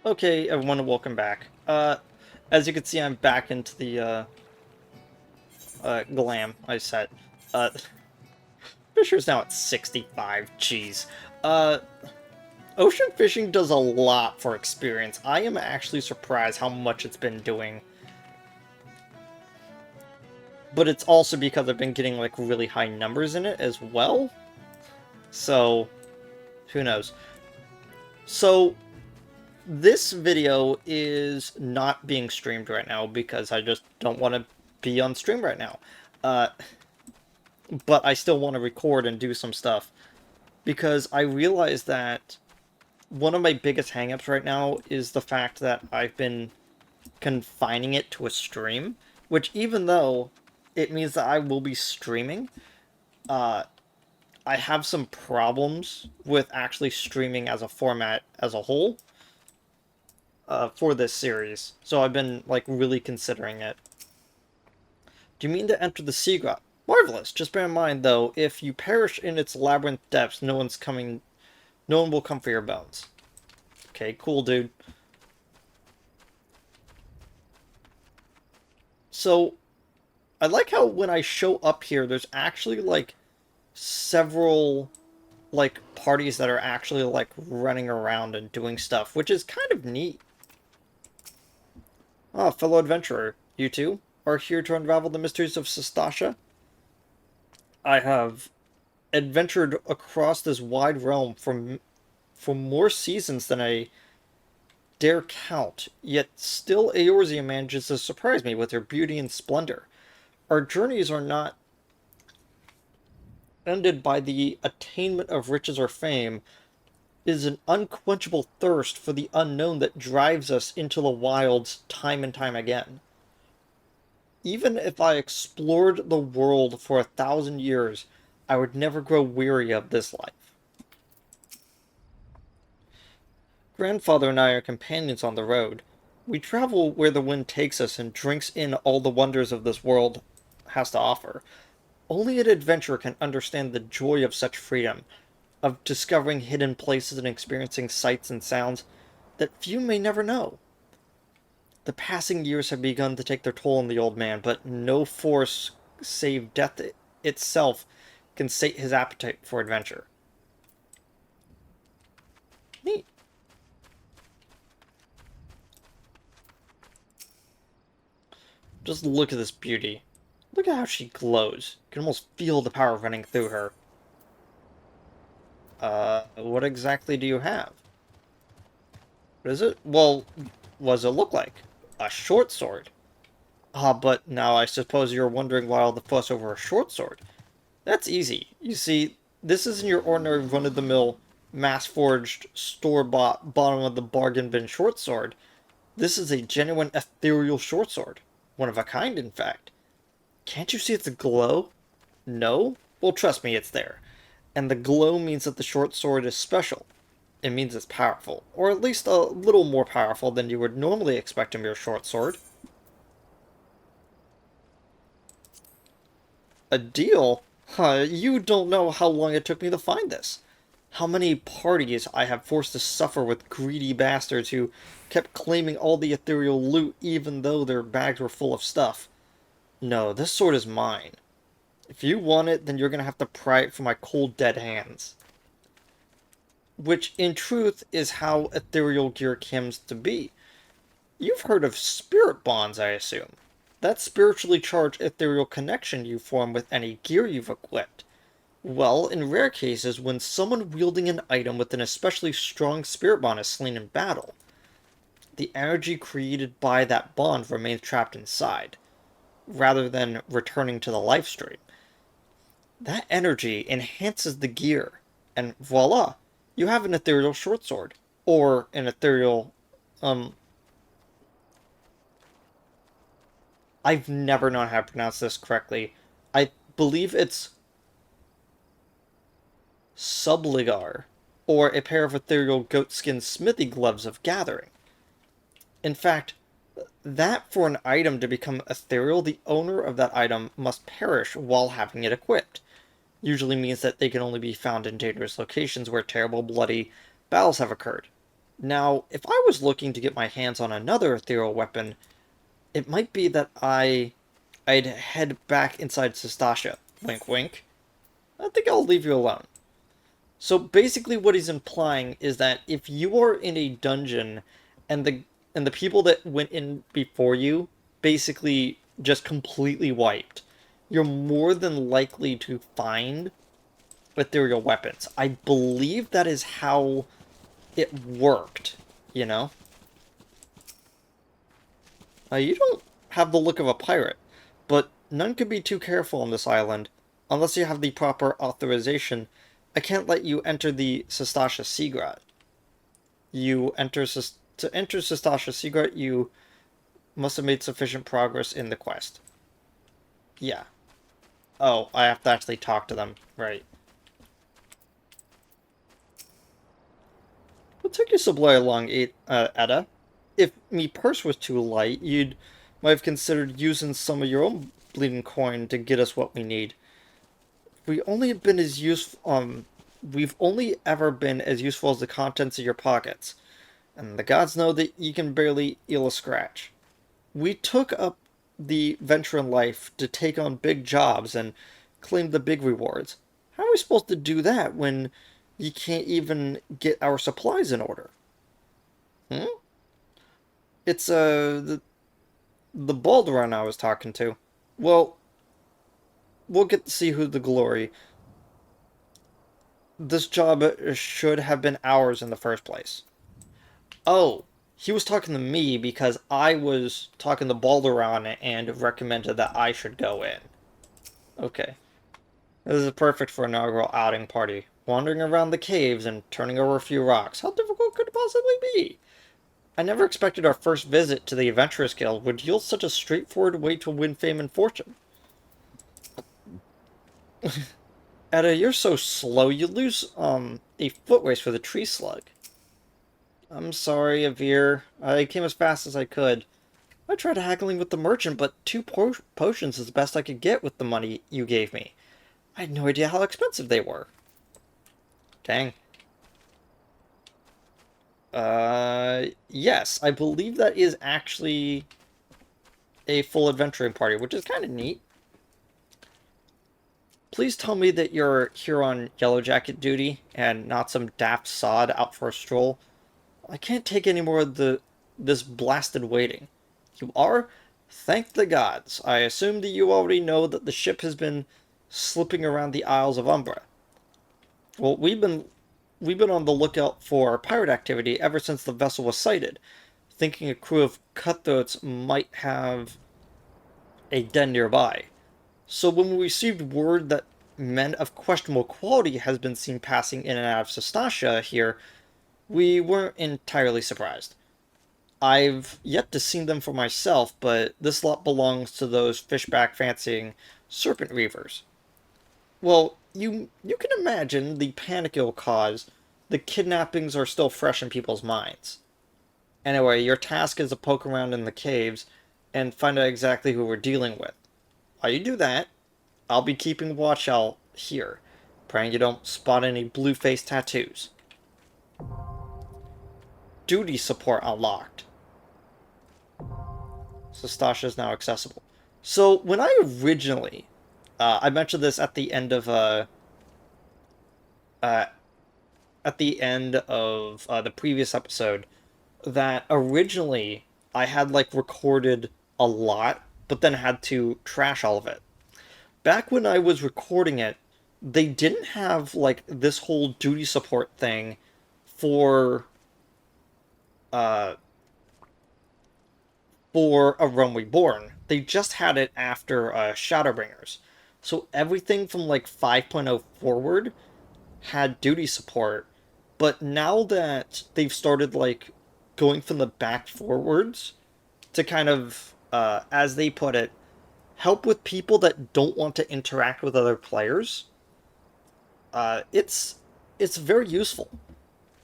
Okay, everyone, welcome back. As you can see, I'm back into the, glam I set. Uh, Fisher's now at 65, jeez. Uh, Ocean fishing does a lot for experience. I am actually surprised how much it's been doing. But it's also because I've been getting, like, really high numbers in it as well. So, who knows. So, this video is not being streamed right now because I just don't want to be on stream right now. Uh, but I still want to record and do some stuff because I realize that one of my biggest hangups right now is the fact that I've been confining it to a stream, which even though it means that I will be streaming, uh, I have some problems with actually streaming as a format as a whole for this series. So I've been like really considering it. Do you mean to enter the sea grot? Marvelous. Just bear in mind, though, if you perish in its labyrinth depths, no one will come for your bones. Okay, cool, dude. So, I like how when I show up here, there's actually, like, several, like, parties that are actually, like, running around and doing stuff, which is kind of neat. Ah, fellow adventurer, you too are here to unravel the mysteries of Sestasha? I have adventured across this wide realm for more seasons than I dare count, yet still Eorzea manages to surprise me with her beauty and splendor. Our journeys are not ended by the attainment of riches or fame. It is an unquenchable thirst for the unknown that drives us into the wilds time and time again. Even if I explored the world for 1,000 years, I would never grow weary of this life. Grandfather and I are companions on the road. We travel where the wind takes us and drinks in all the wonders of this world has to offer. Only an adventurer can understand the joy of such freedom, of discovering hidden places and experiencing sights and sounds that few may never know. The passing years have begun to take their toll on the old man, but no force save death itself can sate his appetite for adventure. Neat. Just look at this beauty. Look at how she glows. You can almost feel the power running through her. What exactly do you have? What is it? Well, what does it look like? A short sword. Ah, but now I suppose you're wondering why all the fuss over a short sword. That's easy. You see, this isn't your ordinary run-of-the-mill, mass-forged, store-bought, bottom-of-the-bargain bin short sword. This is a genuine ethereal short sword. One of a kind, in fact. Can't you see its glow? No? Well, trust me, it's there. And the glow means that the short sword is special. It means it's powerful, or at least a little more powerful than you would normally expect from your short sword. A deal? Huh, you don't know how long it took me to find this. How many parties I have forced to suffer with greedy bastards who kept claiming all the ethereal loot even though their bags were full of stuff. No, this sword is mine. If you want it, then you're gonna have to pry it from my cold dead hands. Which, in truth, is how ethereal gear comes to be. You've heard of spirit bonds, I assume. That spiritually charged ethereal connection you form with any gear you've equipped. Well, in rare cases, when someone wielding an item with an especially strong spirit bond is slain in battle, the energy created by that bond remains trapped inside, rather than returning to the life stream. That energy enhances the gear, and voila, you have an ethereal short sword. Or an ethereal, um, I've never known how to pronounce this correctly. I believe it's subligar, or a pair of ethereal goatskin smithy gloves of gathering. In fact, that for an item to become ethereal, the owner of that item must perish while having it equipped. Usually means that they can only be found in dangerous locations where terrible, bloody battles have occurred. Now, if I was looking to get my hands on another ethereal weapon, it might be that I'd head back inside Sestasha. Wink wink. I think I'll leave you alone. So basically what he's implying is that if you are in a dungeon and the people that went in before you basically just completely wiped, you're more than likely to find ethereal weapons. I believe that is how it worked, you know? You don't have the look of a pirate, but none could be too careful on this island. Unless you have the proper authorization, I can't let you enter the Sestasha Seagrat. To enter Sestasha Seagrat, you must have made sufficient progress in the quest. Yeah. Oh, I have to actually talk to them. Right. What took you so bloody long, Etta? If me purse was too light, you'd might have considered using some of your own bleeding coin to get us what we need. We only been as useful. We've only ever been as useful as the contents of your pockets, and the gods know that you can barely eel a scratch. We took up the venture in life to take on big jobs and claim the big rewards. How are we supposed to do that when you can't even get our supplies in order? Hmm? It's the Balderon I was talking to. Well, we'll get to see who the glory. This job should have been ours in the first place. Oh, he was talking to me because I was talking to Balderon and recommended that I should go in. Okay. This is perfect for an inaugural outing party. Wandering around the caves and turning over a few rocks. How difficult could it possibly be? I never expected our first visit to the Adventurers Guild would yield such a straightforward way to win fame and fortune. Etta, you're so slow, you lose, a foot race for the tree slug. I'm sorry, Avir. I came as fast as I could. I tried haggling with the merchant, but two potions is the best I could get with the money you gave me. I had no idea how expensive they were. Dang. Yes, I believe that is actually a full adventuring party, which is kind of neat. Please tell me that you're here on Yellow Jacket duty and not some daft sod out for a stroll. I can't take any more of this blasted waiting. You are? Thank the gods. I assume that you already know that the ship has been slipping around the Isles of Umbra. Well, we've been on the lookout for pirate activity ever since the vessel was sighted, thinking a crew of cutthroats might have a den nearby. So when we received word that men of questionable quality has been seen passing in and out of Sestasha here, we weren't entirely surprised. I've yet to see them for myself, but this lot belongs to those fishback fancying serpent reavers. Well, you can imagine the panic it'll cause. The kidnappings are still fresh in people's minds. Anyway, your task is to poke around in the caves and find out exactly who we're dealing with. While you do that, I'll be keeping watch out here, praying you don't spot any blue-faced tattoos. Duty support unlocked. So Stasha is now accessible. So when I originally, I mentioned this uh, at the end of the previous episode, that originally I had like recorded a lot, but then had to trash all of it. Back when I was recording it, they didn't have like this whole duty support thing for uh for A Realm Reborn. They just had it after Shadowbringers. So everything from like 5.0 forward had duty support, but now that they've started like going from the back forwards to kind of as they put it, help with people that don't want to interact with other players, it's very useful.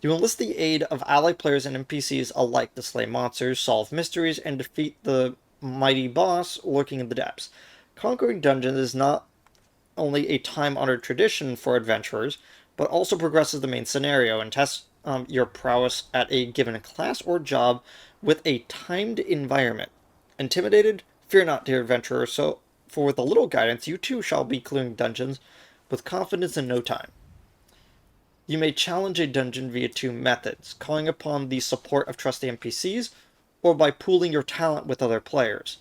You enlist the aid of allied players and NPCs alike to slay monsters, solve mysteries, and defeat the mighty boss lurking in the depths. Conquering dungeons is not only a time-honored tradition for adventurers, but also progresses the main scenario and tests your prowess at a given class or job with a timed environment. Intimidated? Fear not, dear adventurer, so for with a little guidance you too shall be clearing dungeons with confidence in no time. You may challenge a dungeon via two methods, calling upon the support of trusty NPCs, or by pooling your talent with other players,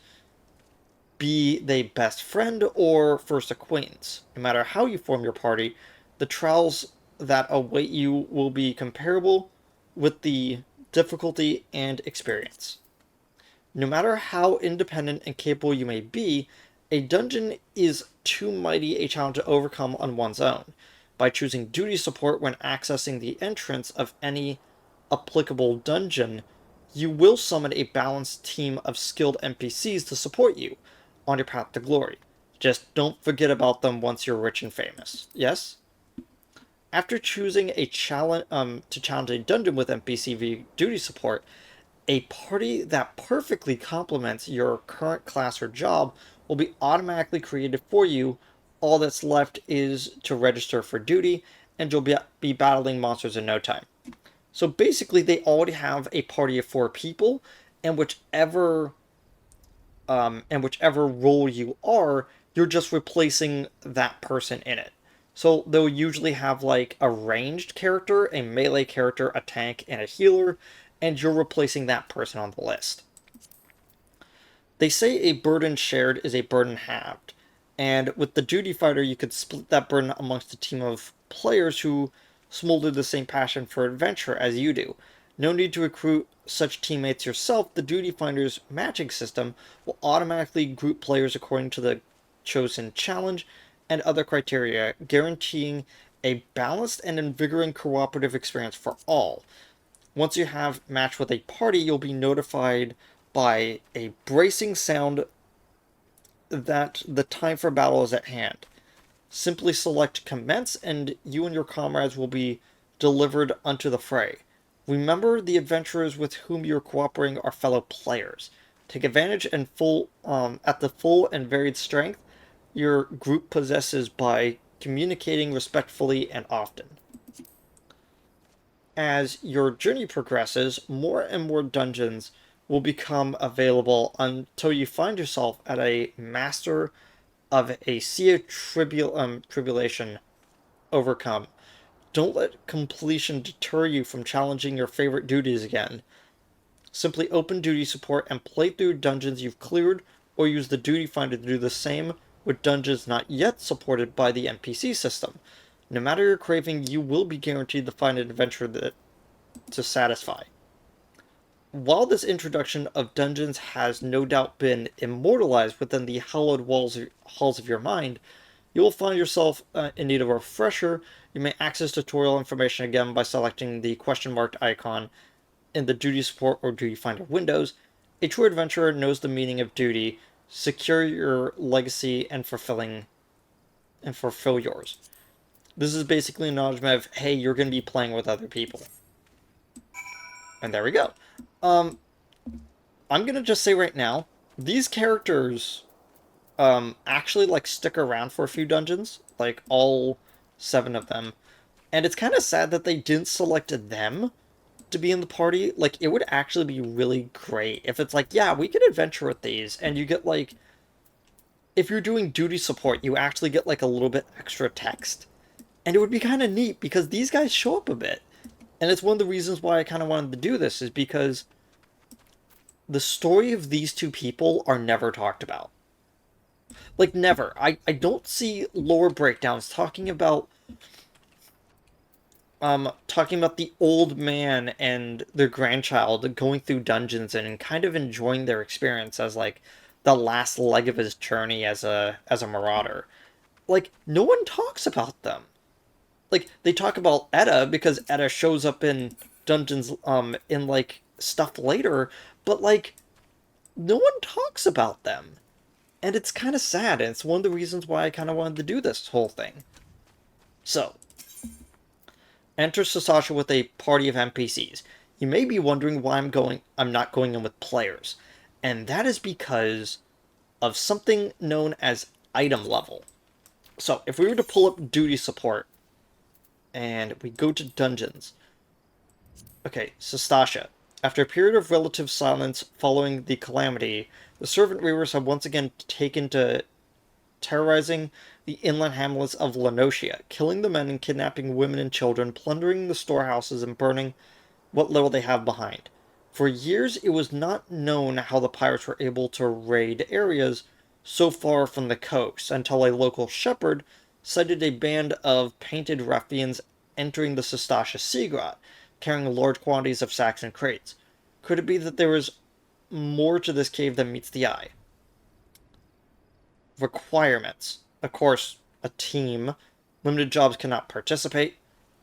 be they best friend or first acquaintance. No matter how you form your party, the trials that await you will be comparable with the difficulty and experience. No matter how independent and capable you may be, a dungeon is too mighty a challenge to overcome on one's own. By choosing duty support when accessing the entrance of any applicable dungeon, you will summon a balanced team of skilled NPCs to support you on your path to glory. Just don't forget about them once you're rich and famous. Yes? After choosing a to challenge a dungeon with NPC duty support, a party that perfectly complements your current class or job will be automatically created for you. All that's left is to register for duty, and you'll be battling monsters in no time. So basically, they already have a party of 4 people, and whichever role you are, you're just replacing that person in it. So they'll usually have like a ranged character, a melee character, a tank, and a healer, and you're replacing that person on the list. They say a burden shared is a burden halved, and with the duty fighter, you could split that burden amongst a team of players who smolder the same passion for adventure as you do. No need to recruit such teammates yourself. The duty finder's matching system will automatically group players according to the chosen challenge and other criteria, guaranteeing a balanced and invigorating cooperative experience for all. Once you have matched with a party, you'll be notified by a bracing sound that the time for battle is at hand. Simply select commence, and you and your comrades will be delivered unto the fray. Remember, the adventurers with whom you are cooperating are fellow players. Take advantage and at the full and varied strength your group possesses by communicating respectfully and often. As your journey progresses, more and more dungeons will become available until you find yourself at a master of a sea of tribulation overcome. Don't let completion deter you from challenging your favorite duties again. Simply open duty support and play through dungeons you've cleared, or use the duty finder to do the same with dungeons not yet supported by the NPC system. No matter your craving, you will be guaranteed to find an adventure to satisfy. While this introduction of dungeons has no doubt been immortalized within the hallowed halls of your mind, you will find yourself in need of a refresher. You may access tutorial information again by selecting the question marked icon in the duty support or duty finder windows. A true adventurer knows the meaning of duty. Secure your legacy and fulfill yours. This is basically an acknowledgement of, hey, you're going to be playing with other people. And there we go. I'm going to just say right now, these characters actually like stick around for a few dungeons, like all 7 of them. And it's kind of sad that they didn't select them to be in the party. Like, it would actually be really great if it's like, yeah, we could adventure with these, and you get like, if you're doing duty support, you actually get like a little bit extra text. And it would be kind of neat because these guys show up a bit. And it's one of the reasons why I kind of wanted to do this, is because the story of these 2 people are never talked about. Like, never. I don't see lore breakdowns talking about the old man and their grandchild going through dungeons and kind of enjoying their experience as like the last leg of his journey as a marauder. Like, no one talks about them. Like, they talk about Edda because Edda shows up in dungeons in like stuff later, but like no one talks about them. And it's kind of sad, and it's one of the reasons why I kind of wanted to do this whole thing. So, enter Sasasha with a party of NPCs. You may be wondering why I'm not going in with players. And that is because of something known as item level. So, if we were to pull up duty support, and we go to dungeons, Okay, Sestasha. After a period of relative silence following the calamity, the servant reavers have once again taken to terrorizing the inland hamlets of Lenotia, killing the men and kidnapping women and children, plundering the storehouses and burning what little they have behind. For years, it was not known how the pirates were able to raid areas so far from the coast until a local shepherd sighted a band of painted ruffians entering the Sestasha Sea Grot, carrying large quantities of sacks and crates. Could it be that there is more to this cave than meets the eye? Requirements. Of course, a team. Limited jobs cannot participate.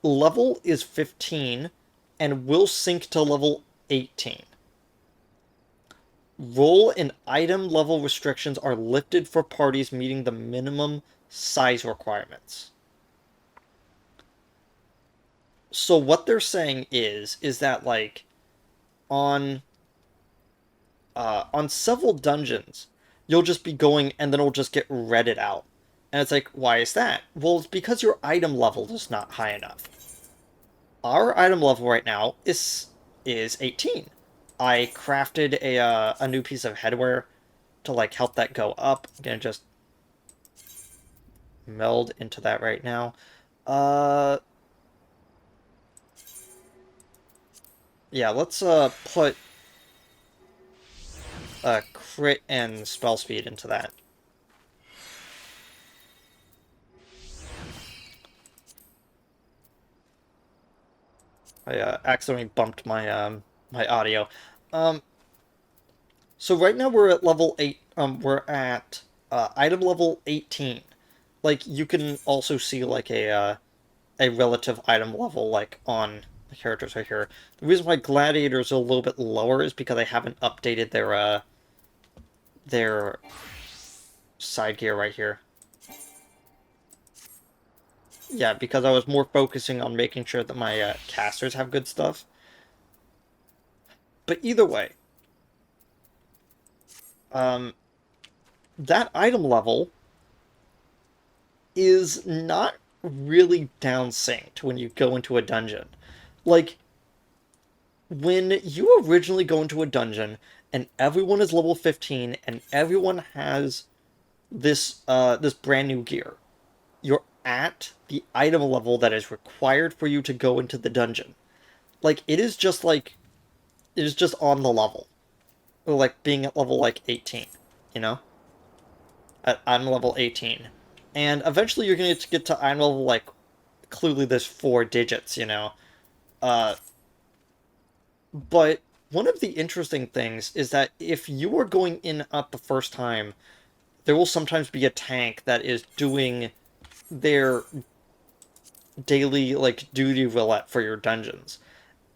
Level is 15 and will sink to level 18. Role and item level restrictions are lifted for parties meeting the minimum size requirements. So what they're saying is that like on on several dungeons, you'll just be going and then it'll just get redded out. And it's like, why is that? Well, it's because your item level is not high enough. Our item level right now is 18. I crafted a new piece of headwear to like help that go up. I'm gonna just meld into that right now. Uh, yeah, let's put crit and spell speed into that. I accidentally bumped my audio. Um, so right now we're at level 8. We're at item level 18. Like you can also see like a relative item level like on the characters right here. The reason why Gladiator is a little bit lower is because I haven't updated their side gear right here. Yeah, because I was more focusing on making sure that my casters have good stuff. But either way, um, that item level is not really downsynced when you go into a dungeon. Like, when you originally go into a dungeon and everyone is level 15 and everyone has this brand new gear, you're at the item level that is required for you to go into the dungeon. Like it is just on the level. Or like being at level like 18, you know? I'm level 18. And eventually you're gonna get to item level like clearly there's 4 digits, you know. Uh but one of the interesting things is that if you are going in up the first time, there will sometimes be a tank that is doing their daily like duty roulette for your dungeons,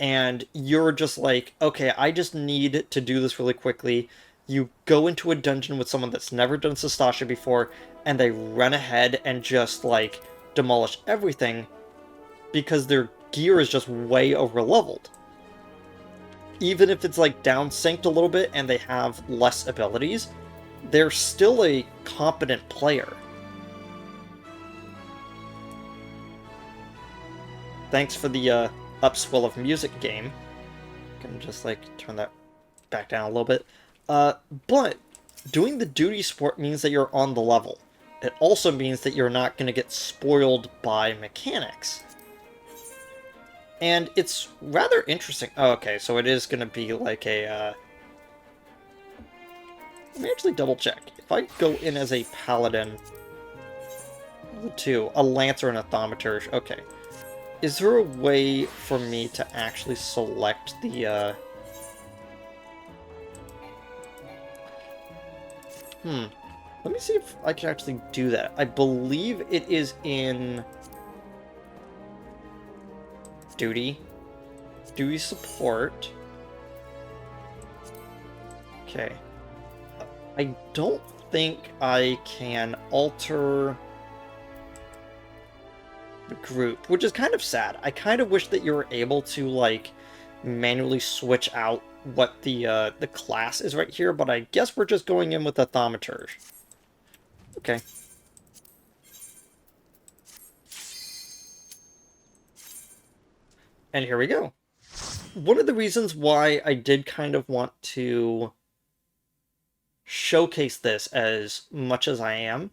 and you're just like, okay, I just need to do this really quickly. You go into a dungeon with someone that's never done Sestasha before, and they run ahead and just like demolish everything because their gear is just way over leveled. Even if it's like down synced a little bit and they have less abilities, they're still a competent player. Thanks for the upswell of music game. Can just like turn that back down a little bit. But doing the duty sport means that you're on the level. It also means that you're not going to get spoiled by mechanics. And it's rather interesting. Oh, okay, so it is going to be like a... Let me actually double check. If I go in as a paladin... The two, a lancer and a thaumaturge. Okay. Is there a way for me to actually select the... Let me see if I can actually do that. I believe it is in... Duty. Duty support. Okay. I don't think I can alter the group, which is kind of sad. I kind of wish that you were able to, like, manually switch out what the class is right here, but I guess we're just going in with a thaumaturge. Okay. And here we go. one of the reasons why I did kind of want to showcase this as much as I am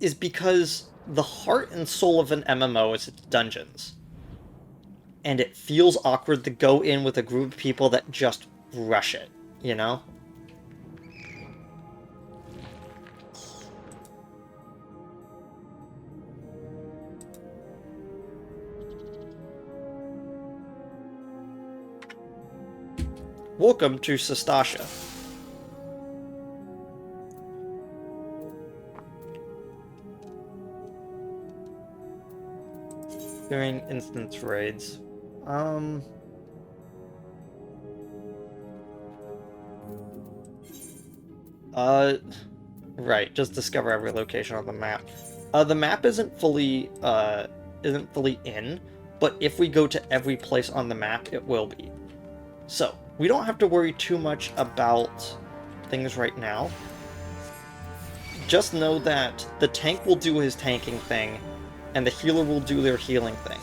is because the heart and soul of an MMO is its dungeons. And it feels awkward to go in with a group of people that just rush it, you know? Welcome to Sestasha. During instance raids. Right, just discover every location on the map. The map isn't fully in, but if we go to every place on the map, it will be. So, we don't have to worry too much about things right now. Just know that the tank will do his tanking thing, and the healer will do their healing thing.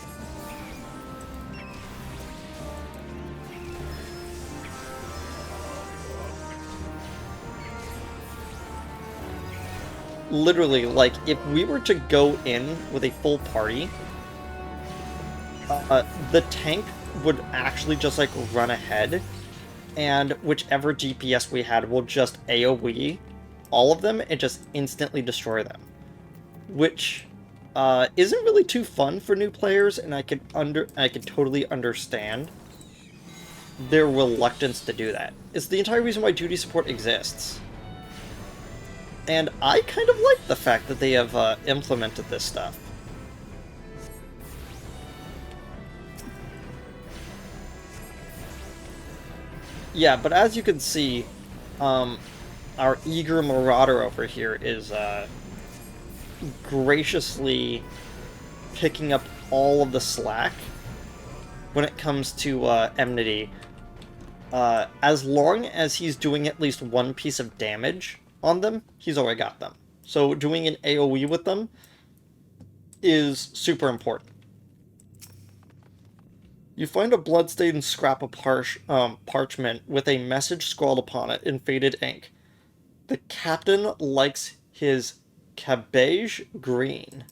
Literally, like, if we were to go in with a full party, the tank would actually just, like, run ahead, and whichever DPS we had will just AoE all of them and just instantly destroy them. Which isn't really too fun for new players, and I could totally understand their reluctance to do that. It's the entire reason why duty support exists. And I kind of like the fact that they have implemented this stuff. Yeah, but as you can see, our eager marauder over here is graciously picking up all of the slack when it comes to enmity. As long as he's doing at least one piece of damage on them, he's already got them. So doing an AoE with them is super important. You find a bloodstained scrap of parchment with a message scrawled upon it in faded ink. The captain likes his cabbage green.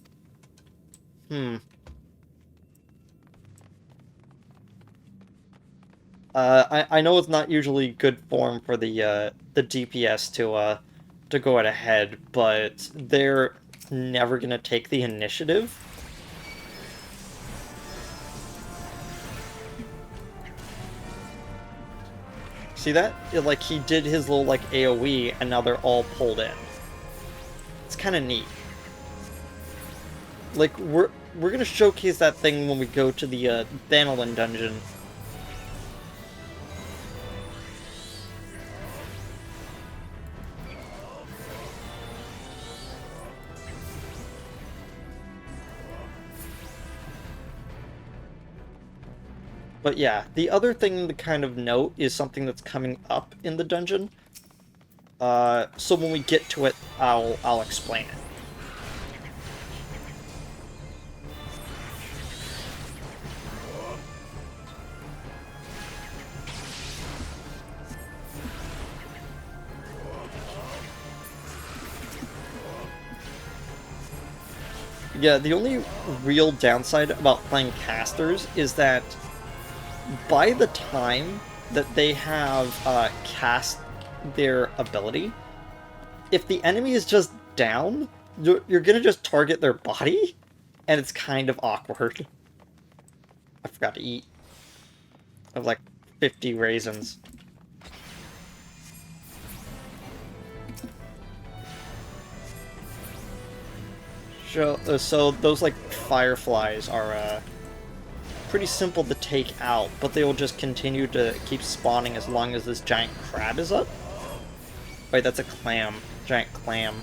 I know it's not usually good form for the DPS to go out ahead, but they're never gonna take the initiative. See that? Like, he did his little, like, AoE, and now they're all pulled in. It's kind of neat. Like, we're gonna showcase that thing when we go to the Thanalin dungeon. But yeah, the other thing to kind of note is something that's coming up in the dungeon. So when we get to it, I'll explain it. Yeah, the only real downside about playing casters is that by the time that they have cast their ability, if the enemy is just down, you're gonna just target their body, and it's kind of awkward. I forgot to eat. I have like 50 raisins. So those, like, fireflies are pretty simple to take out, but they will just continue to keep spawning as long as this giant crab is up. Wait, that's a clam. Giant clam.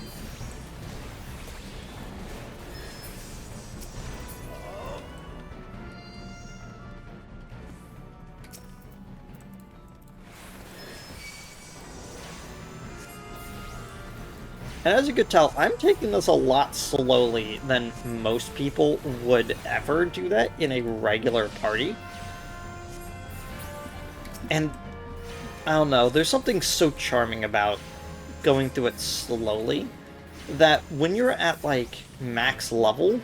And as you could tell, I'm taking this a lot slowly than most people would ever do that in a regular party. And I don't know, there's something so charming about going through it slowly that when you're at like max level,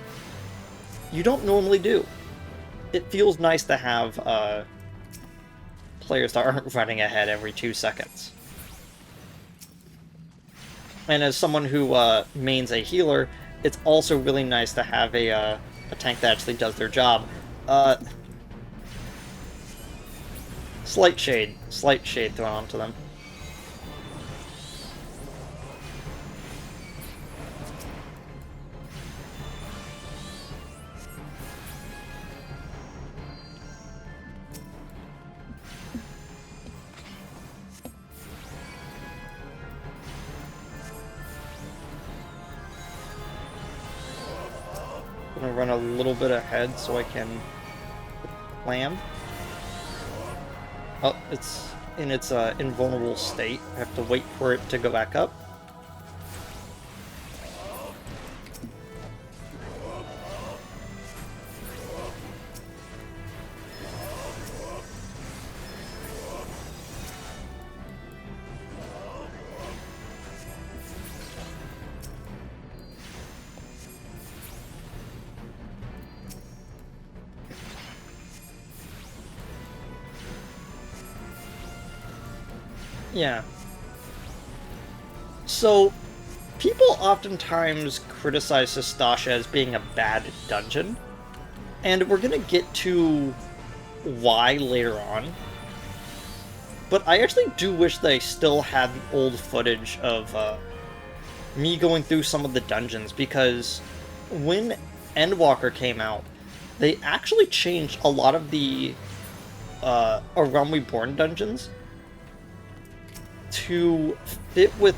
you don't normally do. It feels nice to have players that aren't running ahead every 2 seconds. And as someone who mains a healer, it's also really nice to have a tank that actually does their job. Slight shade thrown onto them. I'm gonna run a little bit ahead so I can clam. Oh, it's in its invulnerable state. I have to wait for it to go back up. Yeah. So, people oftentimes criticize Sastasha as being a bad dungeon, and we're gonna get to why later on. But I actually do wish they still had old footage of me going through some of the dungeons, because when Endwalker came out, they actually changed a lot of the A Realm Reborn dungeons to fit with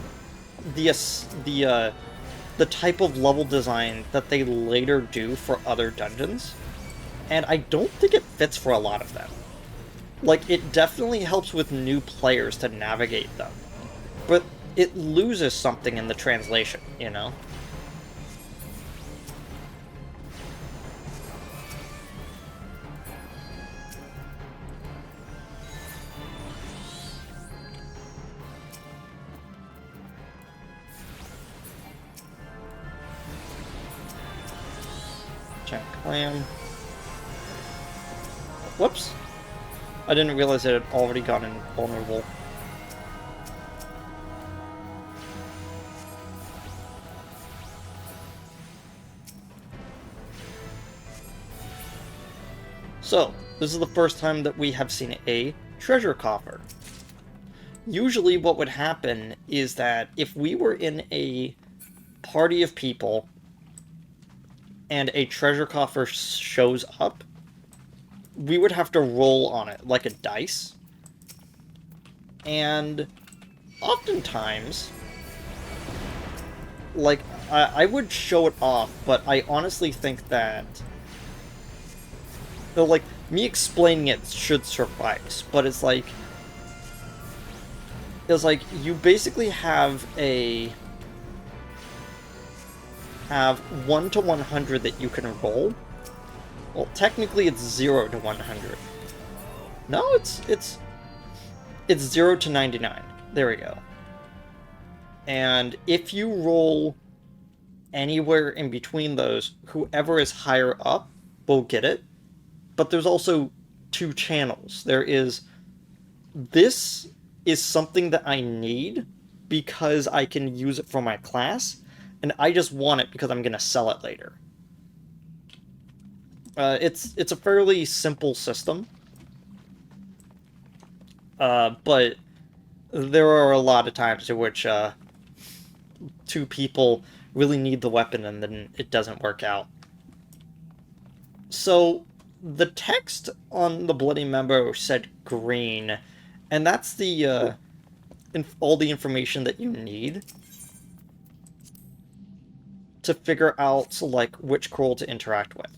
the type of level design that they later do for other dungeons, and I don't think it fits for a lot of them. Like, it definitely helps with new players to navigate them, but it loses something in the translation, you know? Check clam. Whoops. I didn't realize it had already gone invulnerable. So, this is the first time that we have seen a treasure coffer. Usually what would happen is that if we were in a party of people and a treasure coffer shows up, we would have to roll on it like a dice. And oftentimes, like, I would show it off, but I honestly think that, like, me explaining it should suffice, but it's like, you basically have 1 to 100 that you can roll. Well, technically it's 0 to 100. No, it's 0 to 99. There we go. And if you roll anywhere in between those, whoever is higher up will get it. But there's also 2 channels. This is something that I need because I can use it for my class, and I just want it because I'm going to sell it later. It's a fairly simple system, but there are a lot of times in which 2 people really need the weapon and then it doesn't work out. So, the text on the Bloody Member said green, and that's the all the information that you need to figure out, like, which scroll to interact with.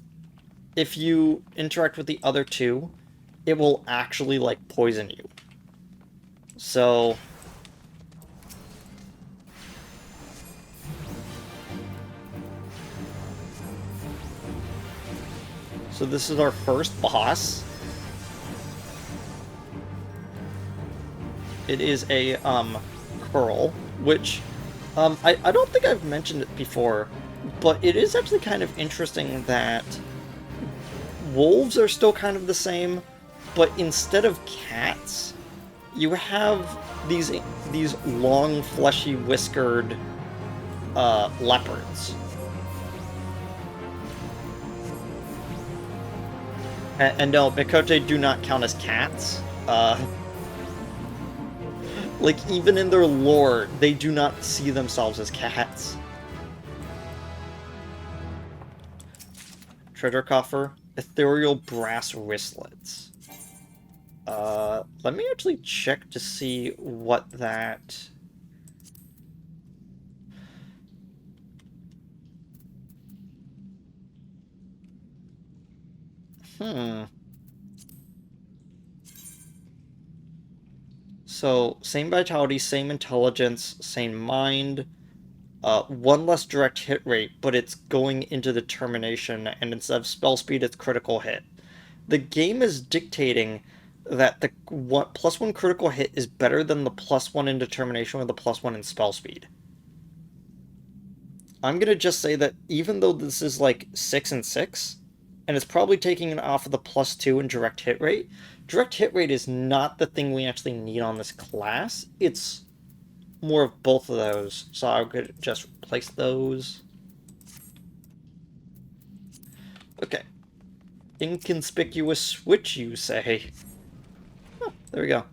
If you interact with the other 2, it will actually, like, poison you. So, this is our first boss. It is a, curl, which, I don't think I've mentioned it before, but it is actually kind of interesting that wolves are still kind of the same, but instead of cats, you have these long, fleshy, whiskered, leopards. And no, Mikote do not count as cats. Like, even in their lore, they do not see themselves as cats. Treasure coffer, ethereal brass wristlets. Let me actually check to see what that... So, same vitality, same intelligence, same mind, one less direct hit rate, but it's going into determination, and instead of spell speed, it's critical hit. The game is dictating that the +1 critical hit is better than the +1 in determination with the +1 in spell speed. I'm gonna just say that even though this is like 6 and 6, and it's probably taking it off of the +2 in direct hit rate is not the thing we actually need on this class. It's more of both of those, so I could just replace those. Okay. Inconspicuous switch, you say? Oh, there we go.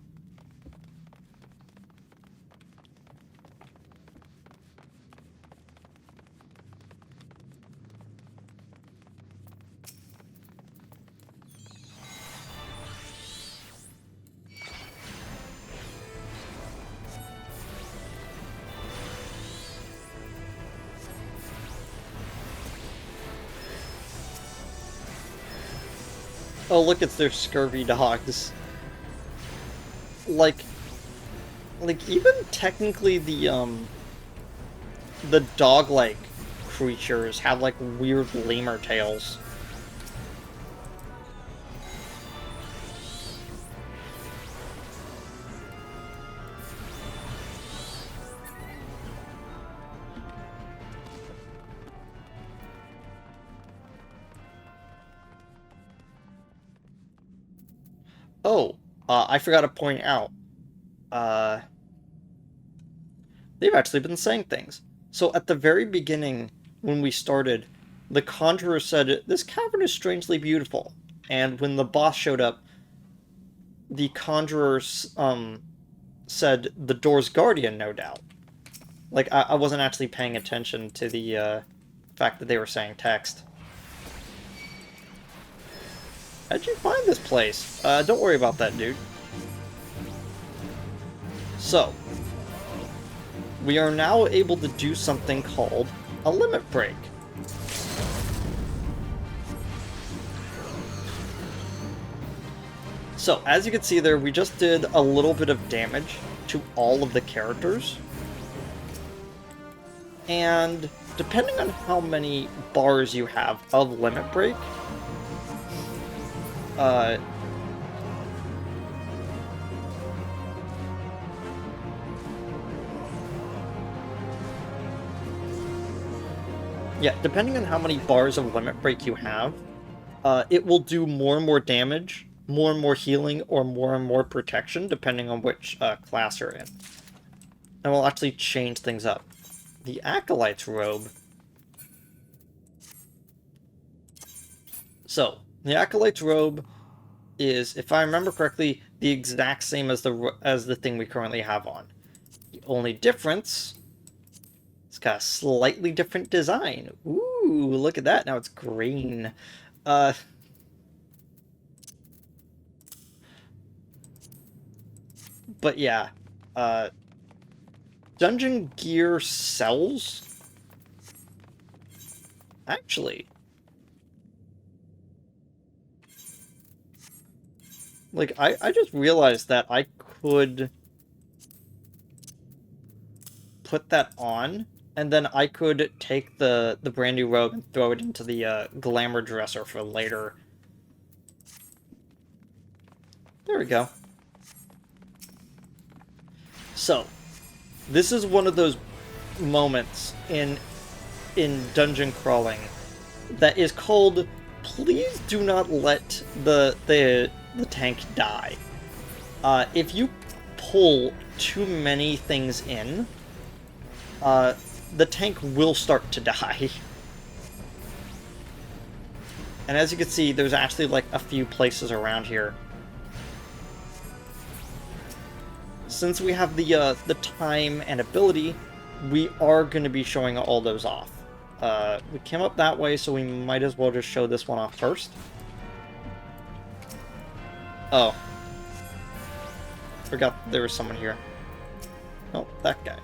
Oh, look, it's their scurvy dogs. Like even technically the dog-like creatures have, like, weird lemur tails. Oh, I forgot to point out, uh, they've actually been saying things. So at the very beginning, when we started, the Conjurer said, "This cavern is strangely beautiful." And when the boss showed up, the Conjurer, said, "The door's guardian, no doubt." Like, I wasn't actually paying attention to the, fact that they were saying text. How'd you find this place? Don't worry about that, dude. So, we are now able to do something called a limit break. So, as you can see there, we just did a little bit of damage to all of the characters. And depending on how many bars you have of limit break, yeah, depending on how many bars of limit break you have, it will do more and more damage, more and more healing, or more and more protection, depending on which class you're in. And we'll actually change things up. The Acolyte's Robe. So, the Acolyte's Robe is, if I remember correctly, the exact same as the thing we currently have on. The only difference, it's got a slightly different design. Ooh, look at that! Now it's green. But yeah, Dungeon Gear sells. Actually, like, I just realized that I could put that on, and then I could take the brand new robe and throw it into the glamour dresser for later. There we go. So, this is one of those moments in dungeon crawling that is called, please do not let the tank die. If you pull too many things in, the tank will start to die. And as you can see, there's actually like a few places around here. Since we have the time and ability, we are going to be showing all those off. We came up that way, so we might as well just show this one off first. Oh. Forgot there was someone here. Oh, that guy.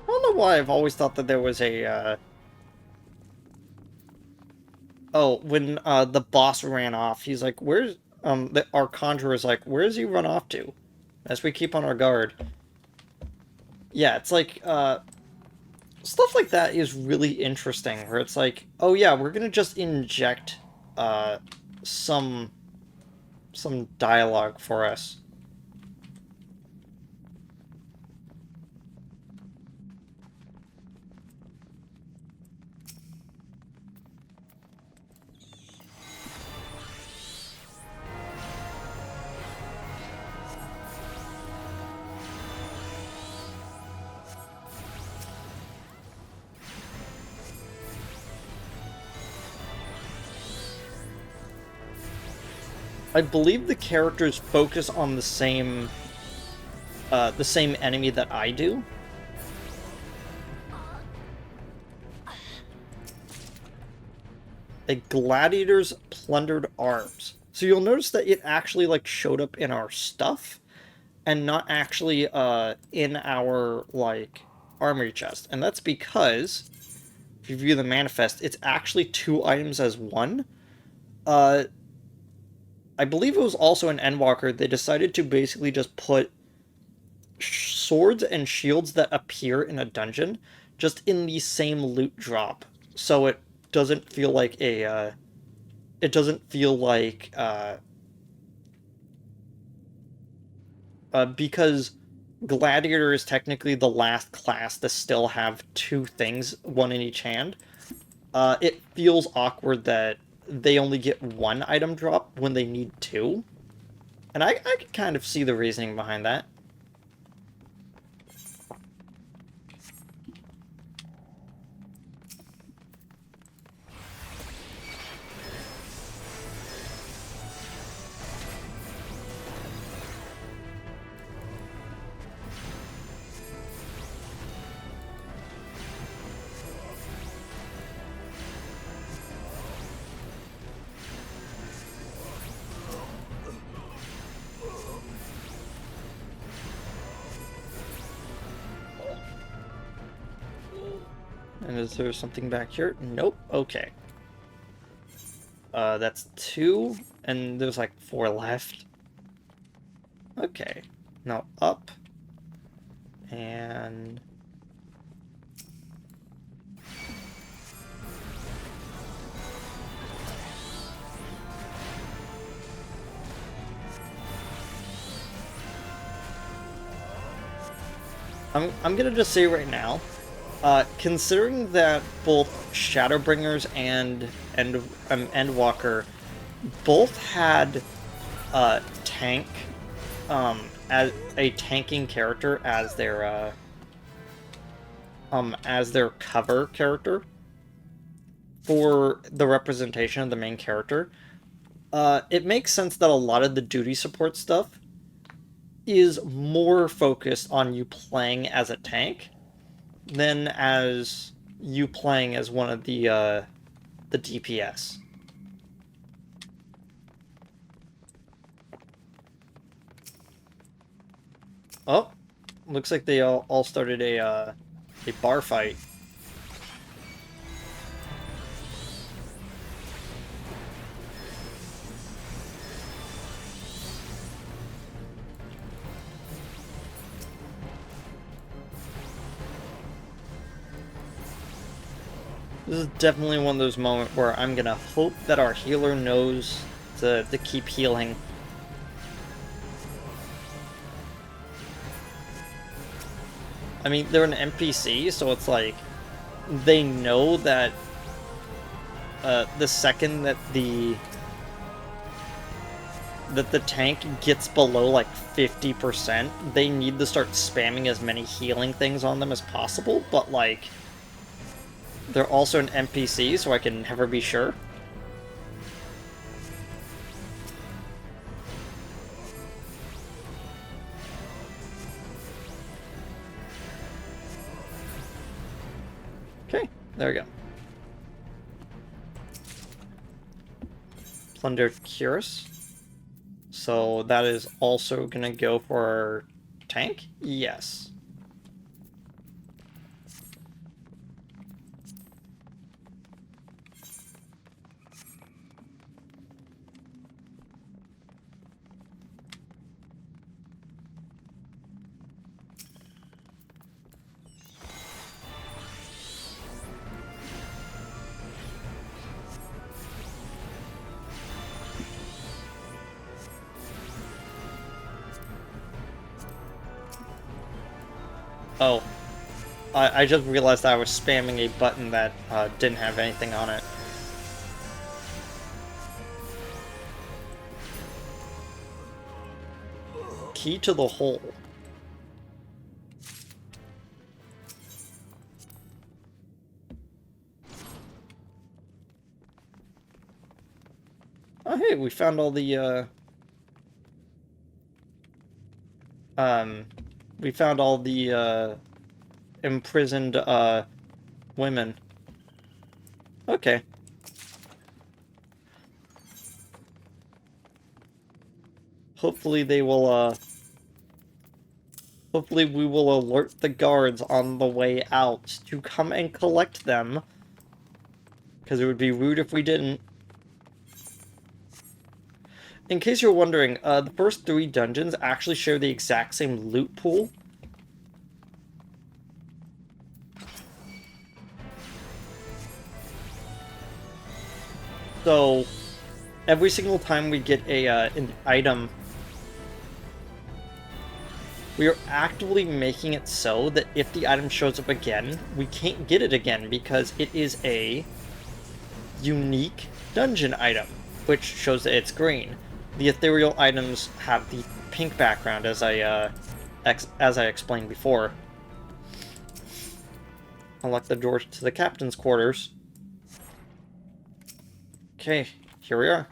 I don't know why I've always thought that there was a, Oh, when, the boss ran off, he's like, where's, our conjurer's like, where's he run off to? As we keep on our guard. Yeah, it's like, stuff like that is really interesting, where it's like, oh yeah, we're gonna just inject, some dialogue for us. I believe the characters focus on the same enemy that I do. A gladiator's plundered arms. So you'll notice that it actually like showed up in our stuff and not actually in our like armory chest. And that's because if you view the manifest, it's actually 2 items as one. I believe it was also an Endwalker. They decided to basically just put swords and shields that appear in a dungeon just in the same loot drop, so it doesn't feel like a it doesn't feel like because gladiator is technically the last class to still have 2 things, one in each hand. It feels awkward that they only get 1 item drop when they need 2. And I can kind of see the reasoning behind that. And is there something back here? Nope. Okay. That's 2, and there's like 4 left. Okay. Now up. And... I'm gonna just say right now, considering that both Shadowbringers and Endwalker both had tank as a tanking character as their cover character for the representation of the main character, it makes sense that a lot of the duty support stuff is more focused on you playing as a tank than as you playing as one of the DPS. Oh, looks like they all started a bar fight. This is definitely one of those moments where I'm gonna hope that our healer knows to keep healing. I mean, they're an NPC, so it's like, they know that the second that the tank gets below like 50%, they need to start spamming as many healing things on them as possible, but like, they're also an NPC, so I can never be sure. Okay, there we go. Plundered Cuirass. So that is also gonna go for our tank? Yes. Oh, I just realized I was spamming a button that didn't have anything on it. Key to the hole. Oh hey, we found all the we found all the imprisoned women. Okay. Hopefully they will hopefully we will alert the guards on the way out to come and collect them. Because it would be rude if we didn't. In case you're wondering, the first 3 dungeons actually share the exact same loot pool. So, every single time we get an item, we are actively making it so that if the item shows up again, we can't get it again because it is a unique dungeon item, which shows that it's green. The ethereal items have the pink background, as I explained before. Unlock the door to the captain's quarters. Okay, here we are.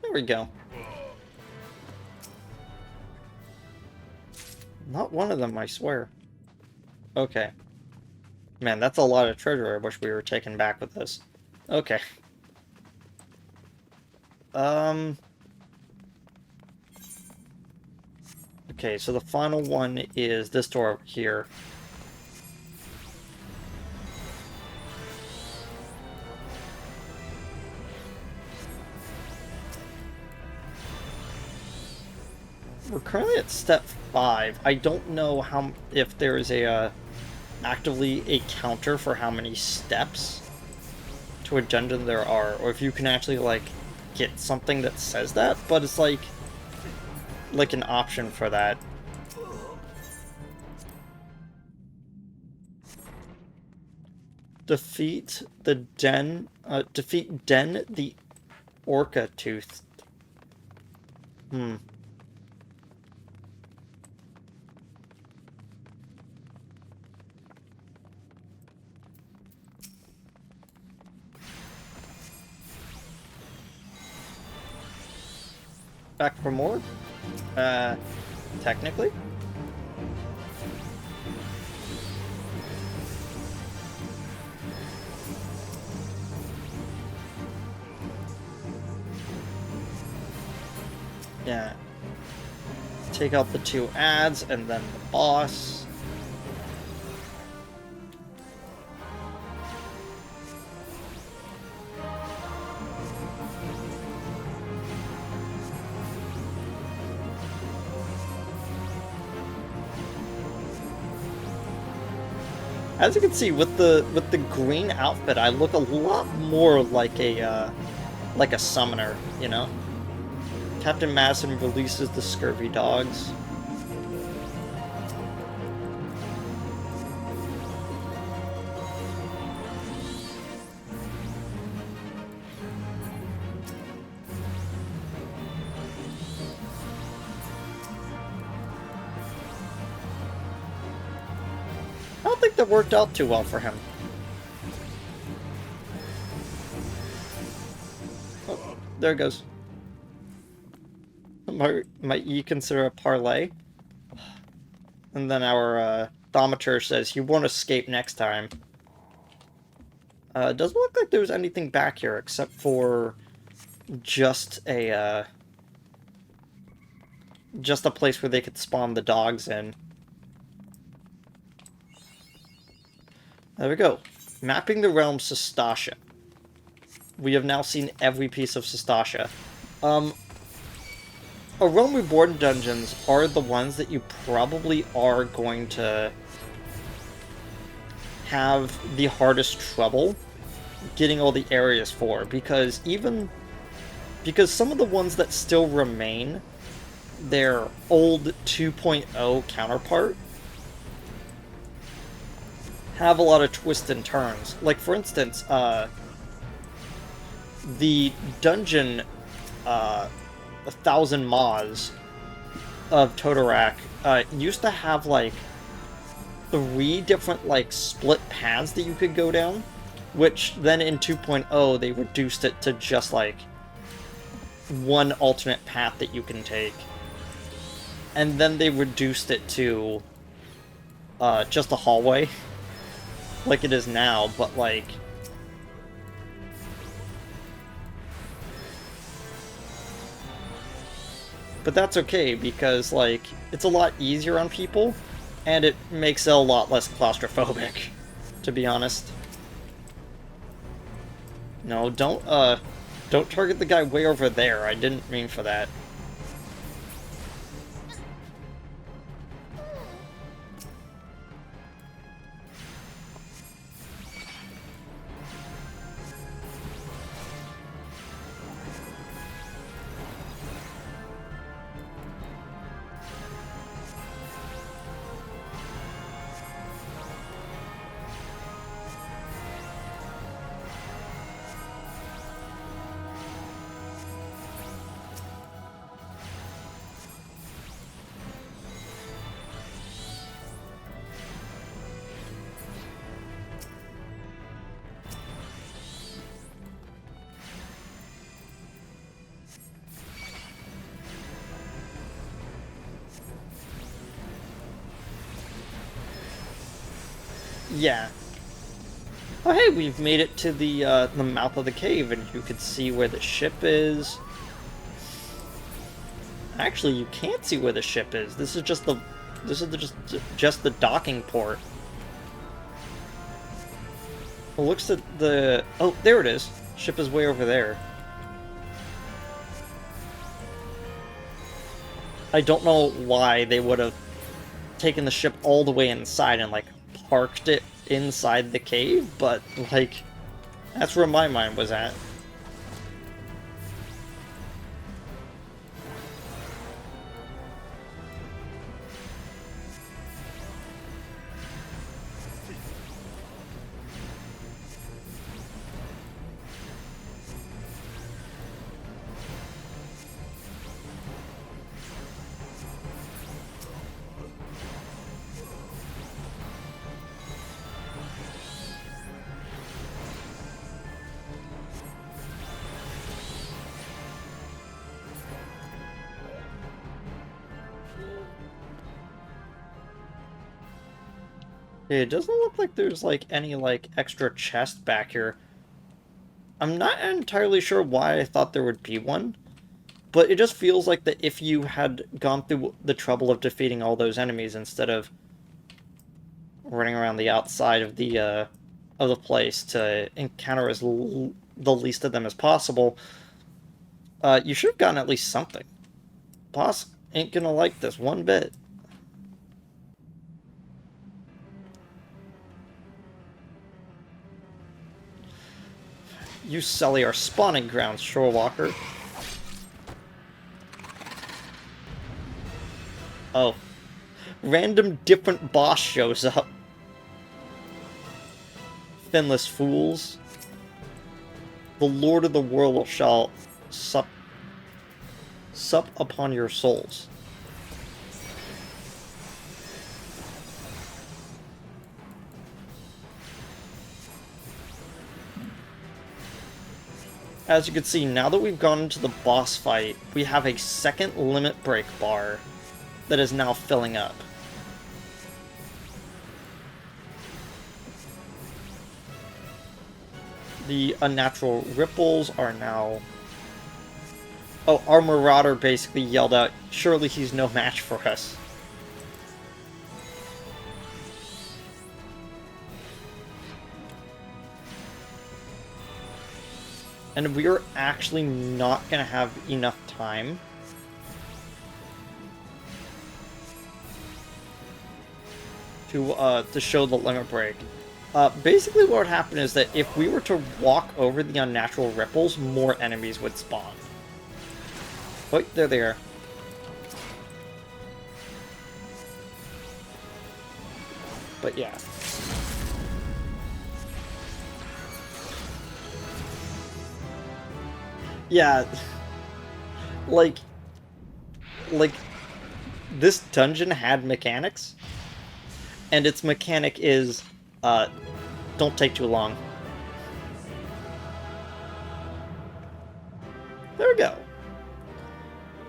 There we go. Not one of them, I swear. Okay. Man, that's a lot of treasure I wish we were taking back with this. Okay. Okay, so the final one is this door over here. We're currently at step 5. I don't know if there is actively a counter for how many steps to a dungeon there are, or if you can actually like get something that says that, but it's like an option for that. Defeat Den the orca tooth. Back for more? Technically? Yeah. Take out the 2 ads and then the boss. As you can see, with the green outfit, I look a lot more like a summoner, you know? Captain Madison releases the scurvy dogs. I don't think that worked out too well for him. Oh, there it goes. Might you consider a parlay? And then our thaumaturge says he won't escape next time. Doesn't look like there's anything back here except for just a place where they could spawn the dogs in. There we go. Mapping the realm Sestasha. We have now seen every piece of Sestasha. A Realm Reborn dungeons are the ones that you probably are going to have the hardest trouble getting all the areas for, because some of the ones that still remain their old 2.0 counterpart have a lot of twists and turns. Like, for instance, the dungeon 1,000 Maws of Totorak used to have, like, 3 different, like, split paths that you could go down, which then in 2.0 they reduced it to just, like, 1 alternate path that you can take. And then they reduced it to just a hallway, like it is now, but, like... But that's okay, because, like, it's a lot easier on people, and it makes it a lot less claustrophobic, to be honest. No, don't target the guy way over there. I didn't mean for that. Yeah. Oh hey, we've made it to the mouth of the cave, and you can see where the ship is. Actually, you can't see where the ship is. This is just the docking port. It looks at the... Oh, there it is. Ship is way over there. I don't know why they would have taken the ship all the way inside and, like, parked it inside the cave, but, like, that's where my mind was at. It doesn't look like there's, like, any, like, extra chest back here. I'm not entirely sure why I thought there would be one, but it just feels like that if you had gone through the trouble of defeating all those enemies instead of running around the outside of the place to encounter the least of them as possible, you should have gotten at least something. Boss ain't gonna like this one bit. You sully our spawning grounds, Shorewalker. Oh. Random different boss shows up. Finless fools. The Lord of the World shall sup upon your souls. As you can see, now that we've gone into the boss fight, we have a second limit break bar that is now filling up. The unnatural ripples are now... Oh, our Marauder basically yelled out, surely he's no match for us. And we are actually not going to have enough time to show the limit break. Basically what would happen is that if we were to walk over the unnatural ripples, more enemies would spawn. Oh, they're there. But yeah. Yeah. Like, this dungeon had mechanics, and its mechanic is, don't take too long. There we go.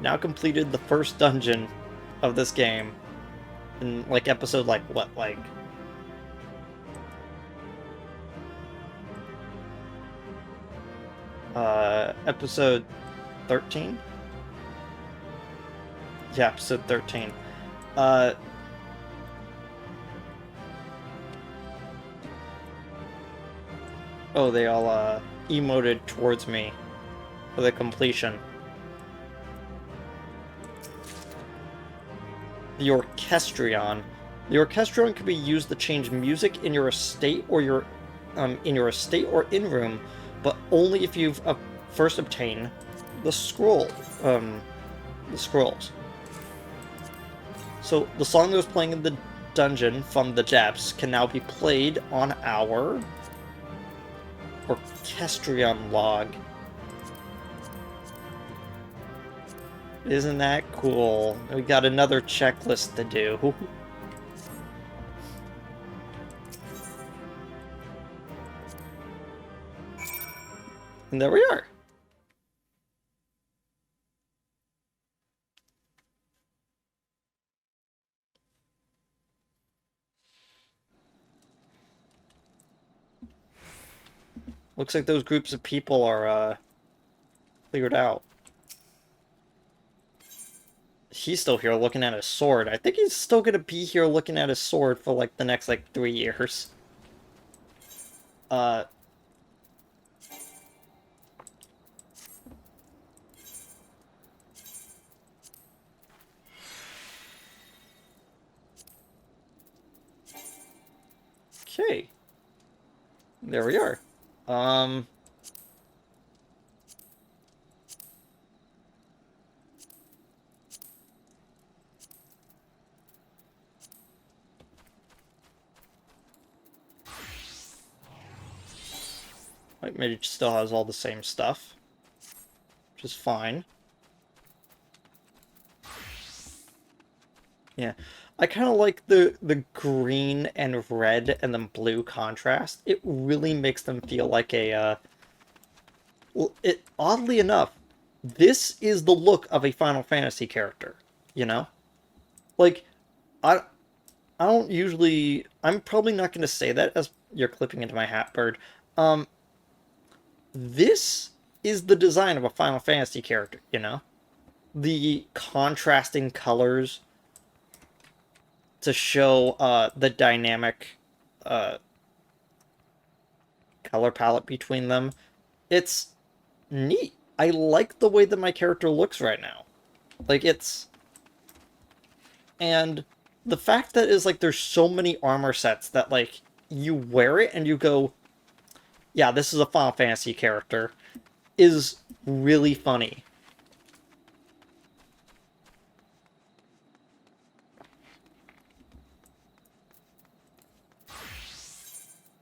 Now completed the first dungeon of this game. In, like, episode, like, what, like... episode 13? Yeah, episode 13. Oh, they all, emoted towards me for the completion. The Orchestrion. The Orchestrion can be used to change music in your estate or in-room, but only if you've first obtained the scrolls. So the song that was playing in the dungeon from the depths can now be played on our Orchestrion log. Isn't that cool? We got another checklist to do. And there we are. Looks like those groups of people are, cleared out. He's still here looking at his sword. I think he's still gonna be here looking at his sword for, like, the next, like, 3 years. Okay. There we are. White Mage still has all the same stuff, which is fine. Yeah. I kind of like the green and red and then blue contrast. It really makes them feel like a, well, oddly enough, this is the look of a Final Fantasy character, you know? Like, I don't usually... I'm probably not going to say that as you're clipping into my hat, Bird. This is the design of a Final Fantasy character, you know? The contrasting colors to show the dynamic color palette between them. It's neat. I like the way that my character looks right now. Like, it's... And the fact that is, like, there's so many armor sets that, like, you wear it and you go, yeah, this is a Final Fantasy character, is really funny.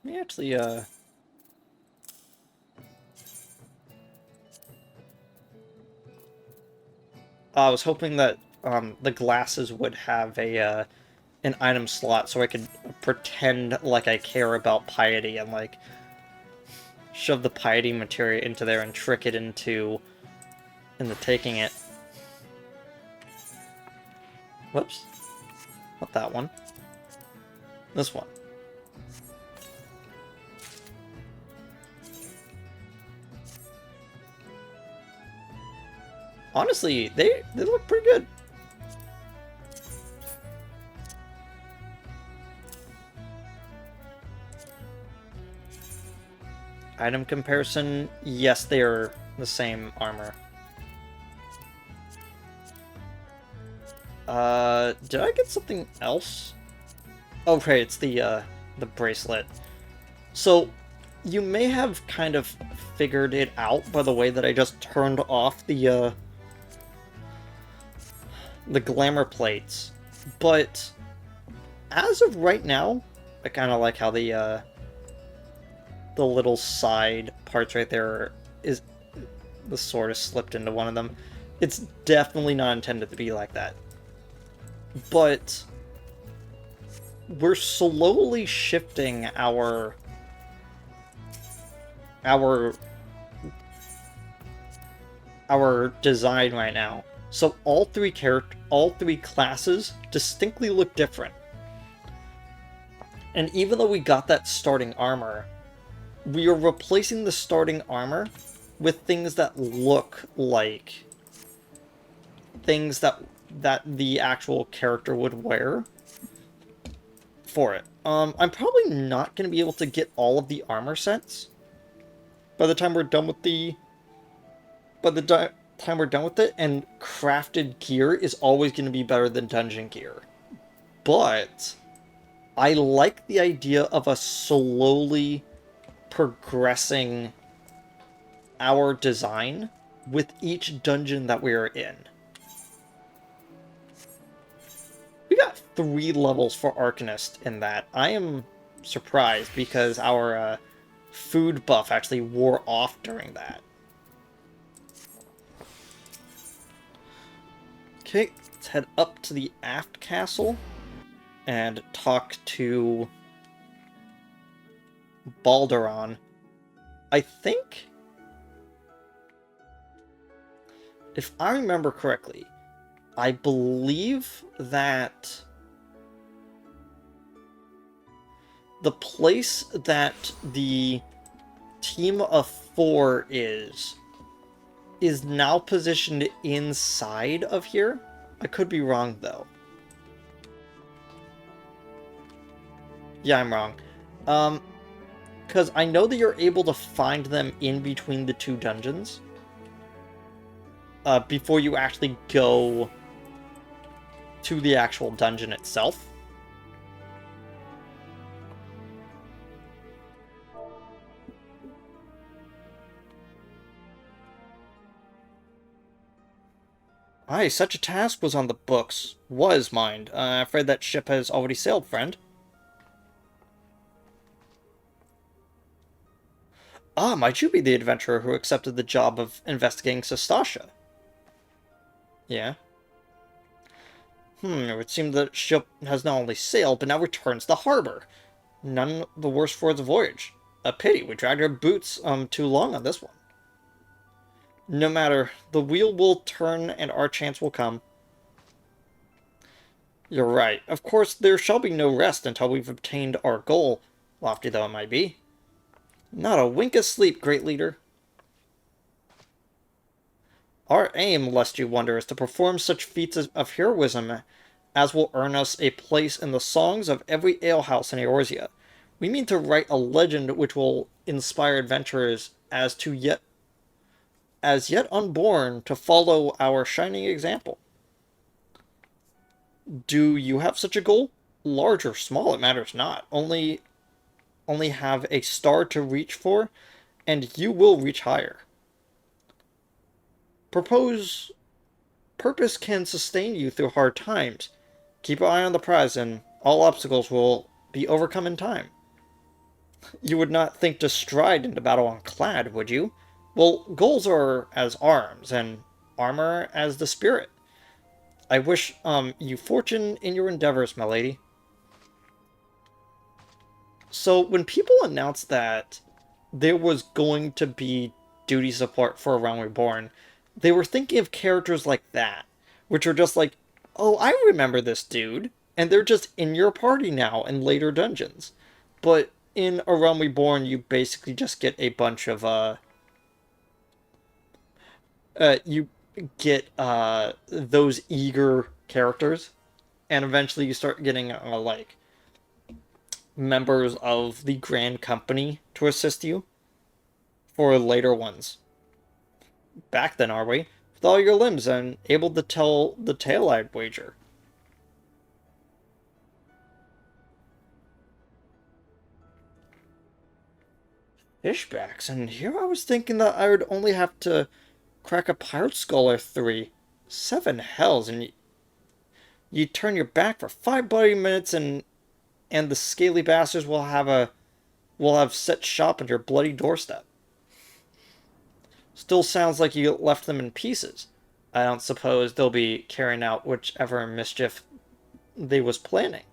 Let me actually, I was hoping that the glasses would have a an item slot so I could pretend like I care about piety and like shove the piety materia into there and trick it into taking it. Whoops. Not that one. This one. Honestly, they look pretty good. Item comparison, yes, they are the same armor. Did I get something else? Oh, right, it's the bracelet. So, you may have kind of figured it out by the way that I just turned off the glamour plates, but as of right now, I kind of like how the little side parts right there is the sword is slipped into one of them. It's definitely not intended to be like that, but we're slowly shifting our design right now. So all three classes distinctly look different. And even though we got that starting armor, we are replacing the starting armor with things that look like things that the actual character would wear for it. I'm probably not going to be able to get all of the armor sets by the time we're done with it, and crafted gear is always going to be better than dungeon gear. But I like the idea of us slowly progressing our design with each dungeon that we're in. We got 3 levels for Arcanist in that. I am surprised because our food buff actually wore off during that. Okay, let's head up to the aft castle and talk to Balderon. I think, if I remember correctly, I believe that the place that the team of 4 is now positioned inside of here. I could be wrong, though. Yeah, I'm wrong. Because I know that you're able to find them in between the 2 dungeons. Before you actually go to the actual dungeon itself. Aye, such a task was on the books. Was, mind. I'm afraid that ship has already sailed, friend. Ah, might you be the adventurer who accepted the job of investigating Sestasha? Yeah. It would seem the ship has not only sailed, but now returns to the harbor. None the worse for the voyage. A pity, we dragged our boots too long on this one. No matter, the wheel will turn and our chance will come. You're right. Of course, there shall be no rest until we've obtained our goal, lofty though it might be. Not a wink of sleep, great leader. Our aim, lest you wonder, is to perform such feats of heroism as will earn us a place in the songs of every alehouse in Eorzea. We mean to write a legend which will inspire adventurers as yet unborn to follow our shining example. Do you have such a goal? Large or small, it matters not. Only have a star to reach for, and you will reach higher. Propose Purpose can sustain you through hard times. Keep an eye on the prize, and all obstacles will be overcome in time. You would not think to stride into battle unclad, would you? Well, goals are as arms, and armor as the spirit. I wish, you fortune in your endeavors, my lady. So, when people announced that there was going to be duty support for A Realm Reborn, they were thinking of characters like that, which are just like, oh, I remember this dude, and they're just in your party now in later dungeons. But in A Realm Reborn, you basically just get a bunch of, you get, those eager characters, and eventually you start getting, like, members of the Grand Company to assist you for later ones. Back then, are we? With all your limbs and able to tell the tale, I'd wager. Fishbacks, and here I was thinking that I would only have to crack a pirate skull or three. 7 hells, and you turn your back for 5 bloody minutes, and the scaly bastards will have set shop on your bloody doorstep. Still sounds like you left them in pieces. I don't suppose they'll be carrying out whichever mischief they was planning.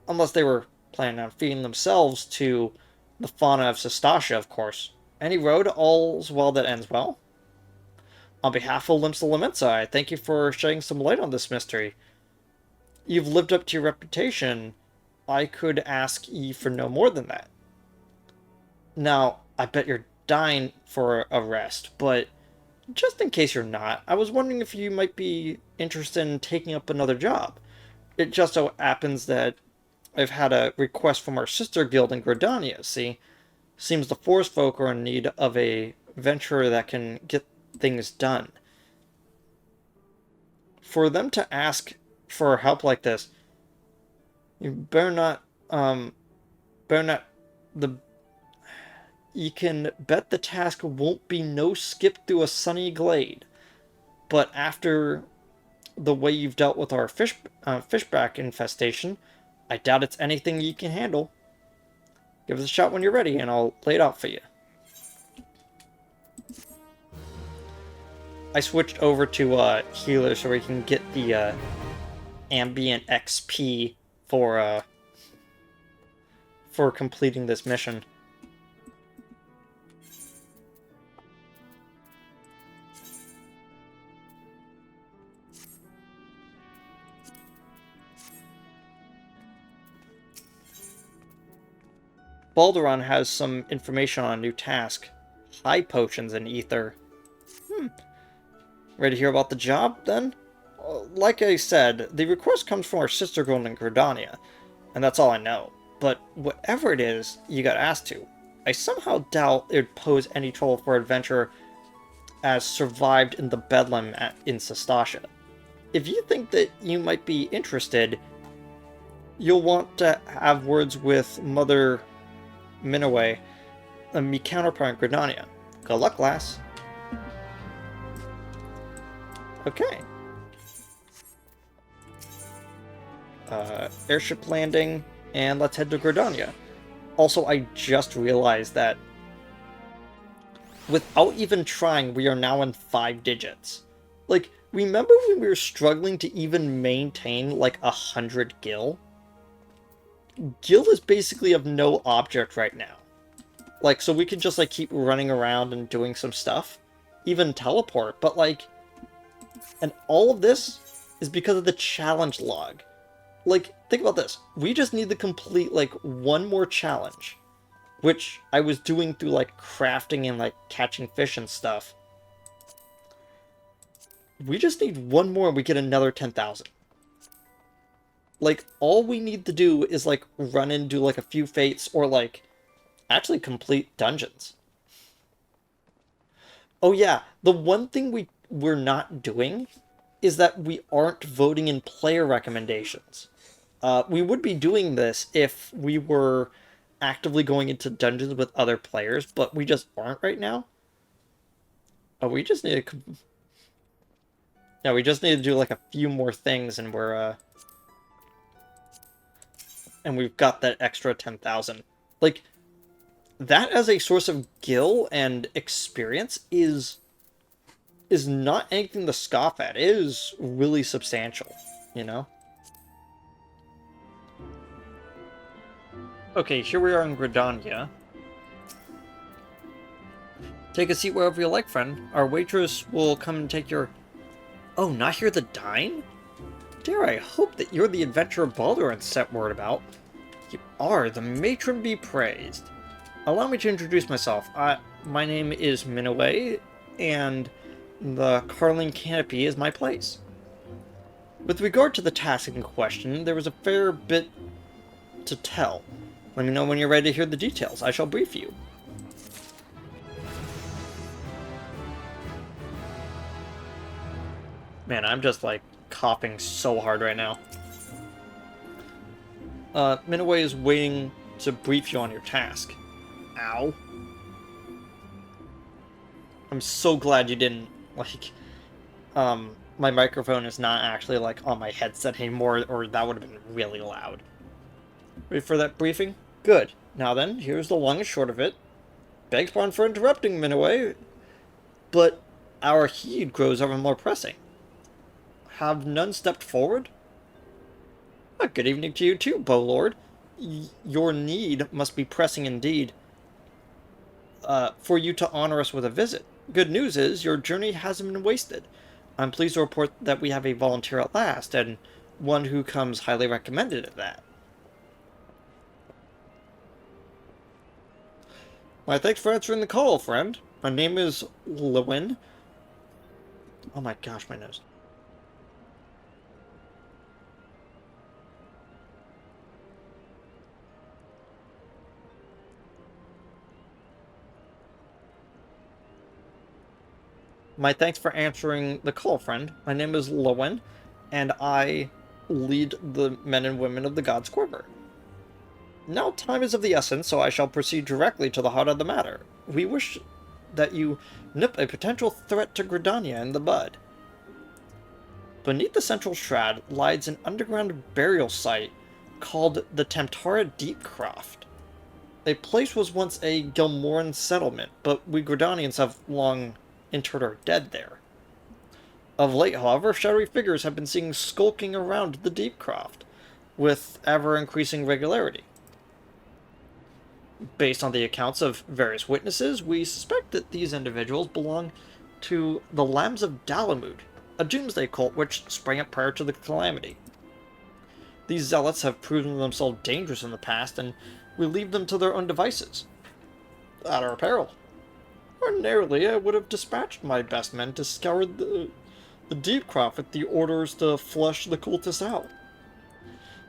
Unless they were planning on feeding themselves to the fauna of Sestasha, of course. Any road, all's well that ends well. On behalf of Limsa Lamensa, I thank you for shedding some light on this mystery. You've lived up to your reputation. I could ask ye for no more than that. Now, I bet you're dying for a rest, but just in case you're not, I was wondering if you might be interested in taking up another job. It just so happens that I've had a request from our sister guild in Gridania, see? Seems the forest folk are in need of a venturer that can get things done. For them to ask for help like this, you better not, the you can bet the task won't be no skip through a sunny glade. But after the way you've dealt with our fishback infestation, I doubt it's anything you can handle. Give us a shot when you're ready, and I'll lay it out for you. I switched over to healer so we can get the ambient XP for completing this mission. Balderon has some information on a new task. High potions and ether. Ready to hear about the job, then? Like I said, the request comes from our sister girl in Gridania, and that's all I know. But whatever it is you got asked to, I somehow doubt it would pose any trouble for an adventurer as survived in the bedlam in Sestasha. If you think that you might be interested, you'll want to have words with Mother Minaway, me counterpart in Gridania. Good luck, lass. Okay. Airship landing, and let's head to Gridania. Also, I just realized that without even trying, we are now in 5 digits. Like, remember when we were struggling to even maintain, like, 100 gil? Gil is basically of no object right now. Like, so we can just, like, keep running around and doing some stuff. Even teleport, but, like... And all of this is because of the challenge log. Like, think about this. We just need to complete, like, one more challenge. Which I was doing through, like, crafting and, like, catching fish and stuff. We just need one more and we get another 10,000. Like, all we need to do is, like, run and do, like, a few fates or, like, actually complete dungeons. Oh, yeah. The one thing we're not doing is that we aren't voting in player recommendations. We would be doing this if we were actively going into dungeons with other players, but we just aren't right now. Oh, we just need to... Yeah, we just need to do, like, a few more things, and we're, and we've got that extra 10,000. Like, that as a source of gil and experience is not anything to scoff at. It is really substantial, you know? Okay, here we are in Gridania. Take a seat wherever you like, friend. Our waitress will come and take your... Oh, not here to dine? Dare I hope that you're the adventurer Baldurin sent word about. You are, the matron be praised. Allow me to introduce myself. My name is Minaway, and the Carling Canopy is my place. With regard to the task in question, there was a fair bit to tell. Let me know when you're ready to hear the details. I shall brief you. Man, I'm just, like, coughing so hard right now. Minaway is waiting to brief you on your task. Ow. I'm so glad you didn't, like, my microphone is not actually, like, on my headset anymore, or that would have been really loud. Ready for that briefing? Good. Now then, here's the long and short of it. Begs pardon for interrupting, Minaway, but our heed grows ever more pressing. Have none stepped forward? Good evening to you too, Bowlord. Your need must be pressing indeed, for you to honor us with a visit. Good news is, your journey hasn't been wasted. I'm pleased to report that we have a volunteer at last, and one who comes highly recommended at that. Why, thanks for answering the call, friend. My name is Lewin. Oh my gosh, my nose. My thanks for answering the call, friend. My name is Lewin, and I lead the men and women of the God's Quiver. Now time is of the essence, so I shall proceed directly to the heart of the matter. We wish that you nip a potential threat to Gridania in the bud. Beneath the central shroud lies an underground burial site called the Temptara Deepcroft. A place was once a Gilmoran settlement, but we Gridanians have long interred our dead there. Of late, however, shadowy figures have been seen skulking around the Deepcroft, with ever-increasing regularity. Based on the accounts of various witnesses, we suspect that these individuals belong to the Lambs of Dalamud, a doomsday cult which sprang up prior to the calamity. These zealots have proven themselves dangerous in the past, and we leave them to their own devices. At our peril. Ordinarily, I would have dispatched my best men to scour the Deepcroft with the orders to flush the cultists out.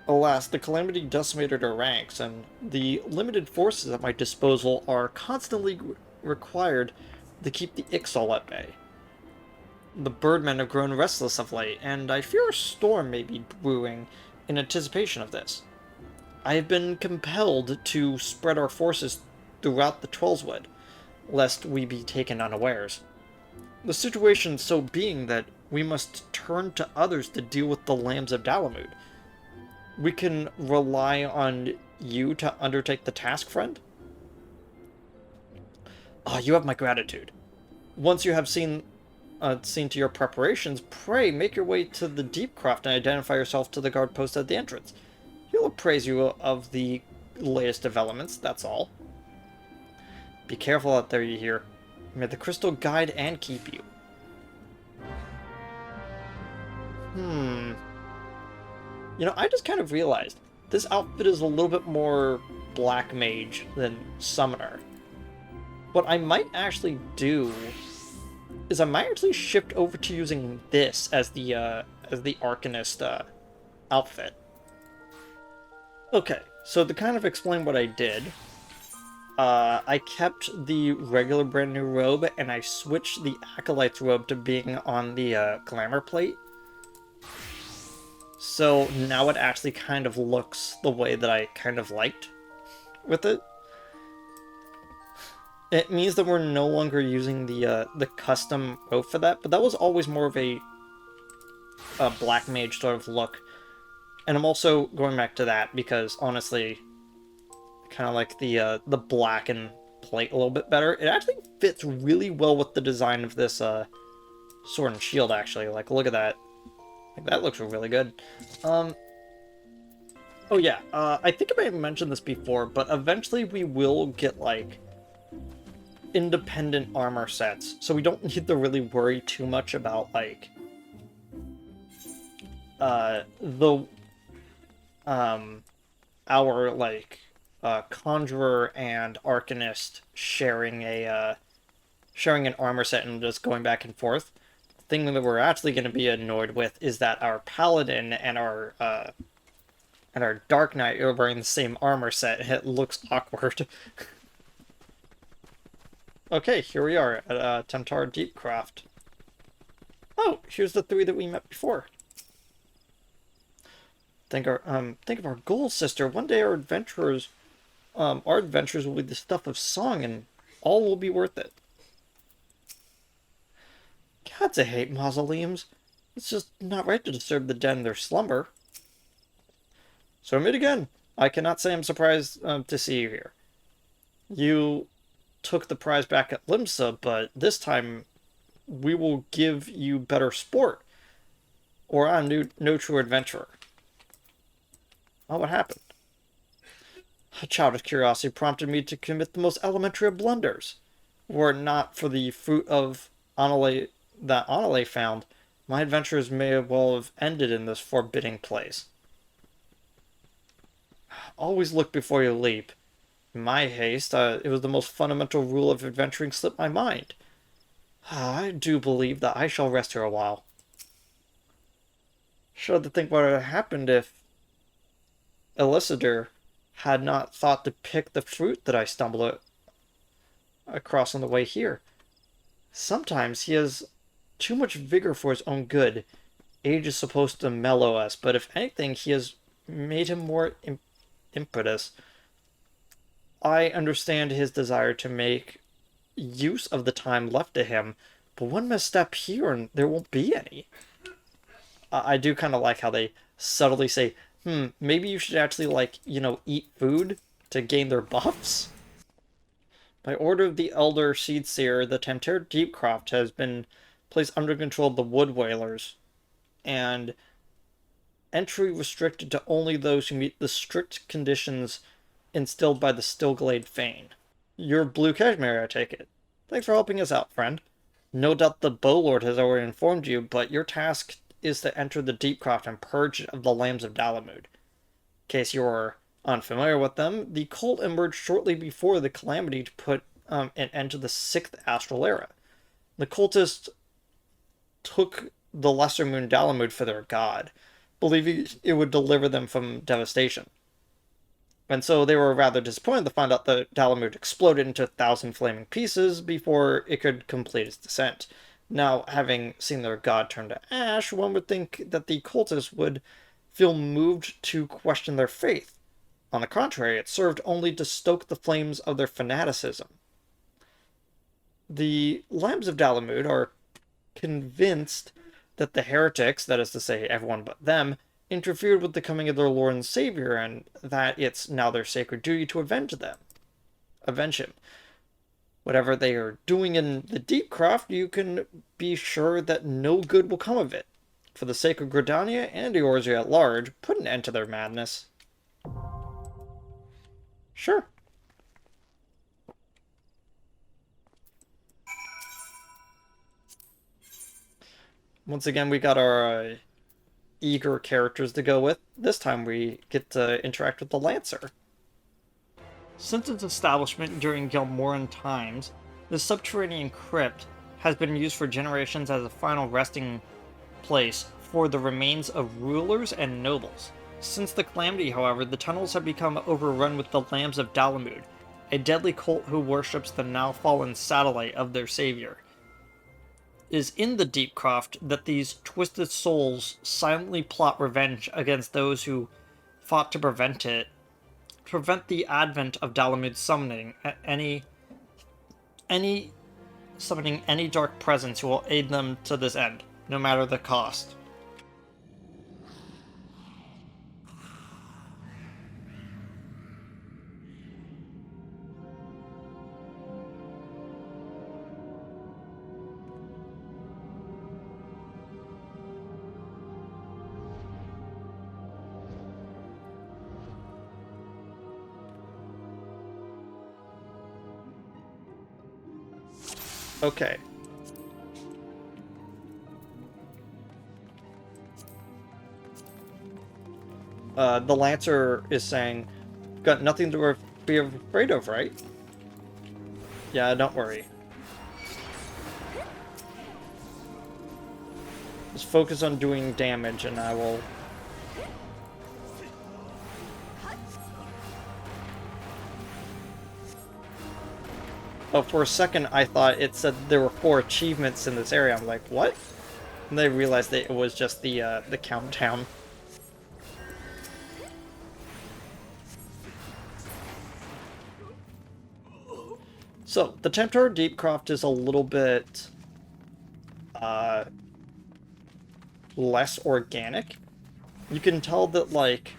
Alas, the calamity decimated our ranks, and the limited forces at my disposal are constantly required to keep the Ixal at bay. The birdmen have grown restless of late, and I fear a storm may be brewing in anticipation of this. I have been compelled to spread our forces throughout the Trollswood, lest we be taken unawares. The situation so being that we must turn to others to deal with the Lambs of Dalamud. We can rely on you to undertake the task, friend? Ah, you have my gratitude. Once you have seen to your preparations, pray make your way to the Deepcroft and identify yourself to the guard post at the entrance. He'll appraise you of the latest developments, that's all. Be careful out there, you hear. May the crystal guide and keep you. You know, I just kind of realized this outfit is a little bit more black mage than summoner. What I might actually do is I might actually shift over to using this as the Arcanist outfit. Okay, so to kind of explain what I did, I kept the regular brand new robe and I switched the Acolyte's robe to being on the glamour plate. So now it actually kind of looks the way that I kind of liked with it. It means that we're no longer using the custom robe for that, but that was always more of a black mage sort of look. And I'm also going back to that because honestly, kind of like the black and plate a little bit better. It actually fits really well with the design of this sword and shield. Actually, like look at that. Like that looks really good. Oh yeah, I think I might have mentioned this before, but eventually we will get like independent armor sets, so we don't need to really worry too much about like the our like conjurer and arcanist sharing an armor set and just going back and forth. The thing that we're actually going to be annoyed with is that our paladin and our dark knight are wearing the same armor set. It looks awkward. Okay, here we are at Temptar Deepcroft. Oh, here's the three that we met before. Think of our goals, sister. One day our adventures will be the stuff of song, and all will be worth it. Gods, I hate mausoleums. It's just not right to disturb the dead in their slumber. So we meet again. I cannot say I'm surprised to see you here. You took the prize back at Limsa, but this time we will give you better sport, or I'm no true adventurer. Oh, what happened? A childish curiosity prompted me to commit the most elementary of blunders. Were it not for the fruit of Anale that Anale found, my adventures may well have ended in this forbidding place. Always look before you leap. In my haste, it was the most fundamental rule of adventuring slipped my mind. I do believe that I shall rest here a while. Shudder to think what would have happened if Elicitor had not thought to pick the fruit that I stumbled across on the way here. Sometimes he has too much vigor for his own good. Age is supposed to mellow us, but if anything, he has made him more impetuous. I understand his desire to make use of the time left to him, but one misstep here and there won't be any. I do kind of like how they subtly say, maybe you should actually, like, eat food to gain their buffs? By order of the Elder Seedseer, the Temptar Deepcroft has been placed under control of the Wood Whalers, and entry restricted to only those who meet the strict conditions instilled by the Stillglade Fane. You're Blue Cashmere, I take it. Thanks for helping us out, friend. No doubt the Bowlord has already informed you, but your task is to enter the Deepcroft and purge it of the Lambs of Dalamud. In case you're unfamiliar with them, the cult emerged shortly before the Calamity to put an end to the 6th Astral Era. The cultists took the Lesser Moon Dalamud for their god, believing it would deliver them from devastation. And so they were rather disappointed to find out that Dalamud exploded into 1,000 flaming pieces before it could complete its descent. Now, having seen their god turn to ash, one would think that the cultists would feel moved to question their faith. On the contrary, it served only to stoke the flames of their fanaticism. The Lambs of Dalamud are convinced that the heretics, that is to say everyone but them, interfered with the coming of their Lord and Savior, and that it's now their sacred duty to avenge him. Whatever they are doing in the Deepcroft, you can be sure that no good will come of it. For the sake of Gridania and Eorzea at large, put an end to their madness. Sure. Once again, we got our eager characters to go with. This time we get to interact with the Lancer. Since its establishment during Gilmoran times, the subterranean crypt has been used for generations as a final resting place for the remains of rulers and nobles. Since the Calamity, however, the tunnels have become overrun with the Lambs of Dalamud, a deadly cult who worships the now-fallen satellite of their savior. It is in the Deep Croft that these twisted souls silently plot revenge against those who fought to prevent the advent of Dalamud summoning any dark presence who will aid them to this end, no matter the cost. Okay. The Lancer is saying, got nothing to be afraid of, right? Yeah, don't worry. Just focus on doing damage and I will... Oh, for a second I thought it said there were 4 achievements in this area. I'm like, what? And then I realized that it was just the countdown. So, the Tempter Deepcroft is a little bit less organic. You can tell that, like,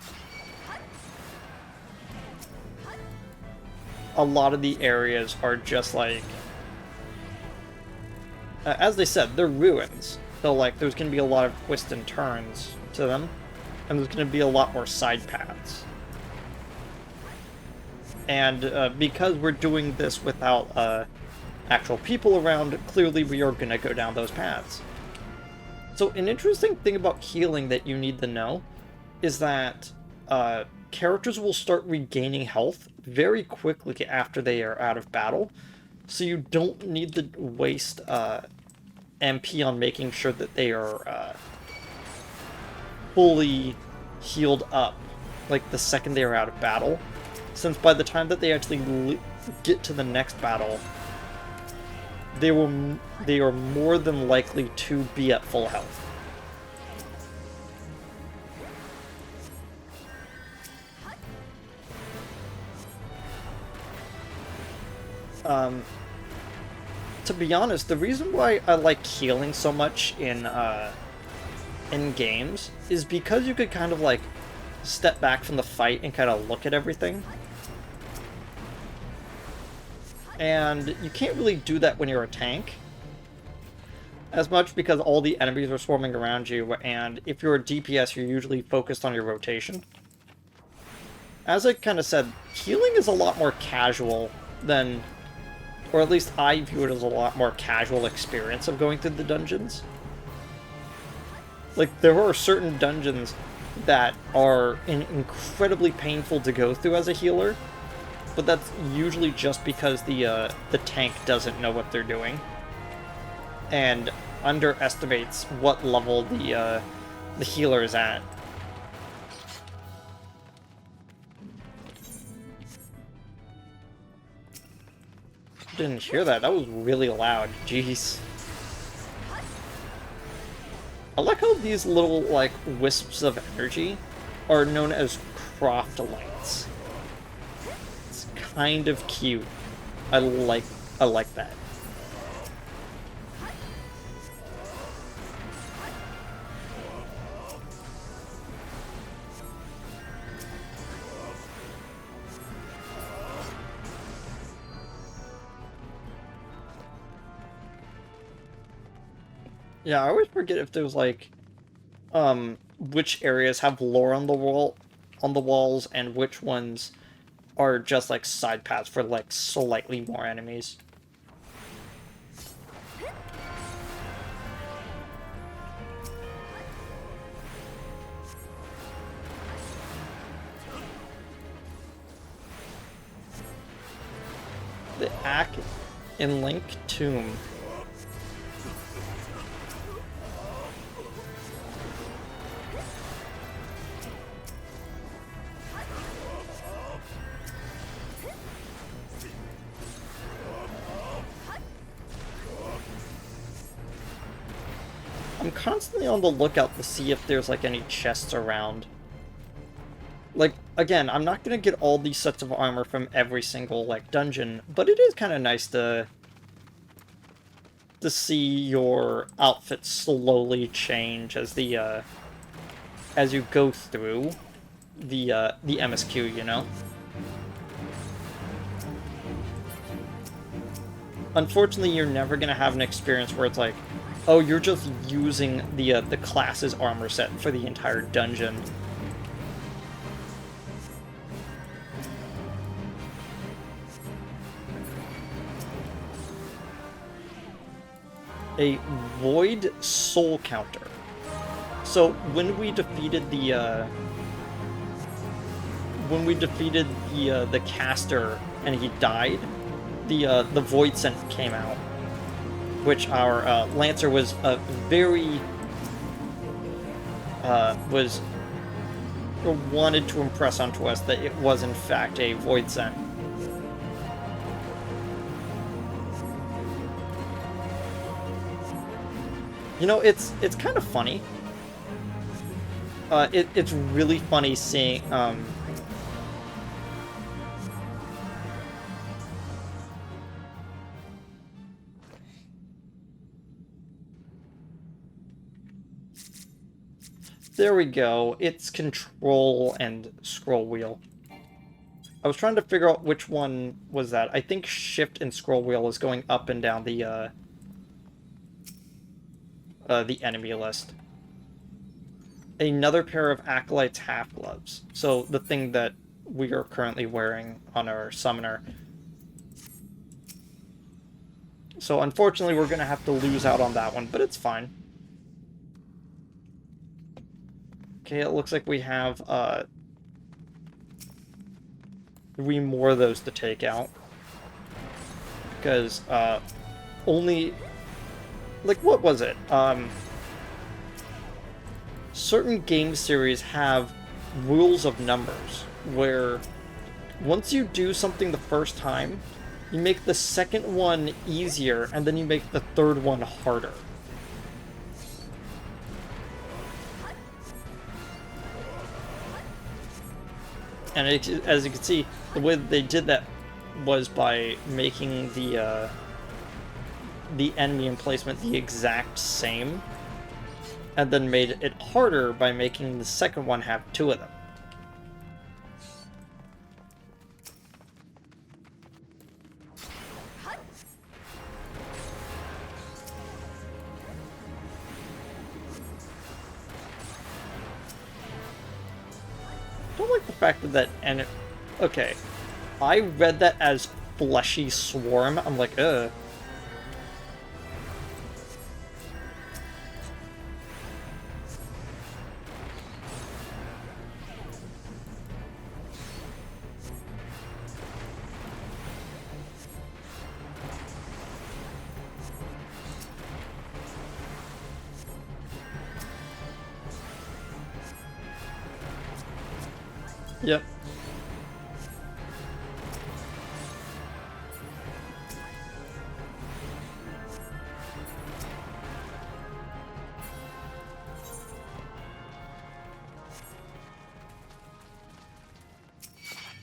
a lot of the areas are just, like, as they said, they're ruins. So, like, there's going to be a lot of twists and turns to them, and there's going to be a lot more side paths. And because we're doing this without actual people around, clearly we are going to go down those paths. So an interesting thing about healing that you need to know is that characters will start regaining health very quickly after they are out of battle. So you don't need to waste MP on making sure that they are fully healed up, like the second they are out of battle. Since by the time that they actually get to the next battle, they are more than likely to be at full health. To be honest, the reason why I like healing so much in games is because you could kind of like step back from the fight and kind of look at everything. And you can't really do that when you're a tank as much because all the enemies are swarming around you, and if you're a DPS, you're usually focused on your rotation. As I kind of said, healing is a lot more casual than, or at least I view it as a lot more casual experience of going through the dungeons. Like, there are certain dungeons that are incredibly painful to go through as a healer, but that's usually just because the tank doesn't know what they're doing and underestimates what level the healer is at. Didn't hear that. That was really loud. Jeez. I like how these little, like, wisps of energy are known as croft lights. It's kind of cute. I like that. Yeah, I always forget if there's like which areas have lore on the walls and which ones are just like side paths for like slightly more enemies. Ack in Link Tomb. I'm constantly on the lookout to see if there's, like, any chests around. Like, again, I'm not gonna get all these sets of armor from every single, like, dungeon, but it is kind of nice to see your outfit slowly change as the, as you go through the MSQ, you know? Unfortunately, you're never gonna have an experience where it's like, oh, you're just using the class's armor set for the entire dungeon. A Void Soul Counter. So, when we defeated the caster and he died, the Void Scent came out, which our Lancer was wanted to impress onto us that it was in fact a Void Scent. You know, it's kind of funny. It's really funny seeing there we go. It's control and scroll wheel. I was trying to figure out which one was that. I think shift and scroll wheel is going up and down the enemy list. Another pair of Acolyte's half gloves. So the thing that we are currently wearing on our summoner. So unfortunately we're gonna have to lose out on that one, but it's fine. Okay, it looks like we have 3 more of those to take out. Because only, like, what was it? Certain game series have rules of numbers, where once you do something the first time, you make the second one easier, and then you make the third one harder. And as you can see, the way that they did that was by making the enemy emplacement the exact same, and then made it harder by making the second one have 2 of them. I don't like the fact that okay, I read that as fleshy swarm. I'm like, ugh. Yep.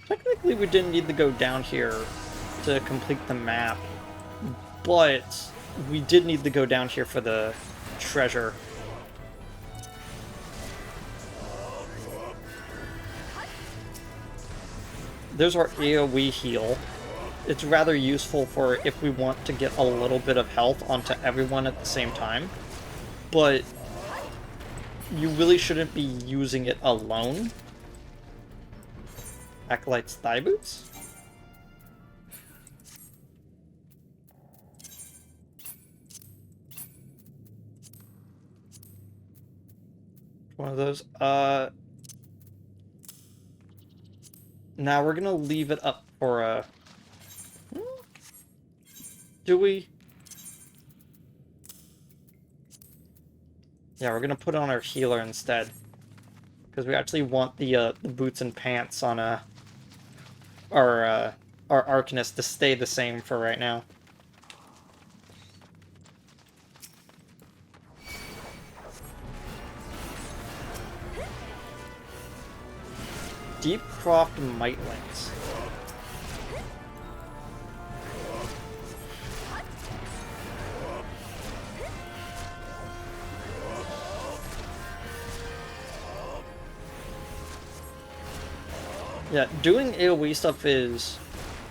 Technically, we didn't need to go down here to complete the map, but we did need to go down here for the treasure. There's our AoE heal. It's rather useful for if we want to get a little bit of health onto everyone at the same time, but you really shouldn't be using it alone. Acolyte's thigh boots? One of those. Now we're gonna leave it up for a... Do we? Yeah, we're gonna put on our healer instead. Because we actually want the boots and pants on our Arcanist to stay the same for right now. Deepcroft Mightlings. Yeah, doing AoE stuff is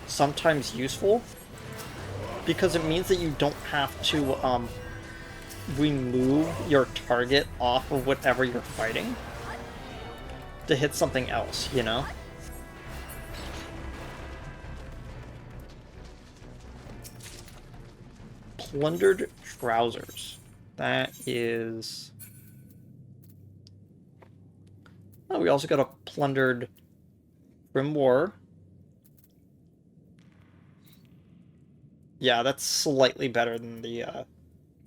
sometimes useful because it means that you don't have to remove your target off of whatever you're fighting to hit something else, you know? Plundered trousers. That is... Oh, we also got a plundered grimoire. Yeah, that's slightly better than the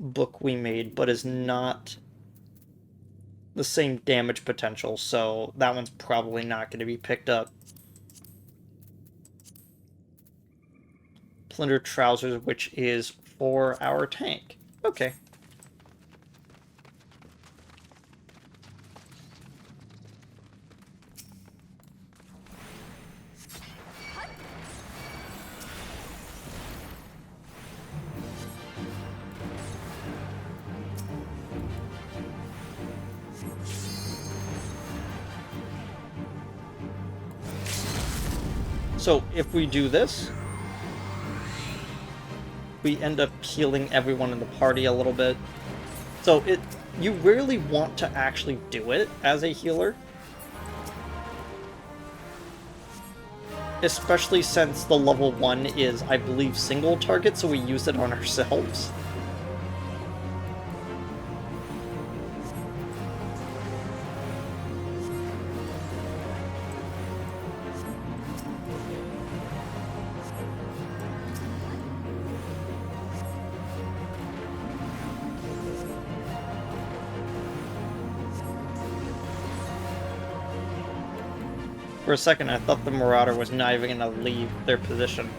book we made, but is not the same damage potential, so that one's probably not going to be picked up. Plundered trousers, which is for our tank. Okay. So if we do this, we end up healing everyone in the party a little bit. So you rarely want to actually do it as a healer. Especially since the level 1 is, I believe, single target, so we use it on ourselves. For a second, I thought the Marauder was not even going to leave their position.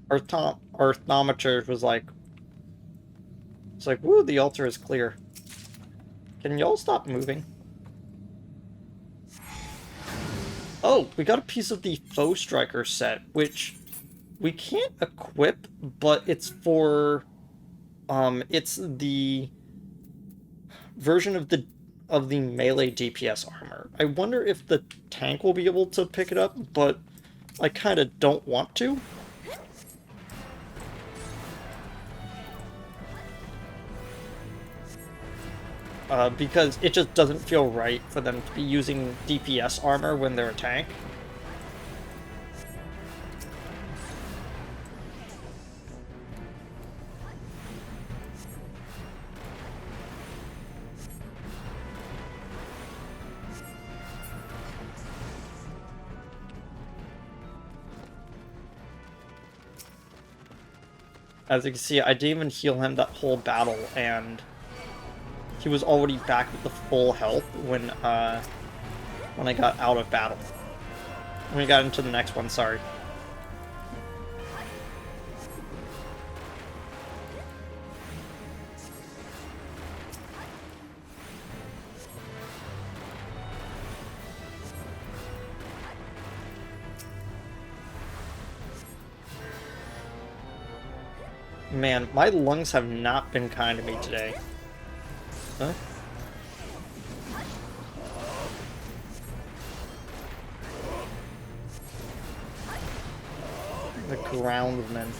Our thermometer was like... It's like, woo, the altar is clear. Can y'all stop moving? Oh, we got a piece of the Foe Striker set, which... we can't equip, but it's for, it's the version of the melee DPS armor. I wonder if the tank will be able to pick it up, but I kind of don't want to. Because it just doesn't feel right for them to be using DPS armor when they're a tank. As you can see, I didn't even heal him that whole battle, and he was already back with the full health when I got out of battle. When we got into the next one, sorry. Man, my lungs have not been kind to me today. Huh? The groundmen.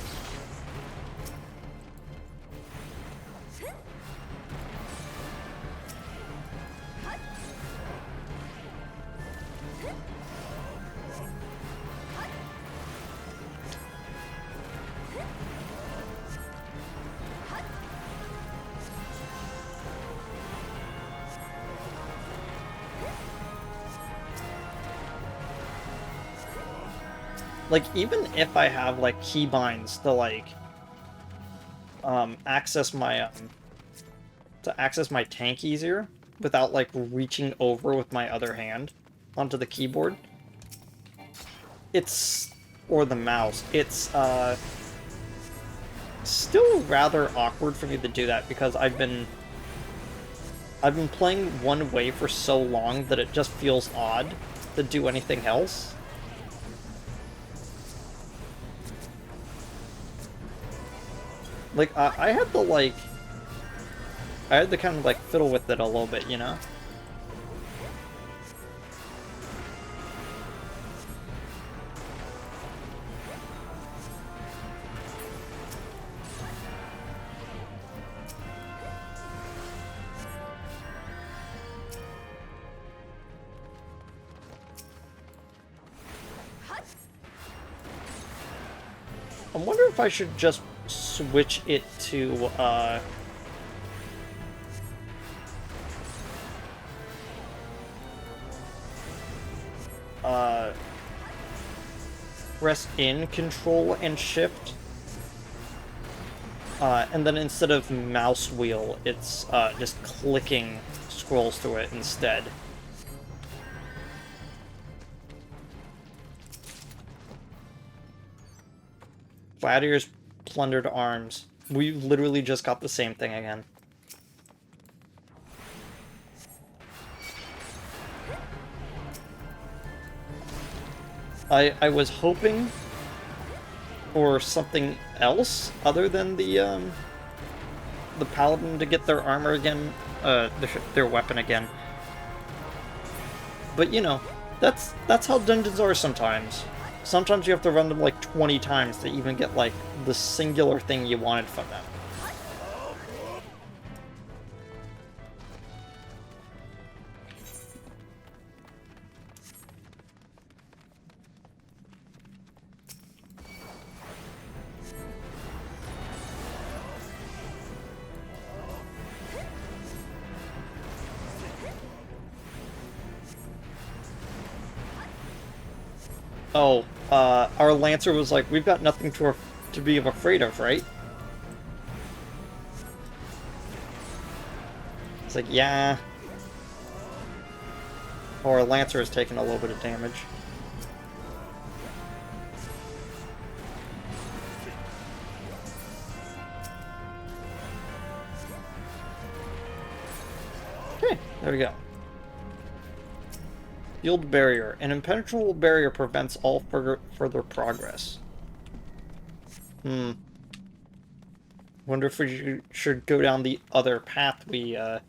Like, even if I have, like, keybinds to, like, access my, tank easier without, like, reaching over with my other hand onto the keyboard, or the mouse, it's, still rather awkward for me to do that because I've been playing one way for so long that it just feels odd to do anything else. Like, I had to, like... I had to kind of, like, fiddle with it a little bit, you know? I wonder if I should just switch it to, press in Control and Shift, and then instead of mouse wheel, it's, just clicking scrolls through it instead. Gladiator's plundered arms. We literally just got the same thing again. I was hoping for something else other than the paladin to get their armor again, their weapon again. But you know, that's how dungeons are sometimes. Sometimes you have to run them like 20 times to even get like the singular thing you wanted from them. Oh, our Lancer was like, we've got nothing to be afraid of, right? It's like, yeah. Our Lancer has taken a little bit of damage. Okay, there we go. Sealed barrier. An impenetrable barrier prevents all further progress. Wonder if we should go down the other path we, at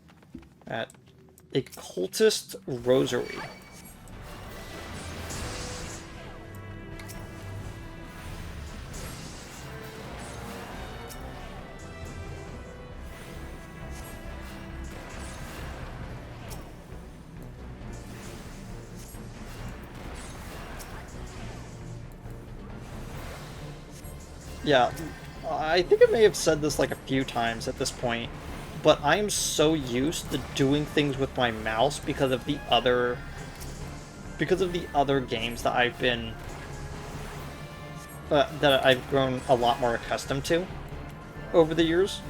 a cultist rosary. Yeah, I think I may have said this like a few times at this point, but I am so used to doing things with my mouse because of the other games that I've been that I've grown a lot more accustomed to over the years,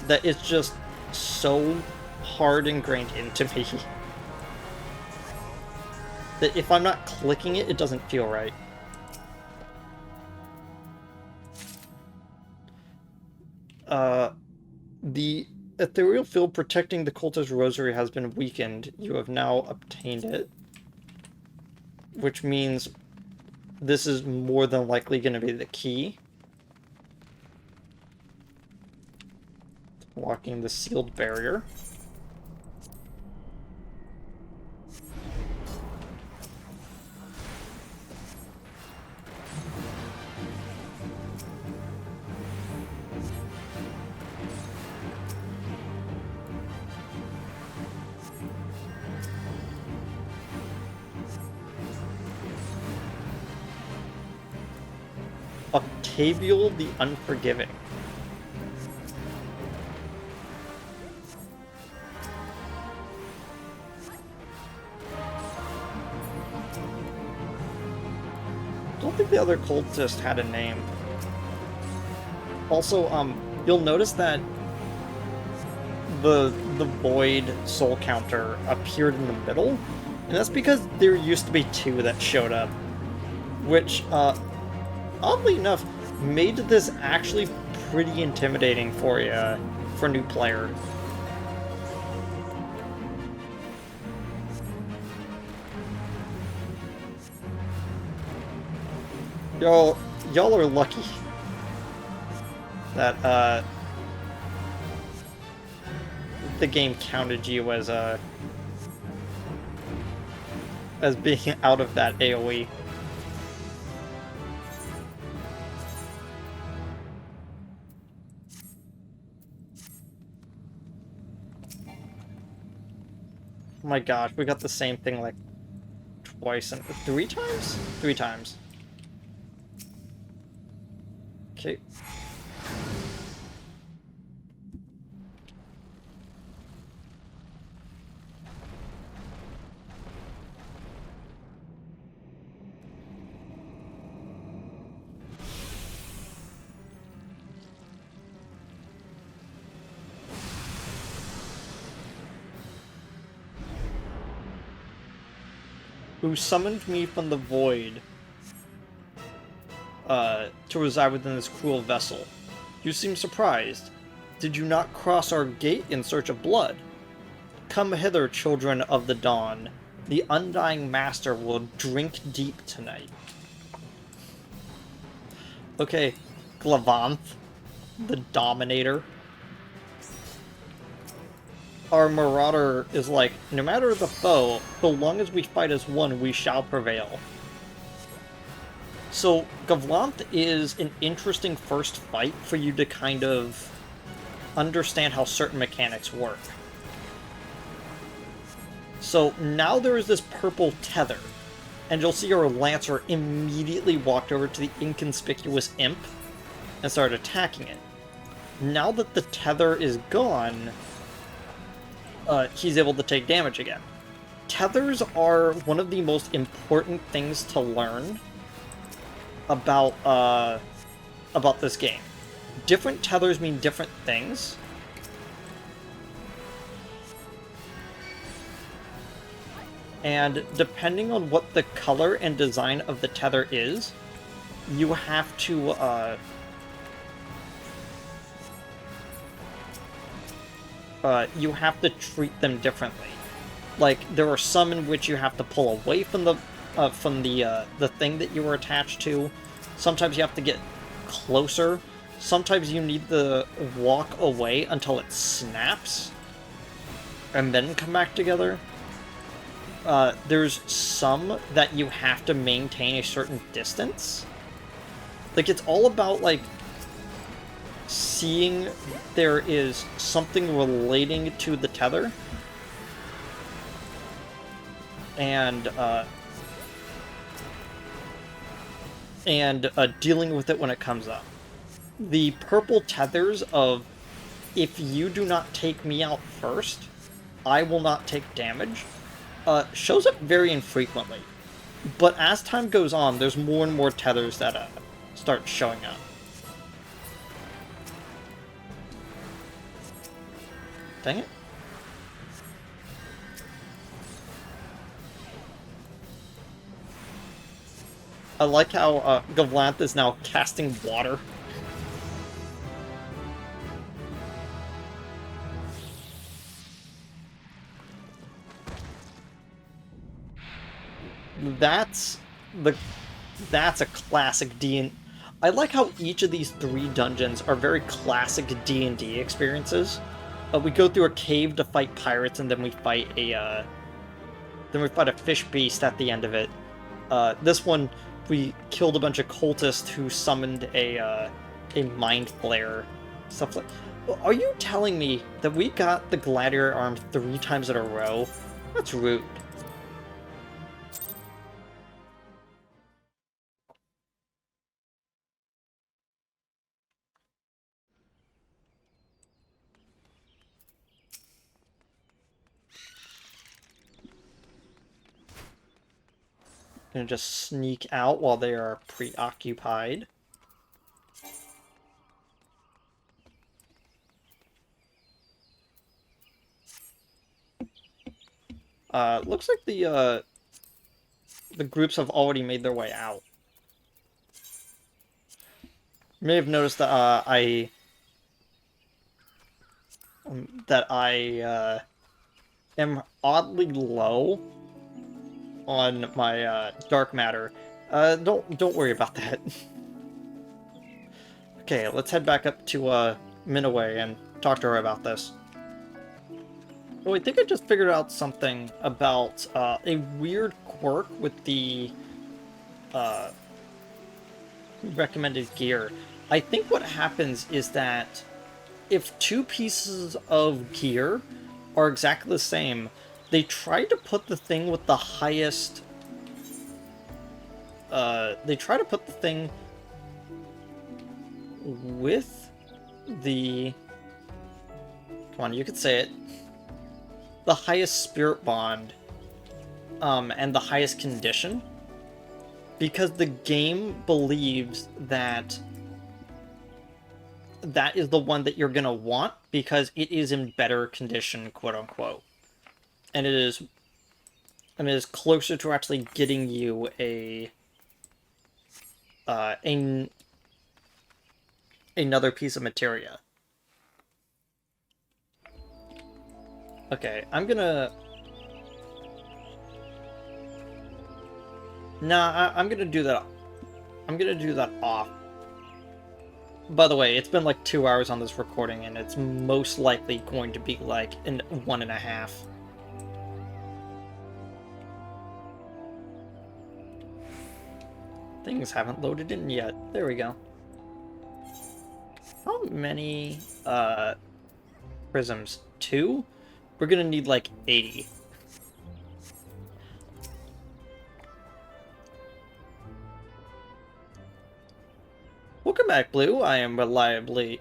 that it's just so hard ingrained into me that if I'm not clicking it, it doesn't feel right. The ethereal field protecting the cultist rosary has been weakened. You have now obtained it. Which means this is more than likely going to be the key. Walking the sealed barrier. Octavial the Unforgiving. don't think the other cultist had a name. Also, you'll notice that the void soul counter appeared in the middle, and that's because there used to be 2 that showed up, which, oddly enough, made this actually pretty intimidating for you, for a new player. Y'all are lucky that, the game counted you as being out of that AoE. Oh my gosh, we got the same thing like twice and 3 times? 3 times. Okay. Who summoned me from the void to reside within this cruel vessel. You seem surprised. Did you not cross our gate in search of blood? Come hither, children of the dawn. The undying master will drink deep tonight. Okay, Glavanth, the Dominator. Our Marauder is like, no matter the foe, so long as we fight as one, we shall prevail. So, Gavlanth is an interesting first fight for you to kind of understand how certain mechanics work. So, now there is this purple tether, and you'll see our Lancer immediately walked over to the inconspicuous imp and started attacking it. Now that the tether is gone, he's able to take damage again. Tethers are one of the most important things to learn about this game. Different tethers mean different things. And depending on what the color and design of the tether is, you have to treat them differently. Like, there are some in which you have to pull away from the thing that you were attached to. Sometimes you have to get closer. Sometimes you need to walk away until it snaps, and then come back together. There's some that you have to maintain a certain distance. Like, it's all about, like, seeing there is something relating to the tether, and dealing with it when it comes up. The purple tethers of, if you do not take me out first, I will not take damage, shows up very infrequently. But as time goes on, there's more and more tethers that start showing up. Dang it. I like how Gavlanth is now casting water. That's a classic D&D. I like how each of these 3 dungeons are very classic D&D experiences. We go through a cave to fight pirates, and then we fight a fish beast at the end of it. This one, we killed a bunch of cultists who summoned a mind flare. Stuff like. Are you telling me that we got the gladiator arm 3 times in a row? That's rude. Gonna just sneak out while they are preoccupied. Looks like the groups have already made their way out. You may have noticed that I am oddly low on my dark matter. Don't worry about that. Okay, let's head back up to Minaway and talk to her about this. Oh, I think I just figured out something about a weird quirk with the recommended gear. I think what happens is that if two pieces of gear are exactly the same, they try to put the thing with the highest... they try to put the thing with the... Come on, you could say it. The highest spirit bond, and the highest condition. Because the game believes that that is the one that you're gonna want because it is in better condition, quote unquote. And it is closer to actually getting you another piece of materia. Okay, I'm gonna do that. I'm gonna do that off. By the way, it's been like 2 hours on this recording, and it's most likely going to be like in 1.5. Things haven't loaded in yet. There we go. How many prisms? 2? We're gonna need like 80. Welcome back, Blue. I am reliably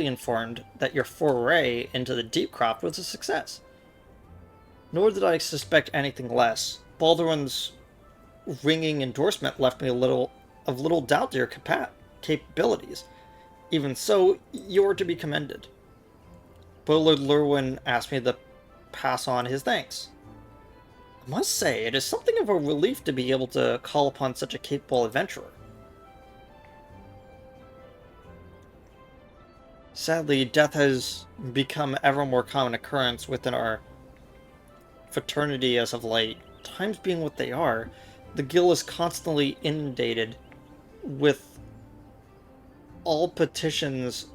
informed that your foray into the deep craft was a success. Nor did I suspect anything less. Baldwin's ringing endorsement left me little doubt to your capabilities. Even so, you are to be commended. Bullard Lurwin asked me to pass on his thanks. I must say, it is something of a relief to be able to call upon such a capable adventurer. Sadly, death has become ever more common occurrence within our fraternity as of late. Times being what they are, the guild is constantly inundated with all petitions,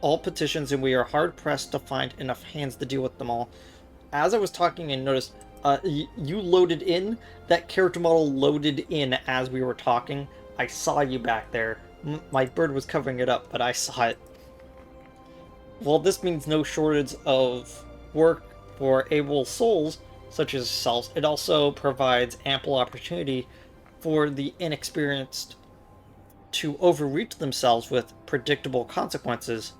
and we are hard-pressed to find enough hands to deal with them all. As I was talking, I noticed you loaded in. That character model loaded in as we were talking. I saw you back there. My bird was covering it up, but I saw it. Well, this means no shortage of work for able souls such as yourselves. It also provides ample opportunity for the inexperienced to overreach themselves with predictable consequences,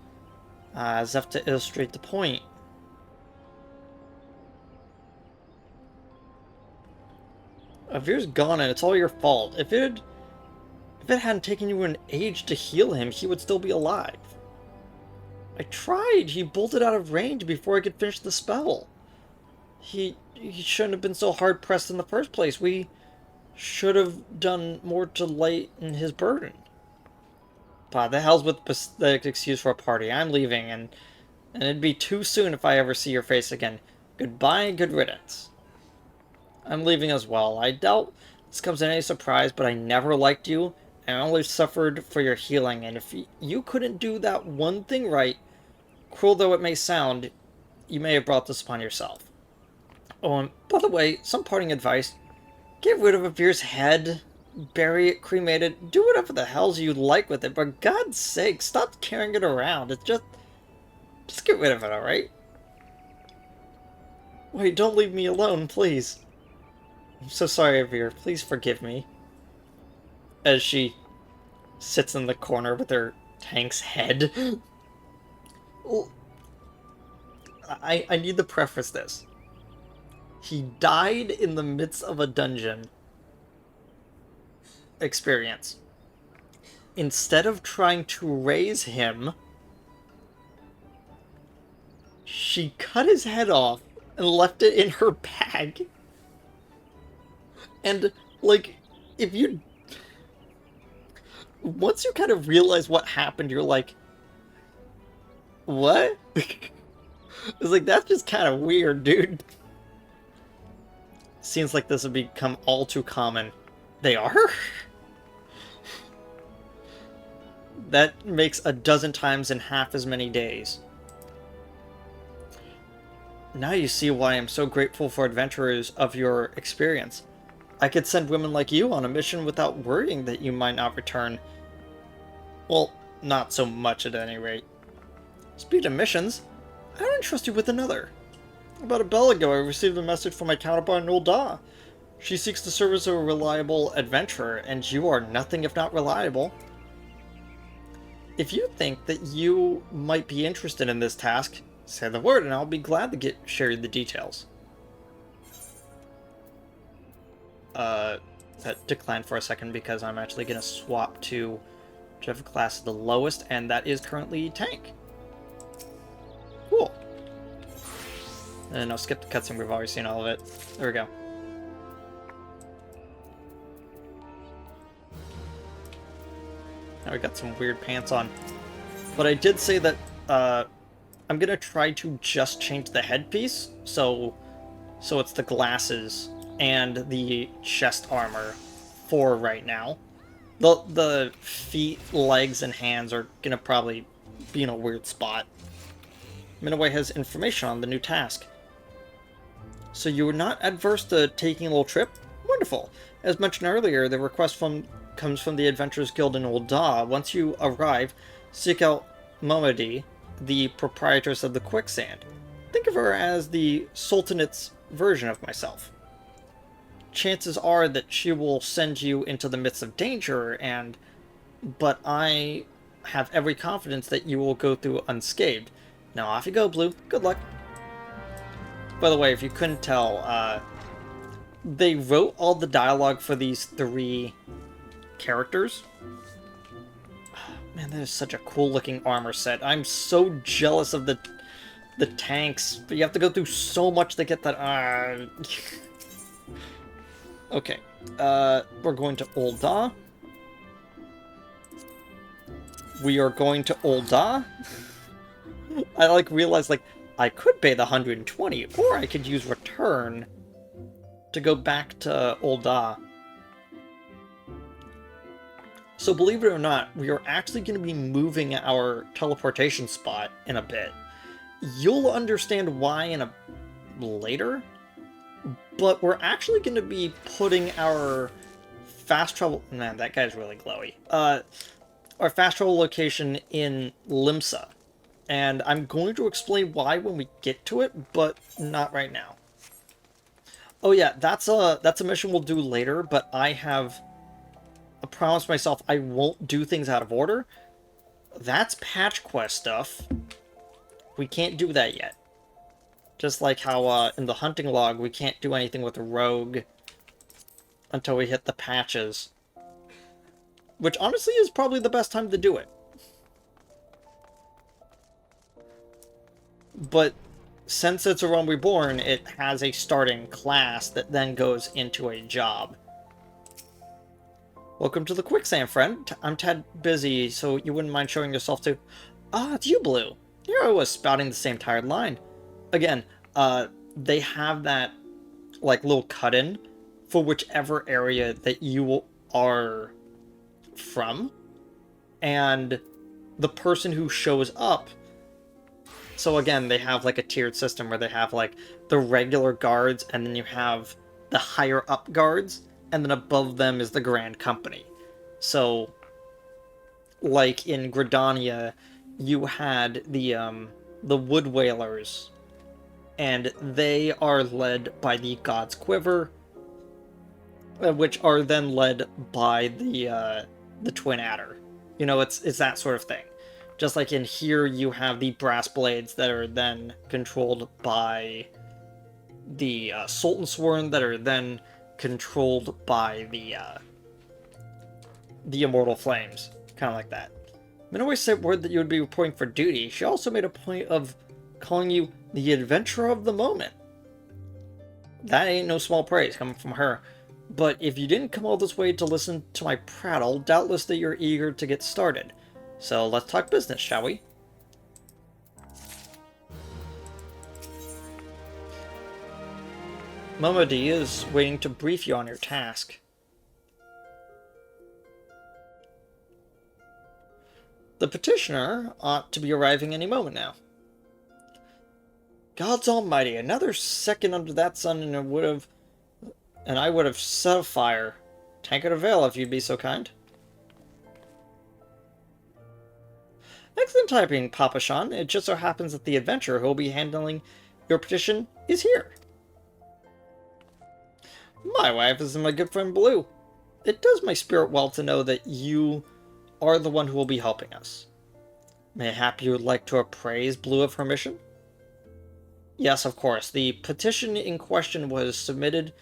as if to illustrate the point. Avir's gone and it's all your fault. If it hadn't taken you an age to heal him, he would still be alive. I tried. He bolted out of range before I could finish the spell. He shouldn't have been so hard-pressed in the first place. We should have done more to lighten his burden. But the hell's with pathetic excuse for a party. I'm leaving, and it'd be too soon if I ever see your face again. Goodbye and good riddance. I'm leaving as well. I doubt this comes as any surprise, but I never liked you. I only suffered for your healing, and if you couldn't do that one thing right, cruel though it may sound, you may have brought this upon yourself. Oh, and by the way, some parting advice. Get rid of Avir's head, bury it, cremate it, do whatever the hells you like with it, but for God's sake, stop carrying it around. It's just get rid of it, alright? Wait, don't leave me alone, please. I'm so sorry, Avir. Please forgive me. As she sits in the corner with her tank's head. Well, I need to preface this. He died in the midst of a dungeon experience. Instead of trying to raise him, she cut his head off and left it in her bag. And, like, if you... Once you kind of realize what happened, you're like, what? It's like, that's just kind of weird, dude. Seems like this would become all too common. They are? That makes a dozen times in half as many days. Now you see why I'm so grateful for adventurers of your experience. I could send women like you on a mission without worrying that you might not return. Well, not so much at any rate. Speaking of missions, I don't trust you with another. About a bell ago, I received a message from my counterpart in Ul'dah. She seeks the service of a reliable adventurer, and you are nothing if not reliable. If you think that you might be interested in this task, say the word and I'll be glad to share the details. That declined for a second because I'm actually going to swap to whichever class is the lowest, and that is currently tank. Cool. And I'll skip the cutscene, we've already seen all of it. There we go. Now we got some weird pants on. But I did say that I'm gonna try to just change the headpiece, so it's the glasses and the chest armor for right now. The feet, legs, and hands are gonna probably be in a weird spot. Minaway has information on the new task. So you were not adverse to taking a little trip? Wonderful. As mentioned earlier, the request comes from the Adventurers Guild in Ul'dah. Once you arrive, seek out Momodi, the proprietress of the Quicksand. Think of her as the Sultanate's version of myself. Chances are that she will send you into the midst of danger, but I have every confidence that you will go through unscathed. Now off you go, Blue. Good luck. By the way, if you couldn't tell, they wrote all the dialogue for these 3 characters. Man, that is such a cool looking armor set. I'm so jealous of the tanks, but you have to go through so much to get that. Okay, we're going to Ul'dah. We are going to Ul'dah. I realized I could pay the 120, or I could use return to go back to Ul'dah. So believe it or not, we are actually going to be moving our teleportation spot in a bit. You'll understand why in a later, but we're actually going to be putting our fast travel... Man, that guy's really glowy. Our fast travel location in Limsa. And I'm going to explain why when we get to it, but not right now. Oh yeah, that's a mission we'll do later, but I have promised myself I won't do things out of order. That's patch quest stuff. We can't do that yet. Just like how in the hunting log we can't do anything with the rogue until we hit the patches. Which honestly is probably the best time to do it. But since it's a Realm Reborn, it has a starting class that then goes into a job. Welcome to the Quicksand, friend. I'm Tad Busy, so you wouldn't mind showing yourself to... Ah, it's you, Blue. Here I was spouting the same tired line. Again, they have that, little cut-in for whichever area that you are from. And the person who shows up... So again, they have, a tiered system where they have, the regular guards, and then you have the higher-up guards, and then above them is the Grand Company. So, like in Gridania, you had the Wood Whalers, and they are led by the God's Quiver, which are then led by the Twin Adder. You know, it's that sort of thing. Just like in here, you have the Brass Blades that are then controlled by the Sultan Sworn that are then controlled by the Immortal Flames. Kind of like that. Minoue said word that you would be reporting for duty. She also made a point of calling you the adventurer of the moment. That ain't no small praise coming from her. But if you didn't come all this way to listen to my prattle, doubtless that you're eager to get started. So let's talk business, shall we? Momodi is waiting to brief you on your task. The petitioner ought to be arriving any moment now. Gods almighty, another second under that sun and I would have set afire. Tankard of ale, if you'd be so kind. Excellent typing, Papa Shan. It just so happens that the adventurer who will be handling your petition is here. My wife is my good friend Blue. It does my spirit well to know that you are the one who will be helping us. Mayhap you would like to appraise Blue of her mission? Yes, of course. The petition in question was submitted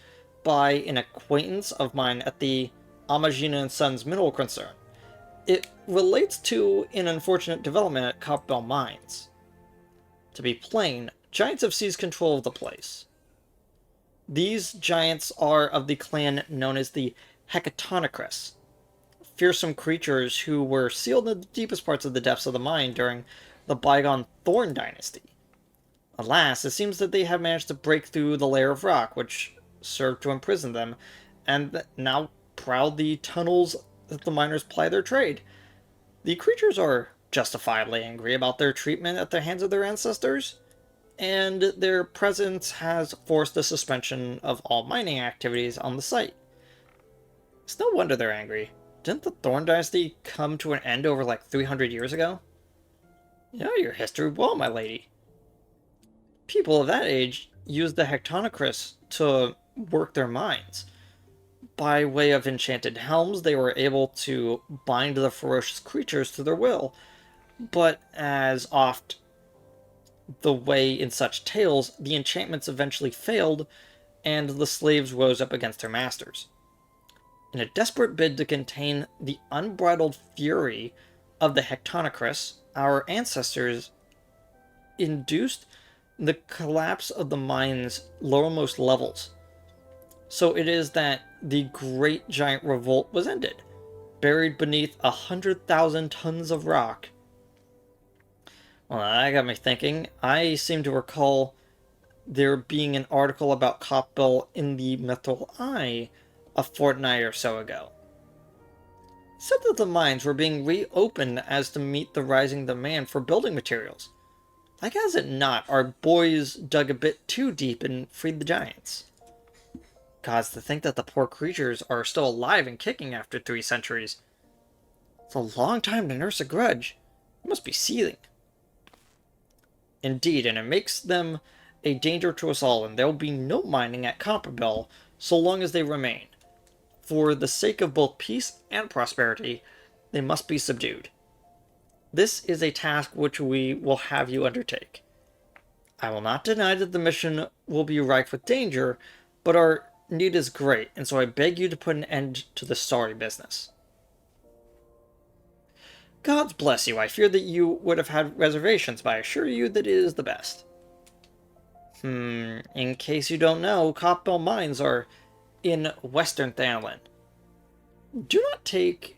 by an acquaintance of mine at the Amajina & Sons Mineral Concern. It relates to an unfortunate development at Copbell Mines. To be plain, giants have seized control of the place. These giants are of the clan known as the Hecatonocris, fearsome creatures who were sealed in the deepest parts of the depths of the mine during the bygone Thorn Dynasty. Alas, it seems that they have managed to break through the layer of rock which served to imprison them, and now prowl the tunnels that the miners ply their trade. The creatures are justifiably angry about their treatment at the hands of their ancestors, and their presence has forced the suspension of all mining activities on the site. It's no wonder they're angry. Didn't the Thorn Dynasty come to an end over like 300 years ago? You know your history well, my lady. People of that age used the Hectonocris to work their mines. By way of enchanted helms, they were able to bind the ferocious creatures to their will, but as oft the way in such tales, the enchantments eventually failed, and the slaves rose up against their masters. In a desperate bid to contain the unbridled fury of the Hectonocris, our ancestors induced the collapse of the mine's lowermost levels. So it is that the Great Giant Revolt was ended, buried beneath 100,000 tons of rock. Well, that got me thinking. I seem to recall there being an article about Copbell in the Mithril Eye a fortnight or so ago. It said that the mines were being reopened as to meet the rising demand for building materials. Like as it not, our boys dug a bit too deep and freed the giants. Gods, to think that the poor creatures are still alive and kicking after 3 centuries. It's a long time to nurse a grudge. It must be seething. Indeed, and it makes them a danger to us all, and there will be no mining at Copperbell so long as they remain. For the sake of both peace and prosperity, they must be subdued. This is a task which we will have you undertake. I will not deny that the mission will be rife with danger, but our need is great, and so I beg you to put an end to the sorry business. God bless you. I fear that you would have had reservations, but I assure you that it is the best. In case you don't know, Copbell Mines are in Western Thanalan. Do take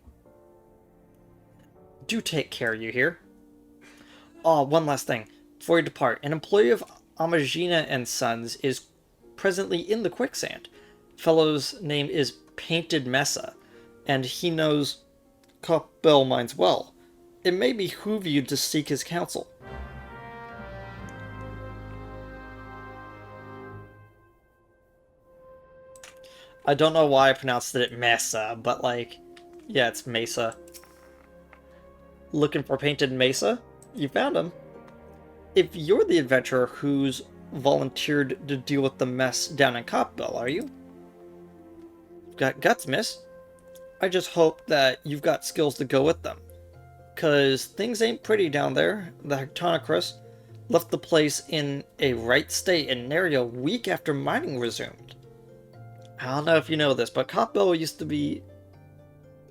care, you hear? Oh, one last thing. Before you depart, an employee of Amajina & Sons is presently in the quicksand. Fellow's name is Painted Mesa, and he knows Copbell Mines well. It may behoove you to seek his counsel. I don't know why I pronounced it Mesa, but like, yeah, it's Mesa. Looking for Painted Mesa? You found him. If you're the adventurer who's volunteered to deal with the mess down in Copbell, are you? You've got guts, miss. I just hope that you've got skills to go with them. 'Cause things ain't pretty down there, the Hectonocris. left the place in a right state and nary a week after mining resumed. I don't know if you know this, but Capella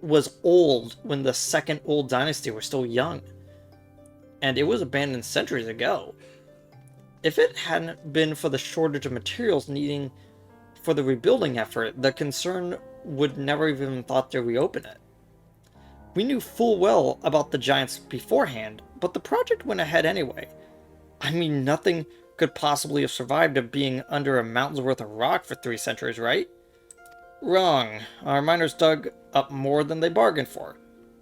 was old when the second old dynasty were still young, and it was abandoned centuries ago. If it hadn't been for the shortage of materials needing for the rebuilding effort, the concern would never even thought to reopen it. We knew full well about the giants beforehand, but the project went ahead anyway. I mean, nothing could possibly have survived of being under a mountain's worth of rock for 3 centuries, right? Wrong. Our miners dug up more than they bargained for.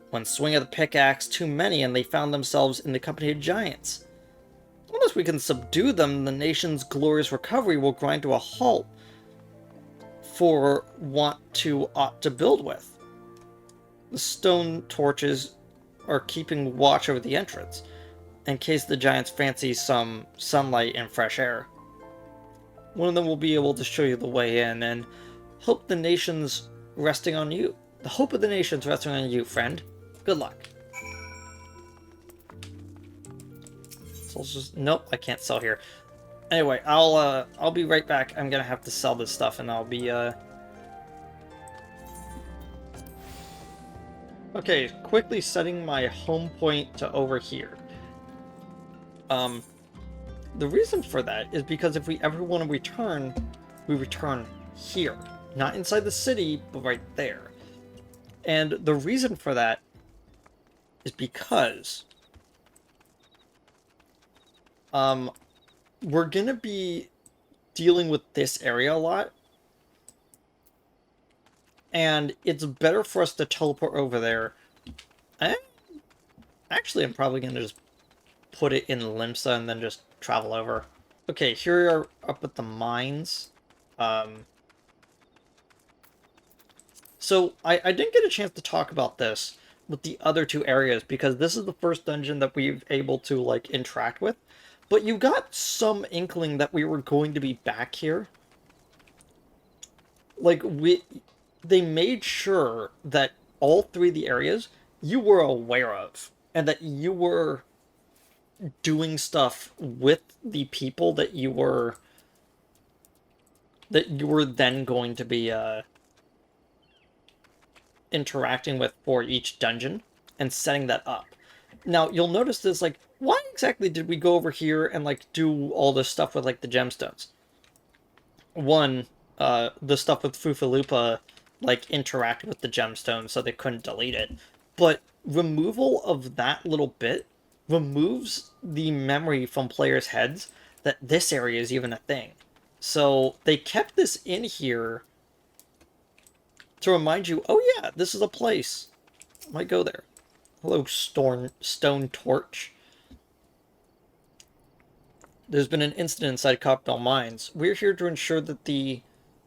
One swing of the pickaxe too many, and they found themselves in the company of giants. Unless we can subdue them, the nation's glorious recovery will grind to a halt for want to aught to build with. The stone torches are keeping watch over the entrance, in case the giants fancy some sunlight and fresh air. One of them will be able to show you the way in, and hope the nation's resting on you. The hope of the nation's resting on you, friend. Good luck. So let's just, nope, I can't sell here. Anyway, I'll be right back. I'm gonna have to sell this stuff, and I'll be okay, quickly setting my home point to over here. The reason for that is because if we ever want to return, we return here. Not inside the city, but right there. And the reason for that is because we're gonna be dealing with this area a lot. And it's better for us to teleport over there. Actually, I'm probably gonna just put it in Limsa and then just travel over. Okay, here we are up at the mines. So I didn't get a chance to talk about this with the other 2 areas because this is the first dungeon that we've able to like interact with. But you got some inkling that we were going to be back here. Like they made sure that all 3 of the areas you were aware of, and that you were doing stuff with the people that you were then going to be interacting with for each dungeon and setting that up. Now you'll notice this, like, why exactly did we go over here and like do all this stuff with like the gemstones? One, the stuff with Fufalupa like interacted with the gemstone so they couldn't delete it. But removal of that little bit removes the memory from players' heads that this area is even a thing. So they kept this in here to remind you, oh yeah, this is a place. I might go there. Hello, Stone Torch. There's been an incident inside Copbell Mines. We're here to ensure that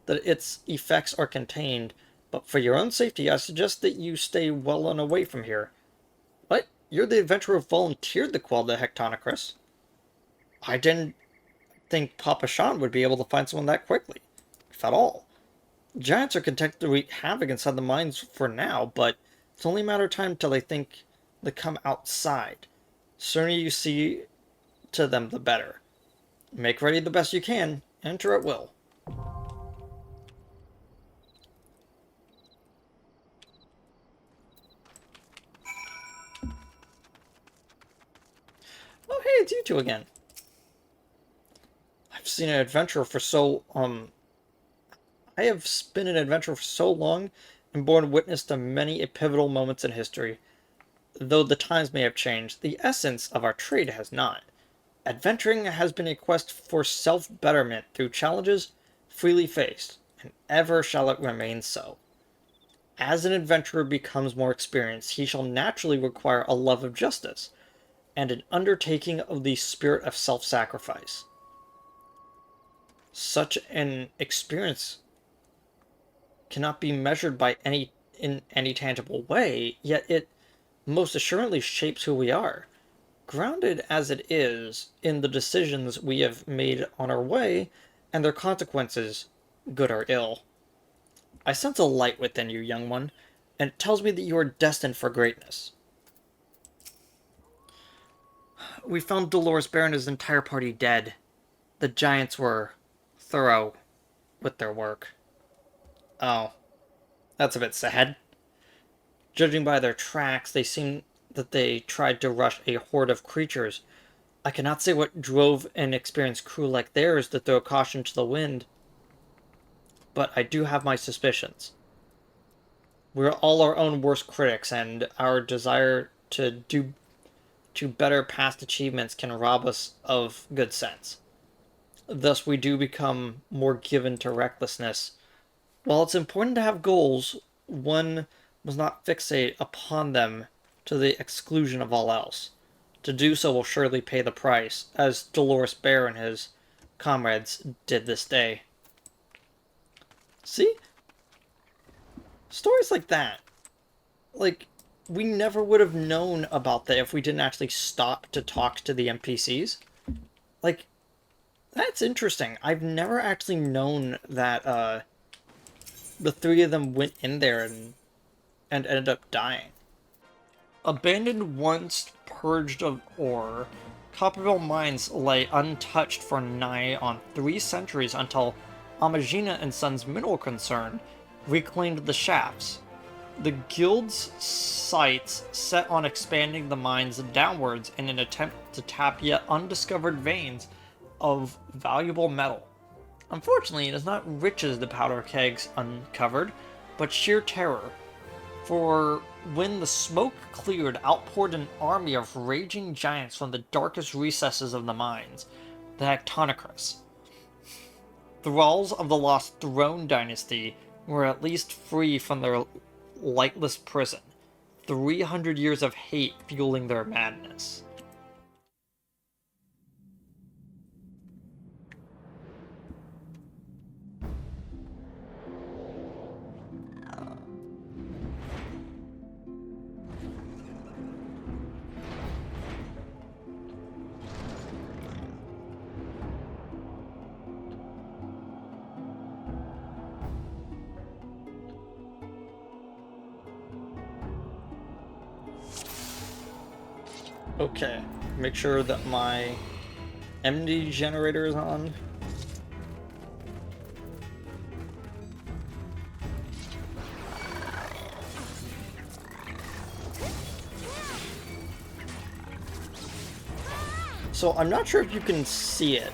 its effects are contained, but for your own safety, I suggest that you stay well and away from here. What? You're the adventurer who volunteered to quell the Hectonicris. I didn't think Papa Sean would be able to find someone that quickly, if at all. Giants are content to wreak havoc inside the mines for now, but it's only a matter of time till they think they come outside. Sooner you see to them, the better. Make ready the best you can. Enter at will. Oh, hey, it's you 2 again. I've seen an adventurer for so, I have been an adventurer for so long and borne witness to many pivotal moments in history. Though the times may have changed, the essence of our trade has not. Adventuring has been a quest for self-betterment through challenges freely faced, and ever shall it remain so. As an adventurer becomes more experienced, he shall naturally require a love of justice, and an undertaking of the spirit of self-sacrifice. Such an experience cannot be measured in any tangible way, yet it most assuredly shapes who we are. Grounded as it is in the decisions we have made on our way, and their consequences, good or ill. I sense a light within you, young one, and it tells me that you are destined for greatness. We found Dolores Bear and his entire party dead. The giants were thorough with their work. Oh, that's a bit sad. Judging by their tracks, they seem that they tried to rush a horde of creatures. I cannot say what drove an experienced crew like theirs to throw caution to the wind, but I do have my suspicions. We're all our own worst critics, and our desire to better past achievements can rob us of good sense. Thus, we do become more given to recklessness. While it's important to have goals, one must not fixate upon them to the exclusion of all else. To do so will surely pay the price, as Dolores Bear and his comrades did this day. See? Stories like that. Like, we never would have known about that if we didn't actually stop to talk to the NPCs. Like, that's interesting. I've never actually known that, the three of them went in there and ended up dying. Abandoned once purged of ore, Copperville mines lay untouched for nigh on 3 centuries until Amagina and Sons Mineral Concern reclaimed the shafts. The guild's sights set on expanding the mines downwards in an attempt to tap yet undiscovered veins of valuable metal. Unfortunately, it is not riches the powder kegs uncovered, but sheer terror. For when the smoke cleared, outpoured an army of raging giants from the darkest recesses of the mines, the Hectonicrus. Thralls of the Lost Throne dynasty were at least free from their lightless prison, 300 years of hate fueling their madness. Okay, make sure that my MD generator is on. So I'm not sure if you can see it,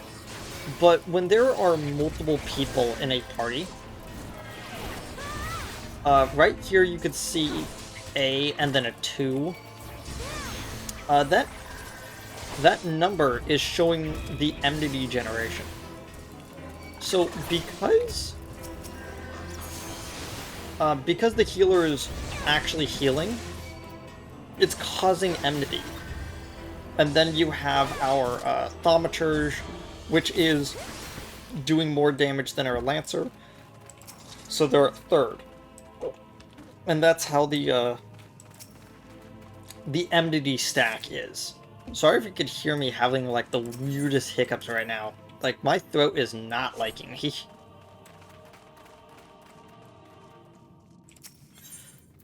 but when there are multiple people in a party, right here you could see A and then a 2. That number is showing the MDD generation. So because the healer is actually healing, it's causing enmity. And then you have our Thaumaturge, which is doing more damage than our Lancer. So they're at third. And that's how the MDD stack is. Sorry if you could hear me having like the weirdest hiccups right now. Like my throat is not liking me.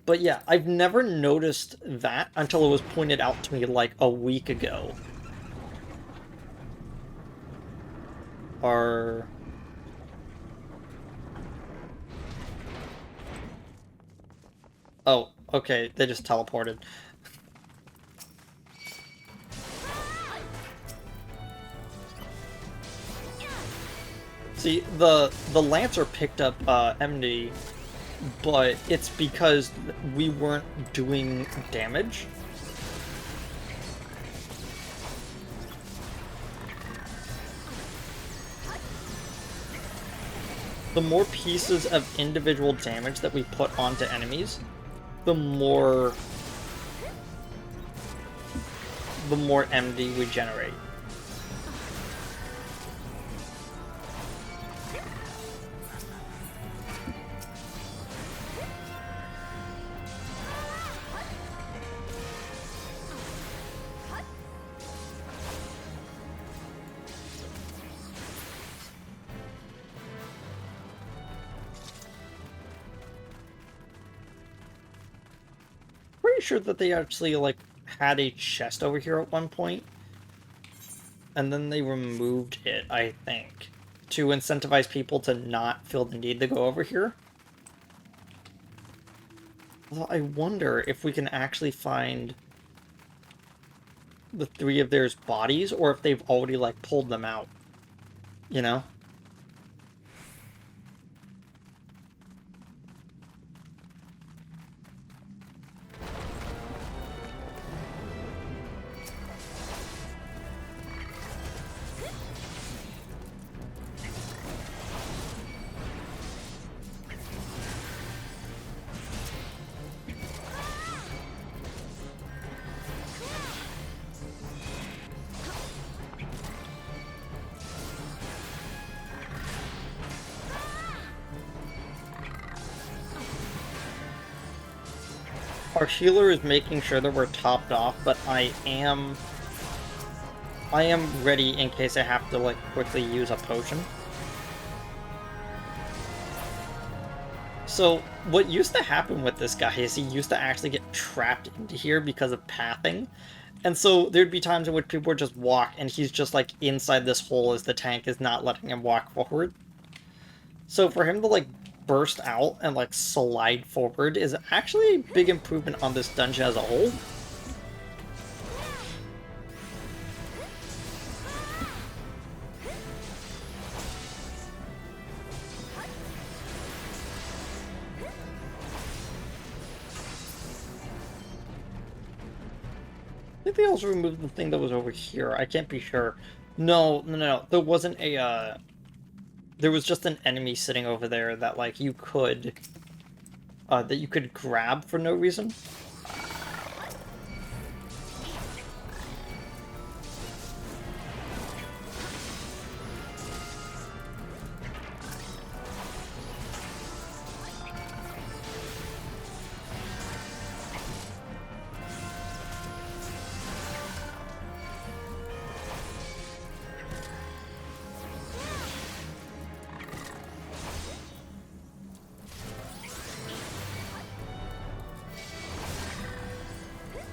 But yeah, I've never noticed that until it was pointed out to me like a week ago. Or... oh, okay, they just teleported. See, the Lancer picked up MD, but it's because we weren't doing damage. The more pieces of individual damage that we put onto enemies, the more MD we generate. Pretty sure that they actually like had a chest over here at one point, and then they removed it, I think, to incentivize people to not feel the need to go over here. Although I wonder if we can actually find the three of theirs bodies, or if they've already, like, pulled them out. You know? Our healer is making sure that we're topped off, but I am ready in case I have to, like, quickly use a potion. So, what used to happen with this guy is he used to actually get trapped into here because of pathing. And so, there'd be times in which people would just walk, and he's just, like, inside this hole as the tank is not letting him walk forward. So, for him to, like, burst out and, like, slide forward is actually a big improvement on this dungeon as a whole. I think they also removed the thing that was over here. I can't be sure. No. There wasn't a, there was just an enemy sitting over there that, like, you could grab for no reason.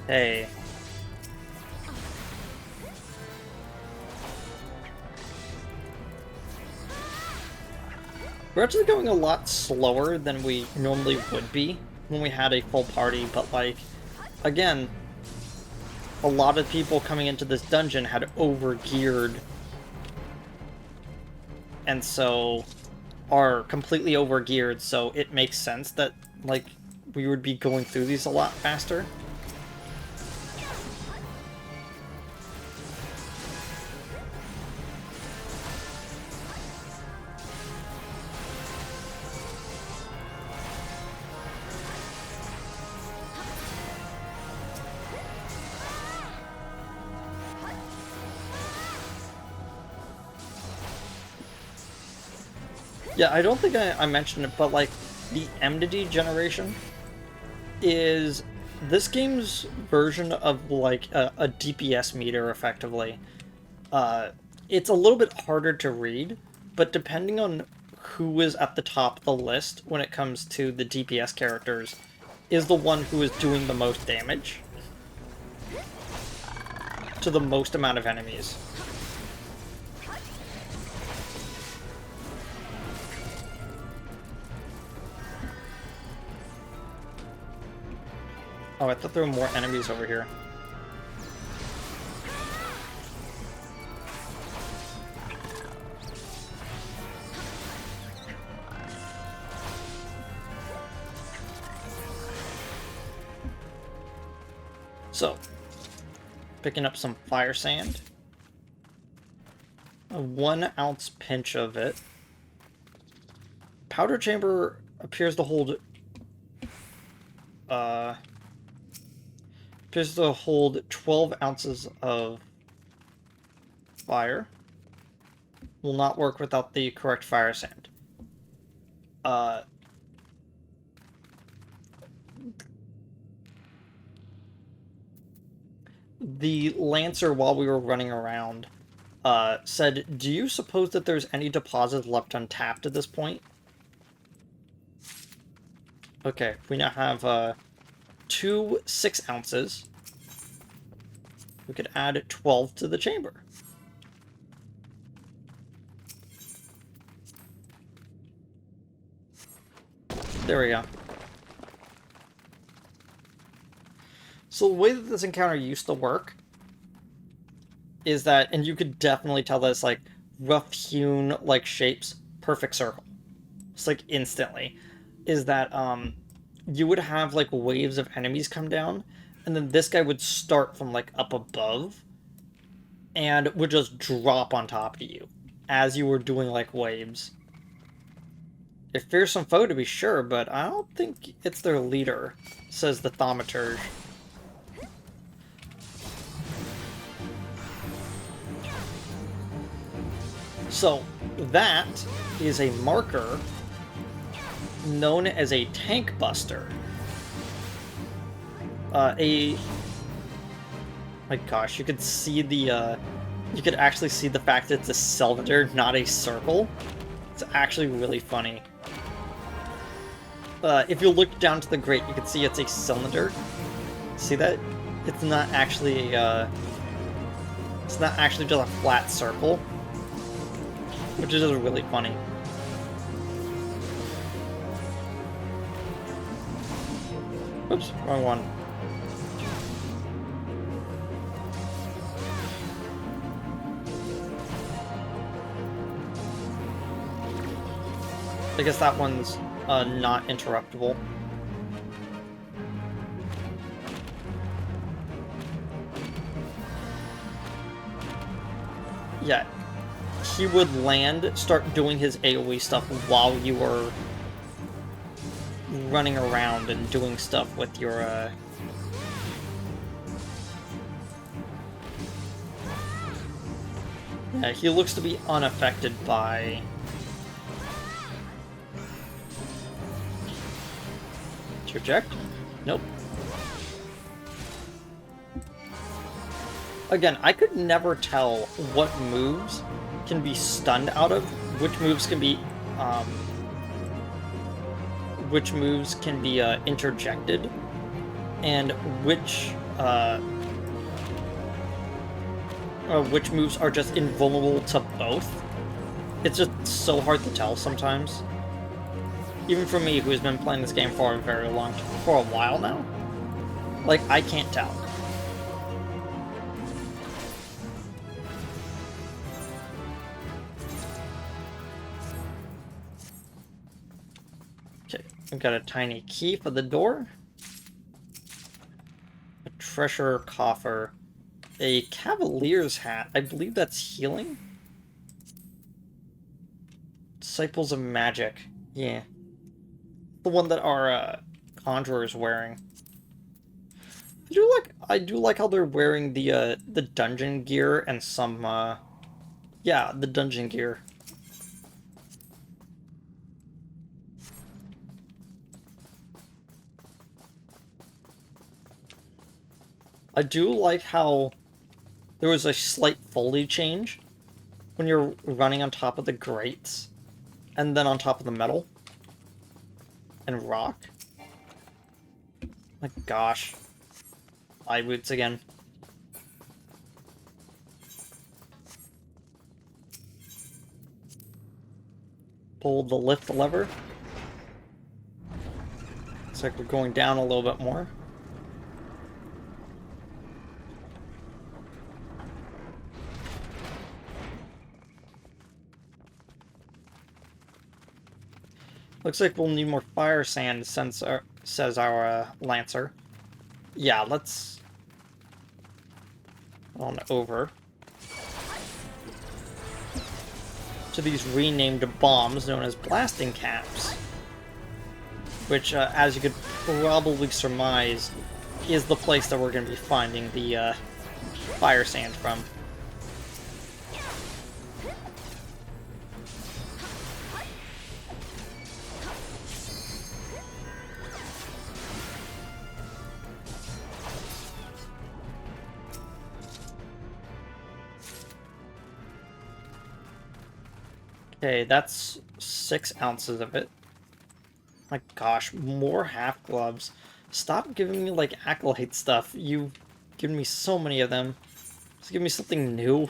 Hey. We're actually going a lot slower than we normally would be when we had a full party, but, like, again, a lot of people coming into this dungeon had over-geared, and so are completely over-geared, so it makes sense that, like, we would be going through these a lot faster. Yeah, I don't think I mentioned it, but, like, the Enmity generation is this game's version of, like, a DPS meter, effectively. It's a little bit harder to read, but depending on who is at the top of the list when it comes to the DPS characters, is the one who is doing the most damage to the most amount of enemies. Oh, I thought there were more enemies over here. So, picking up some fire sand. A 1 ounce pinch of it. Powder chamber appears to hold 12 ounces of fire. Will not work without the correct fire sand. The Lancer, while we were running around, said, "Do you suppose that there's any deposits left untapped at this point?" Okay, we now have 2 6 ounces. We could add 12 to the chamber. There we go. So the way that this encounter used to work is that, and you could definitely tell that it's like rough-hewn like shapes, perfect circle. It's like instantly. Is that you would have like waves of enemies come down, and then this guy would start from like up above and would just drop on top of you as you were doing like waves. A fearsome foe to be sure, but I don't think it's their leader, says the thaumaturge. So, that is a marker known as a tank buster. My gosh, you could see the, you could actually see the fact that it's a cylinder, not a circle. It's actually really funny. If you look down to the grate, you can see it's a cylinder. See that? It's not actually, it's not actually just a flat circle. Which is really funny. Oops, wrong one. I guess that one's not interruptible. Yeah. He would land, start doing his AoE stuff while you were running around and doing stuff with your, Yeah, he looks to be unaffected by... Traject? Nope. Again, I could never tell what moves can be stunned out of, which moves can be interjected, and which moves are just invulnerable to both. It's just so hard to tell sometimes. Even for me, who's been playing this game for a while now, like, I can't tell. We've got a tiny key for the door. A treasure coffer. A cavalier's hat. I believe that's healing? Disciples of Magic. Yeah. The one that our conjurer's wearing. I do like how they're wearing the dungeon gear and some yeah, the dungeon gear. I do like how there was a slight foley change when you're running on top of the grates and then on top of the metal and rock. My gosh. Eye boots again. Pull the lift lever. Looks like we're going down a little bit more. Looks like we'll need more fire sand, says our Lancer. Yeah, let's... on over to these renamed bombs known as blasting caps. Which, as you could probably surmise, is the place that we're going to be finding the fire sand from. Okay, that's 6 ounces of it. My gosh, more half gloves. Stop giving me, like, acolyte stuff. You've given me so many of them. Just give me something new.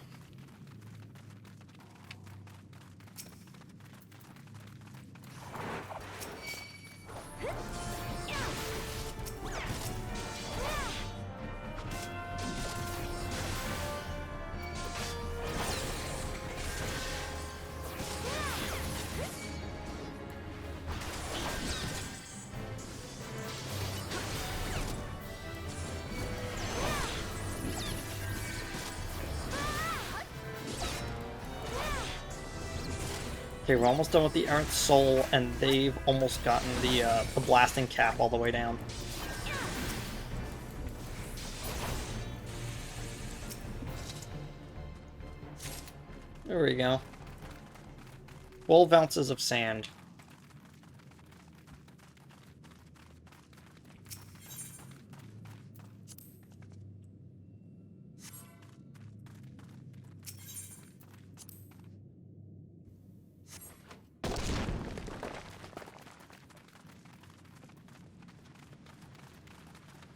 Okay, we're almost done with the Errant Soul, and they've almost gotten the blasting cap all the way down. There we go. 12 ounces of sand.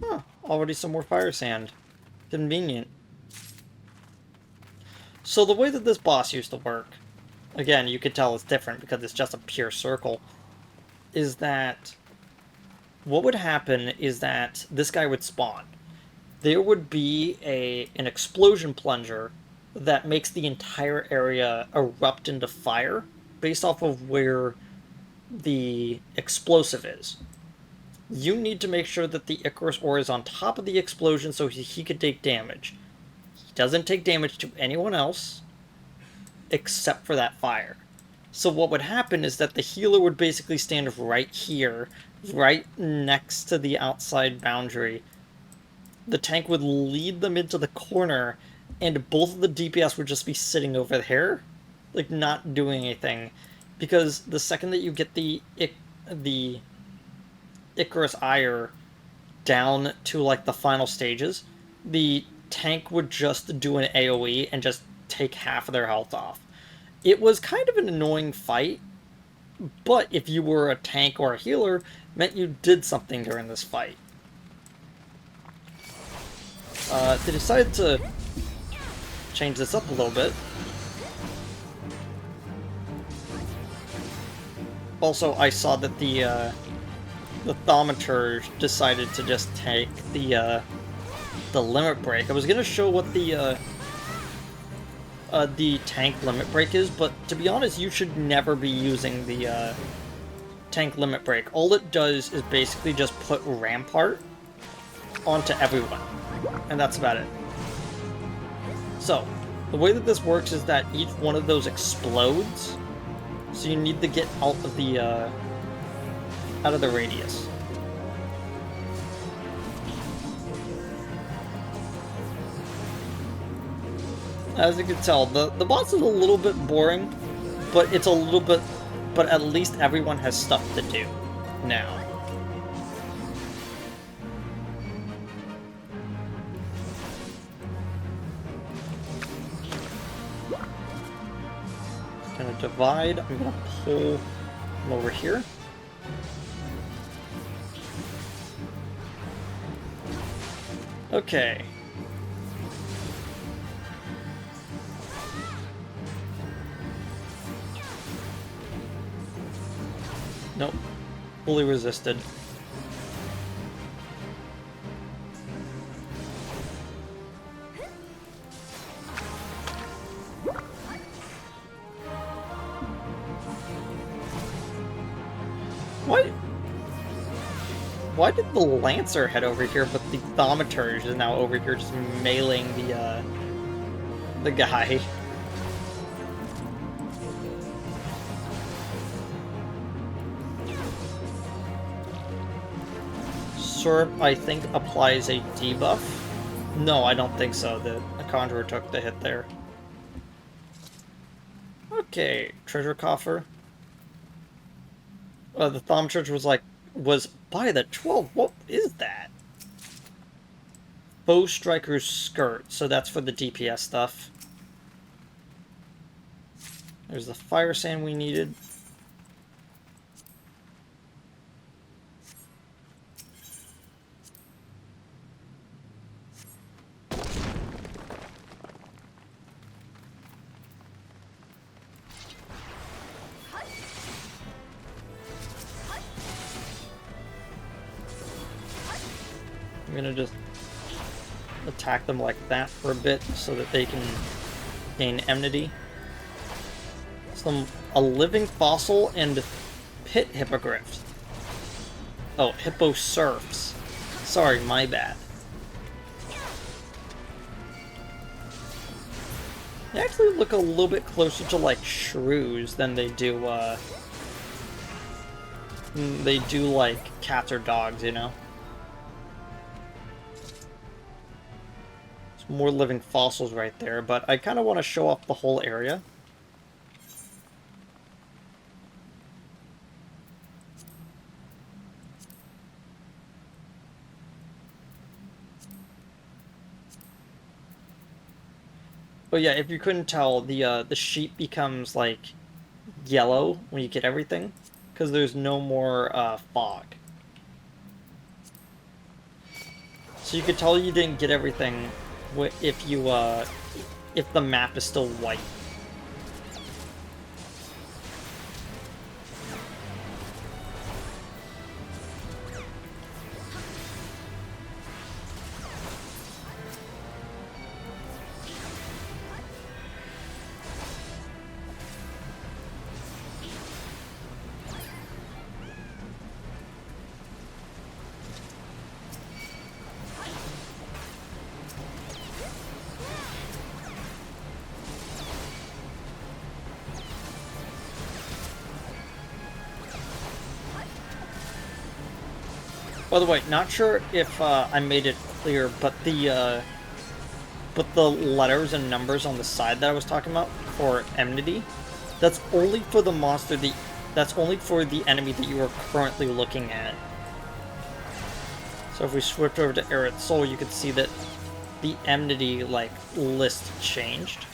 Huh, already some more fire sand. Convenient. So the way that this boss used to work, again, you could tell it's different because it's just a pure circle, is that what would happen is that this guy would spawn. There would be an explosion plunger that makes the entire area erupt into fire based off of where the explosive is. You need to make sure that the Icarus ore is on top of the explosion so he could take damage. He doesn't take damage to anyone else except for that fire. So what would happen is that the healer would basically stand right here, right next to the outside boundary. The tank would lead them into the corner, and both of the DPS would just be sitting over there, like not doing anything. Because the second that you get the Icarus Ire down to like the final stages, the tank would just do an AoE and just take half of their health off. It was kind of an annoying fight, but if you were a tank or a healer, it meant you did something during this fight. They decided to change this up a little bit. Also, I saw that the Thaumaturge decided to just take the limit break. I was gonna show what the tank limit break is, but to be honest, you should never be using the tank limit break. All it does is basically just put Rampart onto everyone, and that's about it. So, the way that this works is that each one of those explodes, so you need to get out of the radius. As you can tell, the boss is a little bit boring, but it's a little bit, but at least everyone has stuff to do now. Gonna divide, I'm gonna pull him over here. Okay. Nope. Fully resisted. Why did the Lancer head over here, but the Thaumaturge is now over here just mailing the guy? Serp, I think, applies a debuff. No, I don't think so. The Conjurer took the hit there. Okay, treasure coffer. The Thaumaturge was by the 12. What is that? Bow Striker's skirt. So that's for the DPS stuff. There's the fire sand we needed. I'm gonna just attack them like that for a bit so that they can gain enmity. A living fossil and pit hippogriffs. Oh, hippo surfs. Sorry, my bad. They actually look a little bit closer to like shrews than they do like cats or dogs, you know? It's more living fossils right there, but I kind of want to show off the whole area. But yeah, if you couldn't tell, the sheep becomes like yellow when you get everything, because there's no more fog. So you could tell you didn't get everything if the map is still white. By the way, not sure if I made it clear, but the letters and numbers on the side that I was talking about for enmity, that's only for the monster that's only for the enemy that you are currently looking at. So if we switch over to Arid Soul, you can see that the enmity like list changed.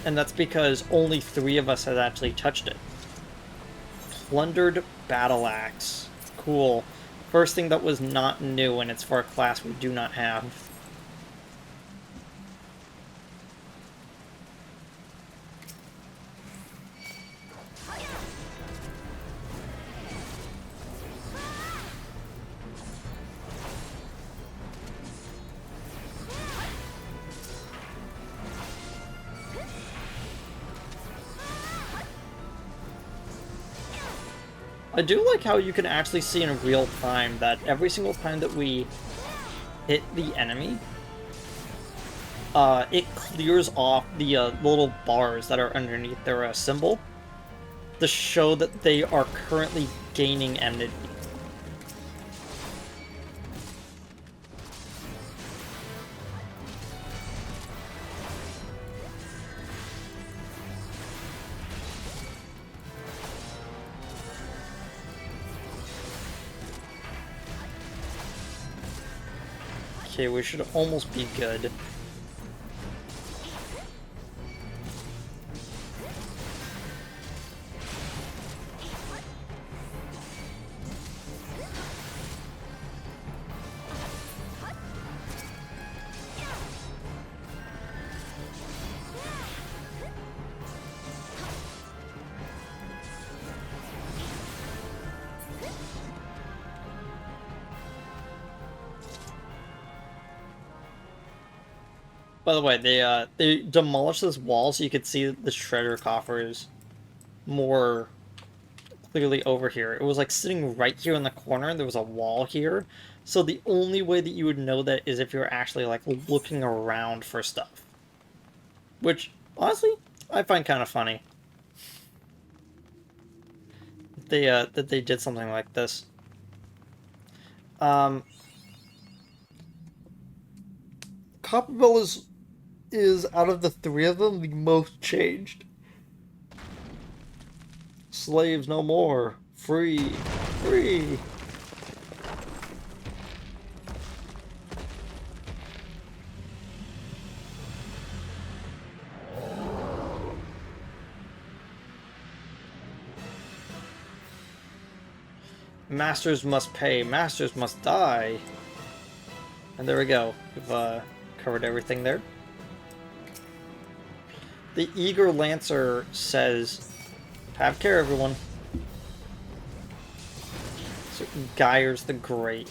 And that's because only 3 of us had actually touched it. Plundered Battle Axe. Cool. First thing that was not new, and it's for a class we do not have. I do like how you can actually see in real time that every single time that we hit the enemy, it clears off the little bars that are underneath their symbol to show that they are currently gaining enmity. Okay, we should almost be good. By the way, they demolished this wall so you could see the shredder coffers more clearly over here. It was like sitting right here in the corner. There was a wall here. So the only way that you would know that is if you're actually like looking around for stuff. Which, honestly, I find kind of funny. That they did something like this. Copperbell is out of the 3 of them the most changed. Slaves no more. Free. Free. Masters must pay. Masters must die. And there we go. We've covered everything there. The Eager Lancer says, have care, everyone. So, Gyre's the Great.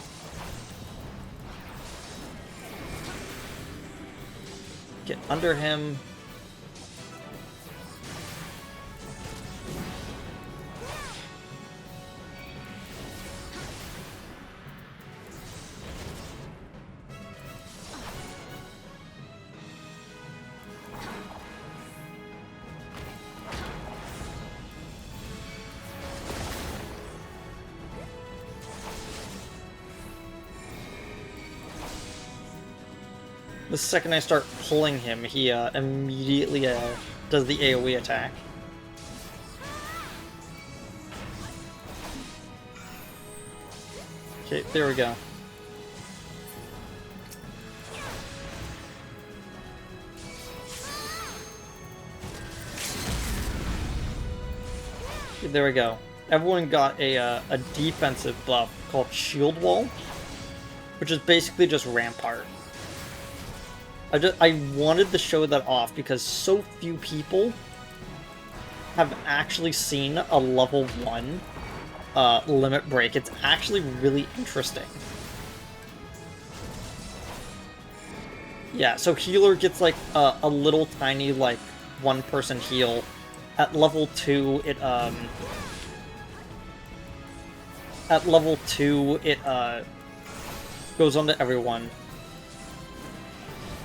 Get under him. The second I start pulling him, he immediately does the AoE attack. Okay, there we go. Okay, there we go. Everyone got a defensive buff called Shield Wall, which is basically just Rampart. I wanted to show that off because so few people have actually seen a level 1 limit break. It's actually really interesting. Yeah, so healer gets like a little tiny like 1-person heal. At level 2 it goes on to everyone.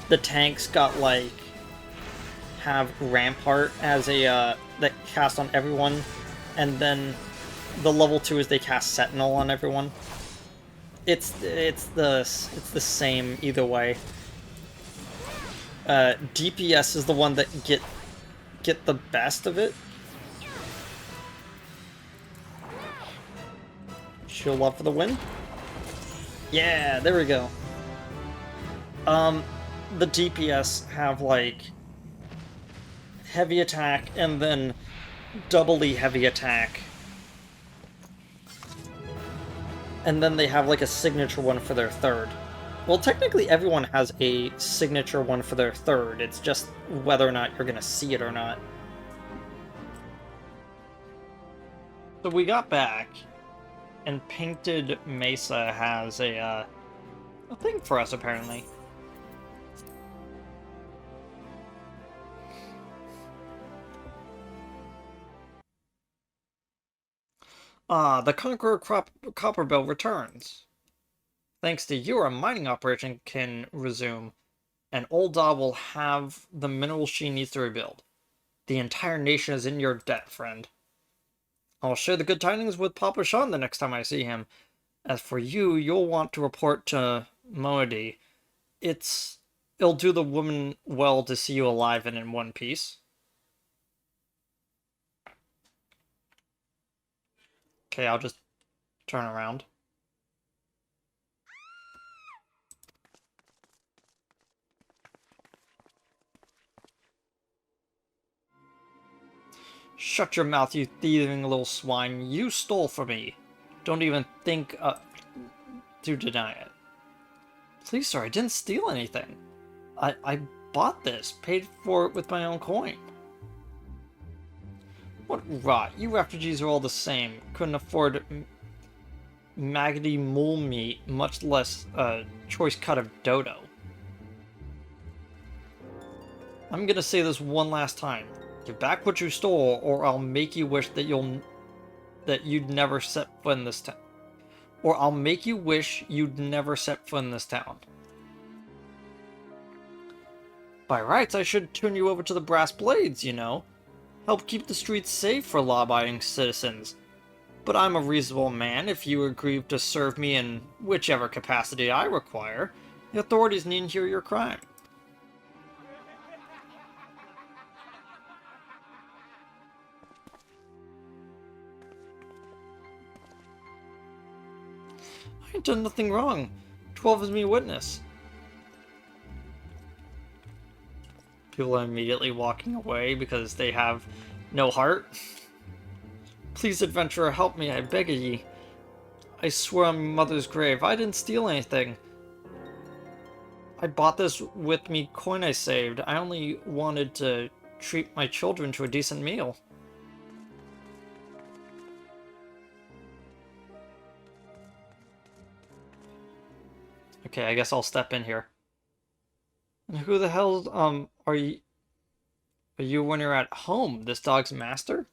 The tanks got like have Rampart as a that cast on everyone, and then the level 2 is they cast Sentinel on everyone. It's the same either way. DPS is the one that get the best of it. Shield up for the win. Yeah, there we go. The DPS have like heavy attack and then doubly heavy attack. And then they have like a signature one for their third. Well, technically everyone has a signature one for their third. It's just whether or not you're gonna see it or not. So we got back, and Painted Mesa has a thing for us, apparently. Ah, the Conqueror Copperbell returns. Thanks to you, our mining operation can resume, and Old Da will have the minerals she needs to rebuild. The entire nation is in your debt, friend. I'll share the good tidings with Papa Sean the next time I see him. As for you, you'll want to report to Moedy. It'll do the woman well to see you alive and in one piece. Okay, I'll just turn around. Shut your mouth, you thieving little swine. You stole from me. Don't even think to deny it. Please, sir, I didn't steal anything. I bought this, paid for it with my own coin. What rot. You refugees are all the same. Couldn't afford maggoty mole meat, much less a choice cut of dodo. I'm gonna say this one last time. Give back what you stole, or I'll make you wish that you'd never set foot in this town. Or I'll make you wish you'd never set foot in this town. By rights, I should turn you over to the Brass Blades, you know. Help keep the streets safe for law-abiding citizens. But I'm a reasonable man. If you agree to serve me in whichever capacity I require, the authorities needn't hear your crime. I ain't done nothing wrong. 12 is me witness. People are immediately walking away because they have no heart. Please, adventurer, help me, I beg of ye. I swear on my mother's grave, I didn't steal anything. I bought this with me coin I saved. I only wanted to treat my children to a decent meal. Okay, I guess I'll step in here. And who the hell, are you? Are you when you're at home, this dog's master?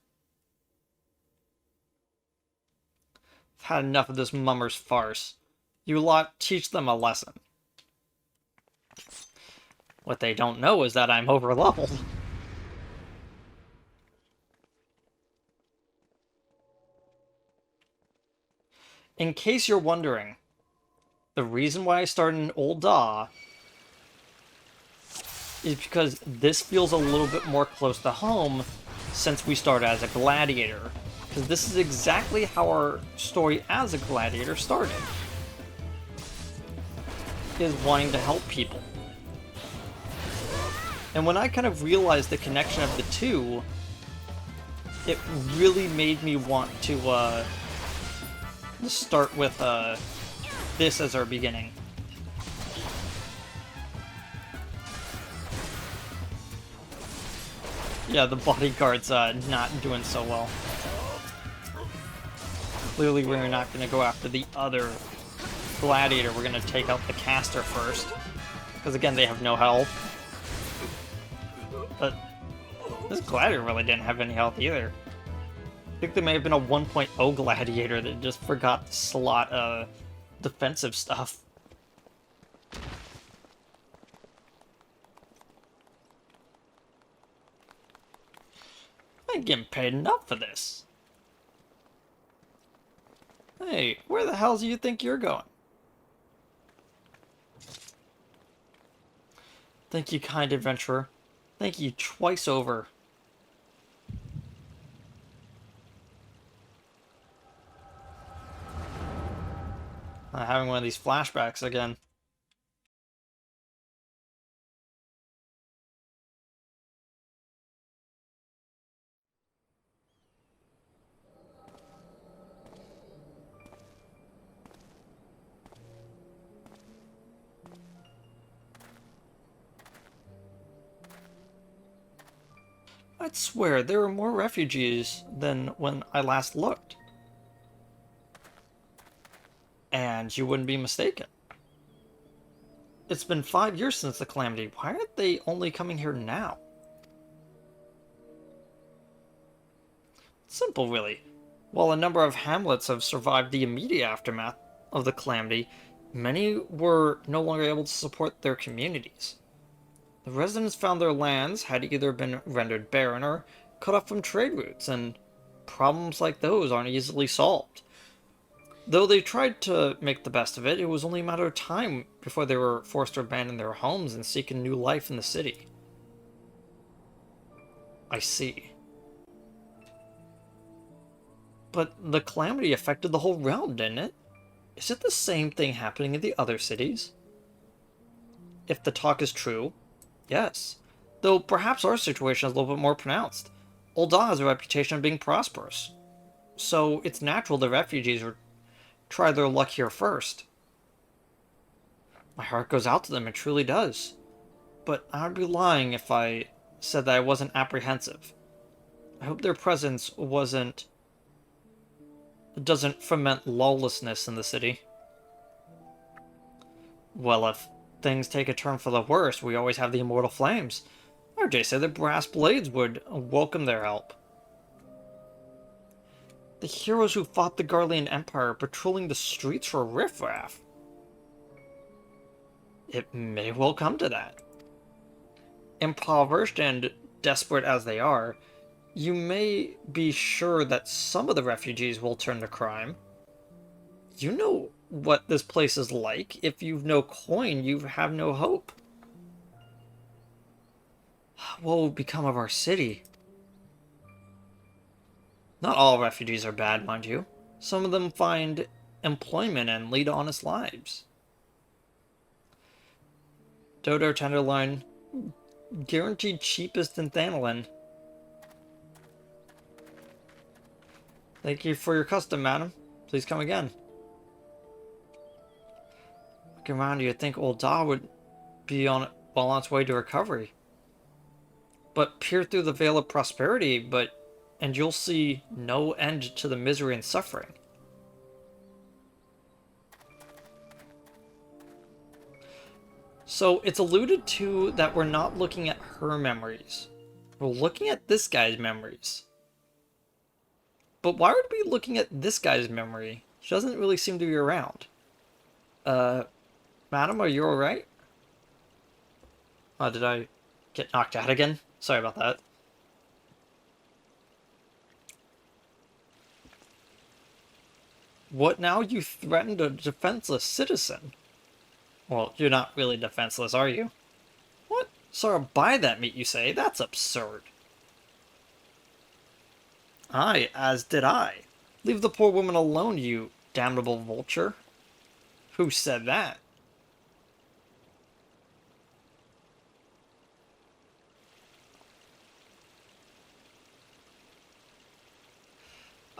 I've had enough of this mummer's farce. You lot teach them a lesson. What they don't know is that I'm overleveled. In case you're wondering, the reason why I started in Old Da is because this feels a little bit more close to home since we start as a gladiator. Because this is exactly how our story as a gladiator started. Is wanting to help people. And when I kind of realized the connection of the two, it really made me want to start with this as our beginning. Yeah, the bodyguard's not doing so well. Clearly we're not going to go after the other gladiator. We're going to take out the caster first. Because again, they have no health. But this gladiator really didn't have any health either. I think there may have been a 1.0 gladiator that just forgot to slot defensive stuff. I ain't getting paid enough for this. Hey, where the hell do you think you're going? Thank you, kind adventurer. Thank you twice over. I'm having one of these flashbacks again. I'd swear there are more refugees than when I last looked. And you wouldn't be mistaken. It's been 5 years since the calamity. Why aren't they only coming here now? Simple, really. While a number of hamlets have survived the immediate aftermath of the calamity, many were no longer able to support their communities. The residents found their lands had either been rendered barren or cut off from trade routes, and problems like those aren't easily solved. Though they tried to make the best of it, it was only a matter of time before they were forced to abandon their homes and seek a new life in the city. I see. But the calamity affected the whole realm, didn't it? Is it the same thing happening in the other cities? If the talk is true, yes. Though perhaps our situation is a little bit more pronounced. Ul'dah has a reputation of being prosperous. So it's natural the refugees would try their luck here first. My heart goes out to them, it truly does. But I would be lying if I said that I wasn't apprehensive. I hope their presence doesn't foment lawlessness in the city. Well, if things take a turn for the worse, we always have the immortal flames. RJ said the brass blades would welcome their help. The heroes who fought the Garlean Empire are patrolling the streets for riffraff. It may well come to that. Impoverished and desperate as they are, you may be sure that some of the refugees will turn to crime. You know what this place is like. If you've no coin, you have no hope. What will become of our city? Not all refugees are bad, mind you. Some of them find employment and lead honest lives. Dodo tenderloin, guaranteed cheapest in Thanalin. Thank you for your custom, madam. Please come again. Looking around, you'd think Ul'dah would be well on its way to recovery. But peer through the veil of prosperity, and you'll see no end to the misery and suffering. So it's alluded to that we're not looking at her memories. We're looking at this guy's memories. But why would we be looking at this guy's memory? She doesn't really seem to be around. Madam, are you alright? Did I get knocked out again? Sorry about that. What now? You threatened a defenseless citizen? Well, you're not really defenseless, are you? What? So I'll buy that meat, you say? That's absurd. Aye, as did I. Leave the poor woman alone, you damnable vulture. Who said that?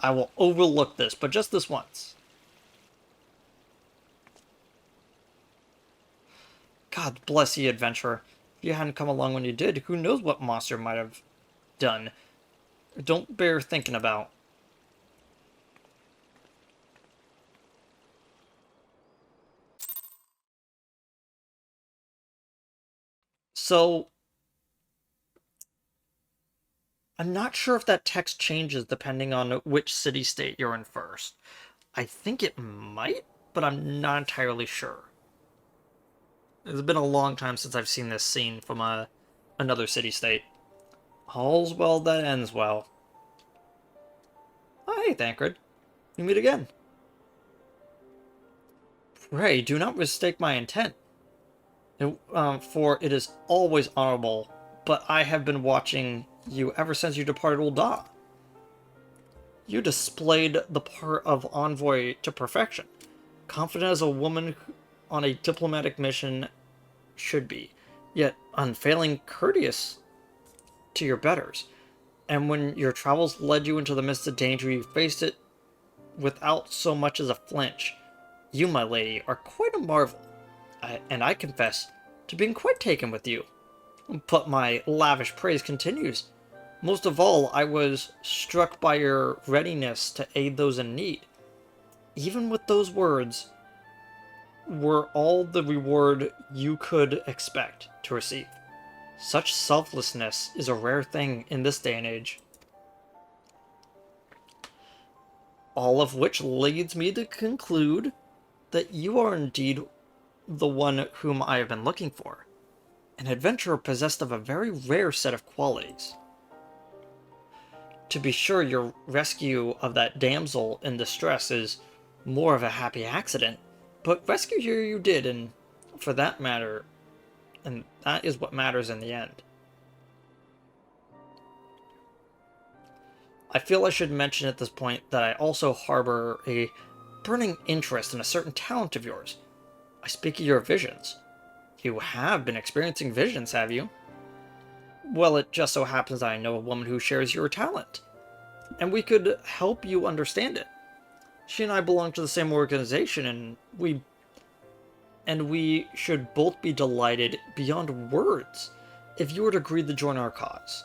I will overlook this, but just this once. God bless you, adventurer. If you hadn't come along when you did, who knows what monster might have done. Don't bear thinking about. So, I'm not sure if that text changes depending on which city-state you're in first. I think it might, but I'm not entirely sure. It's been a long time since I've seen this scene from another city-state. All's well that ends well. Oh, hey, Thancred. We meet again. Pray, do not mistake my intent. For it is always honorable, but I have been watching you ever since you departed Ul'dah. You displayed the part of envoy to perfection, confident as a woman on a diplomatic mission should be, yet unfailing courteous to your betters. And when your travels led you into the midst of danger, you faced it without so much as a flinch. You, my lady, are quite a marvel, and I confess to being quite taken with you. But my lavish praise continues. Most of all, I was struck by your readiness to aid those in need. Even with those words, were all the reward you could expect to receive. Such selflessness is a rare thing in this day and age. All of which leads me to conclude that you are indeed the one whom I have been looking for, an adventurer possessed of a very rare set of qualities. To be sure, your rescue of that damsel in distress is more of a happy accident, but rescue her you did, and for that matter, and that is what matters in the end. I feel I should mention at this point that I also harbor a burning interest in a certain talent of yours. I speak of your visions. You have been experiencing visions, have you? Well, it just so happens I know a woman who shares your talent, and we could help you understand it. She and I belong to the same organization, and we should both be delighted beyond words if you were to agree to join our cause.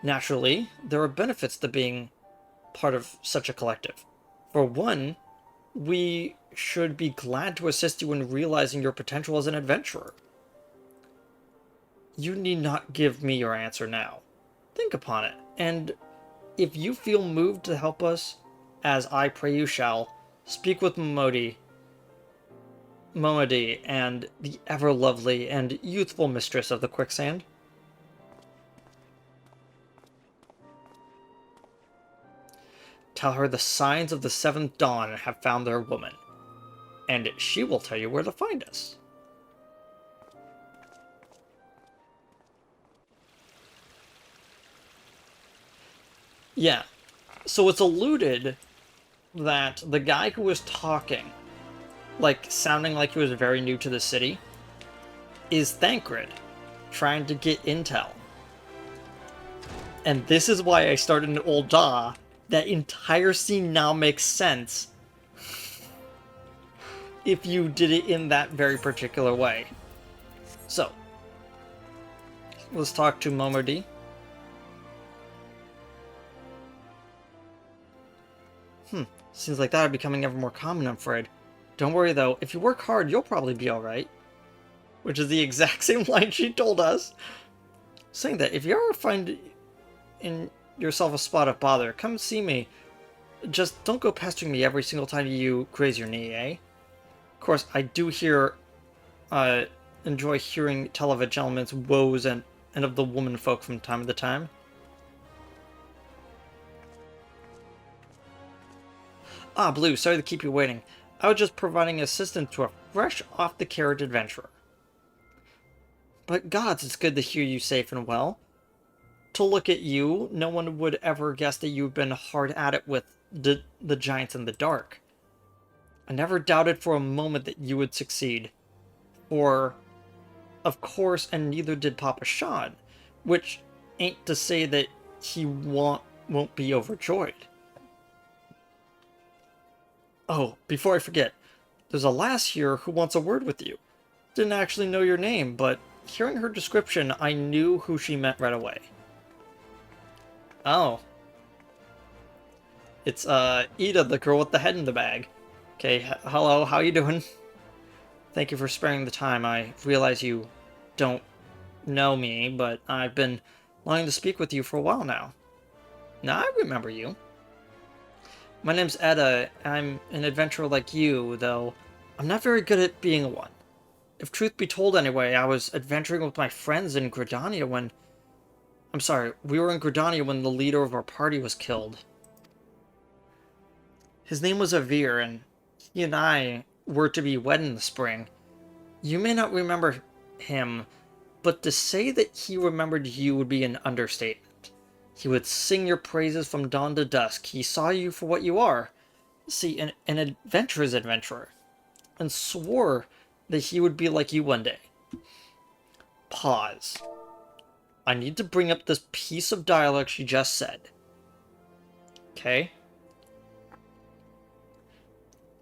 Naturally, there are benefits to being part of such a collective. For one, we should be glad to assist you in realizing your potential as an adventurer. You need not give me your answer now. Think upon it, and if you feel moved to help us, as I pray you shall, speak with Momodi, and the ever-lovely and youthful mistress of the quicksand. Tell her the signs of the seventh dawn have found their woman, and she will tell you where to find us. Yeah, so it's alluded that the guy who was talking, like sounding like he was very new to the city, is Thancred, trying to get intel. And this is why I started in Ul'dah. That entire scene now makes sense if you did it in that very particular way. So, let's talk to Momodi. Seems like that are becoming ever more common, I'm afraid. Don't worry though, if you work hard, you'll probably be alright. Which is the exact same line she told us. Saying that, if you ever find in yourself a spot of bother, come see me. Just don't go pestering me every single time you graze your knee, eh? Of course, I do enjoy tell of a gentleman's woes and of the woman folk from time to time. Ah, Blue, sorry to keep you waiting. I was just providing assistance to a fresh off-the-carriage adventurer. But gods, it's good to hear you safe and well. To look at you, no one would ever guess that you've been hard at it with the giants in the dark. I never doubted for a moment that you would succeed. For, of course, and neither did Papa Sean, which ain't to say that he won't be overjoyed. Oh, before I forget, there's a lass here who wants a word with you. Didn't actually know your name, but hearing her description, I knew who she meant right away. Oh. It's, Ida, the girl with the head in the bag. Okay, hello, how you doing? Thank you for sparing the time. I realize you don't know me, but I've been wanting to speak with you for a while now. Now I remember you. My name's Edda. I'm an adventurer like you, though I'm not very good at being one. If truth be told anyway, I was adventuring with my friends in Gridania when... I'm sorry, we were in Gridania when the leader of our party was killed. His name was Avir, and he and I were to be wed in the spring. You may not remember him, but to say that he remembered you would be an understatement. He would sing your praises from dawn to dusk. He saw you for what you are. See, an adventurer's adventurer. And swore that he would be like you one day. Pause. I need to bring up this piece of dialogue she just said. Okay?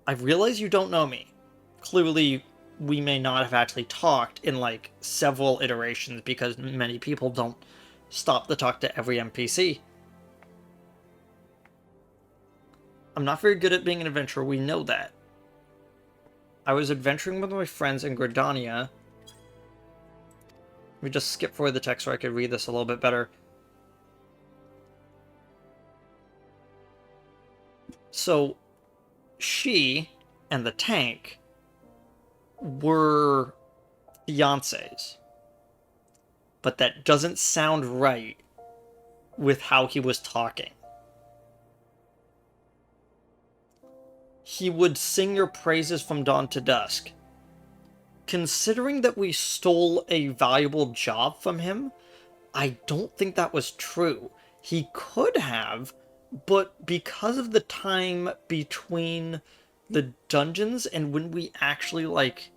I realize you don't know me. Clearly, we may not have actually talked in, like, several iterations because many people don't stop to talk to every NPC. I'm not very good at being an adventurer, we know that. I was adventuring with my friends in Gridania. Let me just skip forward the text so I could read this a little bit better. So, she and the tank were fiancés. But that doesn't sound right with how he was talking. He would sing your praises from dawn to dusk. Considering that we stole a valuable job from him, I don't think that was true. He could have, but because of the time between the dungeons and when we actually, like,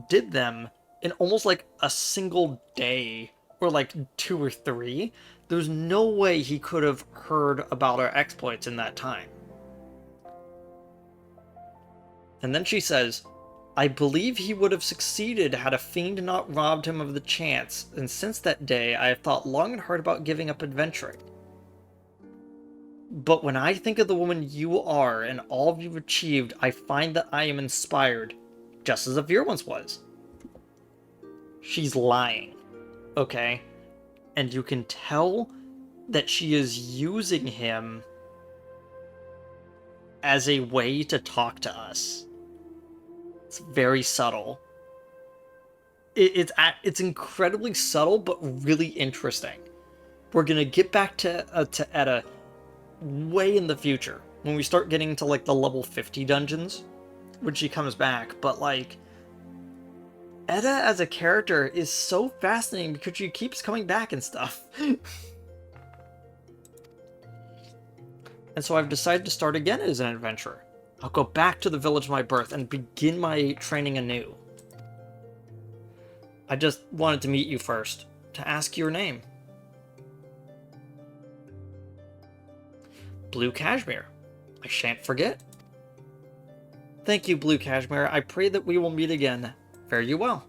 did them in almost like a single day, or like 2 or 3, there's no way he could have heard about our exploits in that time. And then she says, I believe he would have succeeded had a fiend not robbed him of the chance, and since that day I have thought long and hard about giving up adventuring. But when I think of the woman you are and all you've achieved, I find that I am inspired, just as Avir once was. She's lying, okay? And you can tell that she is using him as a way to talk to us. It's very subtle. It's incredibly subtle, but really interesting. We're gonna get back to Edda way in the future, when we start getting to, like, the level 50 dungeons, when she comes back, but, like, Edda as a character is so fascinating because she keeps coming back and stuff. And so I've decided to start again as an adventurer. I'll go back to the village of my birth and begin my training anew. I just wanted to meet you first, to ask your name. Blue Cashmere. I shan't forget. Thank you, Blue Cashmere. I pray that we will meet again. Fare you well.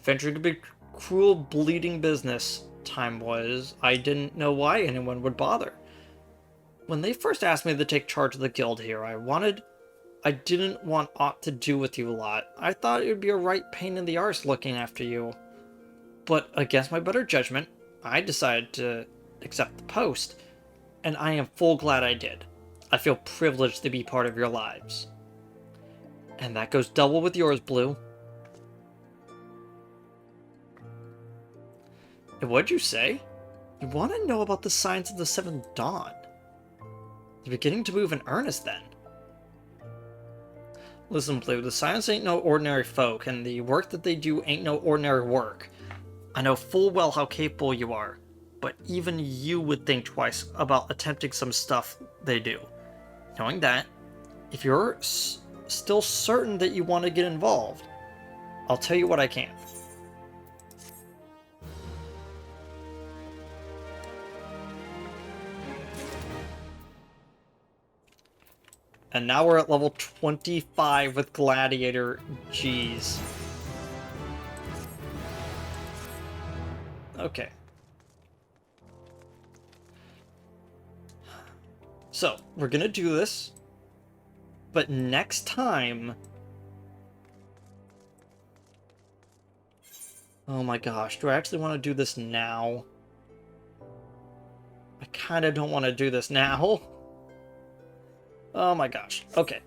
Venturing to be cruel, bleeding business time was, I didn't know why anyone would bother. When they first asked me to take charge of the guild here, I didn't want aught to do with you lot. I thought it would be a right pain in the arse looking after you. But against my better judgment, I decided to accept the post, and I am full glad I did. I feel privileged to be part of your lives. And that goes double with yours, Blue. And what'd you say? You want to know about the signs of the Seventh Dawn? You're beginning to move in earnest, then. Listen, Blue, the Silence ain't no ordinary folk, and the work that they do ain't no ordinary work. I know full well how capable you are, but even you would think twice about attempting some stuff they do. Knowing that, if you're still certain that you want to get involved, I'll tell you what I can. And now we're at level 25 with Gladiator. Jeez. Okay. So, we're gonna do this. But next time... Oh my gosh, do I actually want to do this now? I kind of don't want to do this now. Oh my gosh. Okay.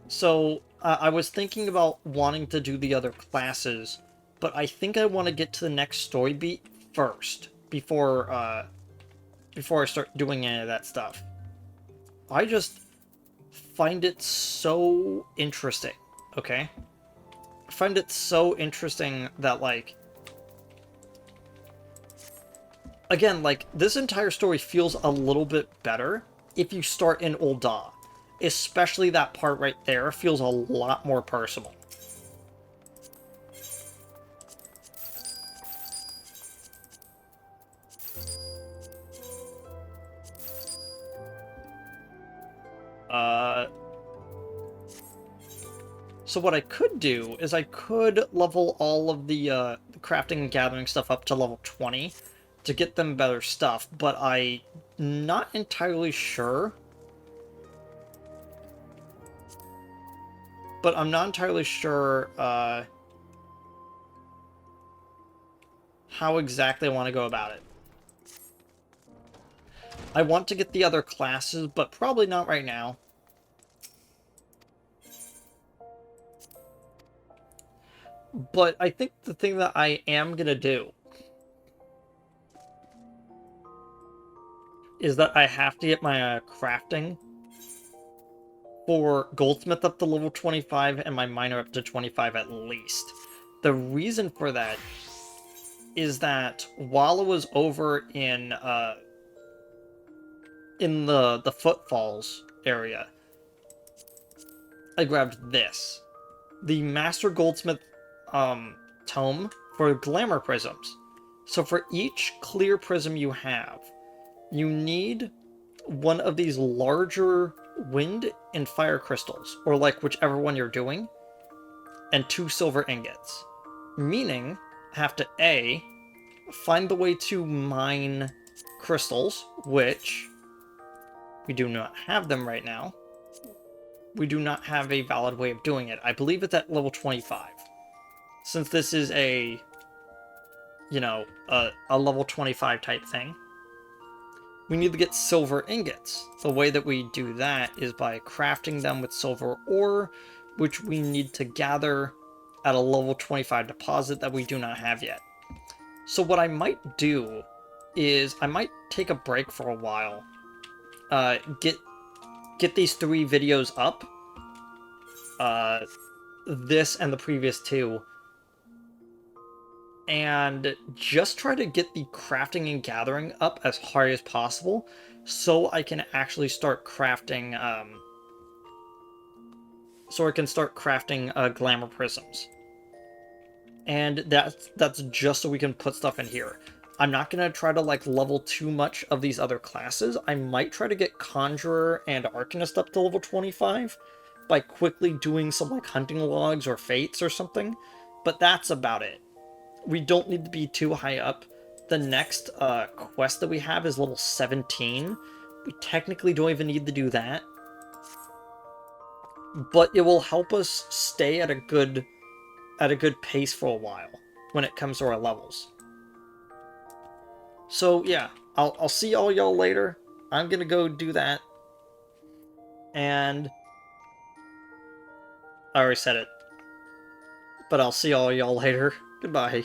So, I was thinking about wanting to do the other classes, but I think I want to get to the next story beat first, before I start doing any of that stuff. I just find it so interesting, okay? I find it so interesting that, like... Again, like, this entire story feels a little bit better if you start in Ul'dah. Especially that part right there feels a lot more personal. So what I could do is I could level all of the crafting and gathering stuff up to level 20 to get them better stuff, but I'm not entirely sure. How exactly I want to go about it. I want to get the other classes, but probably not right now. But I think the thing that I am going to do is that I have to get my crafting for Goldsmith up to level 25 and my miner up to 25 at least. The reason for that is that while I was over in the Footfalls area, I grabbed this. The Master Goldsmith tome for glamour prisms. So for each clear prism you have, you need one of these larger wind and fire crystals, or like whichever one you're doing, and 2 silver ingots. Meaning, have to A, find the way to mine crystals, which we do not have them right now. We do not have a valid way of doing it. I believe it's at level 25. Since this is a, you know, a level 25 type thing, we need to get silver ingots. The way that we do that is by crafting them with silver ore, which we need to gather at a level 25 deposit that we do not have yet. So what I might do is I might take a break for a while, get these 3 videos up, this and the previous 2, and just try to get the crafting and gathering up as high as possible so I can actually start crafting glamour prisms. And that's just so we can put stuff in here. I'm not going to try to like level too much of these other classes. I might try to get Conjurer and Arcanist up to level 25 by quickly doing some like hunting logs or fates or something, but that's about it. We don't need to be too high up. The next quest that we have is level 17. We technically don't even need to do that, but it will help us stay at a good pace for a while when it comes to our levels. So yeah, I'll see all y'all later. I'm gonna go do that, and I already said it, but I'll see all y'all later. Goodbye.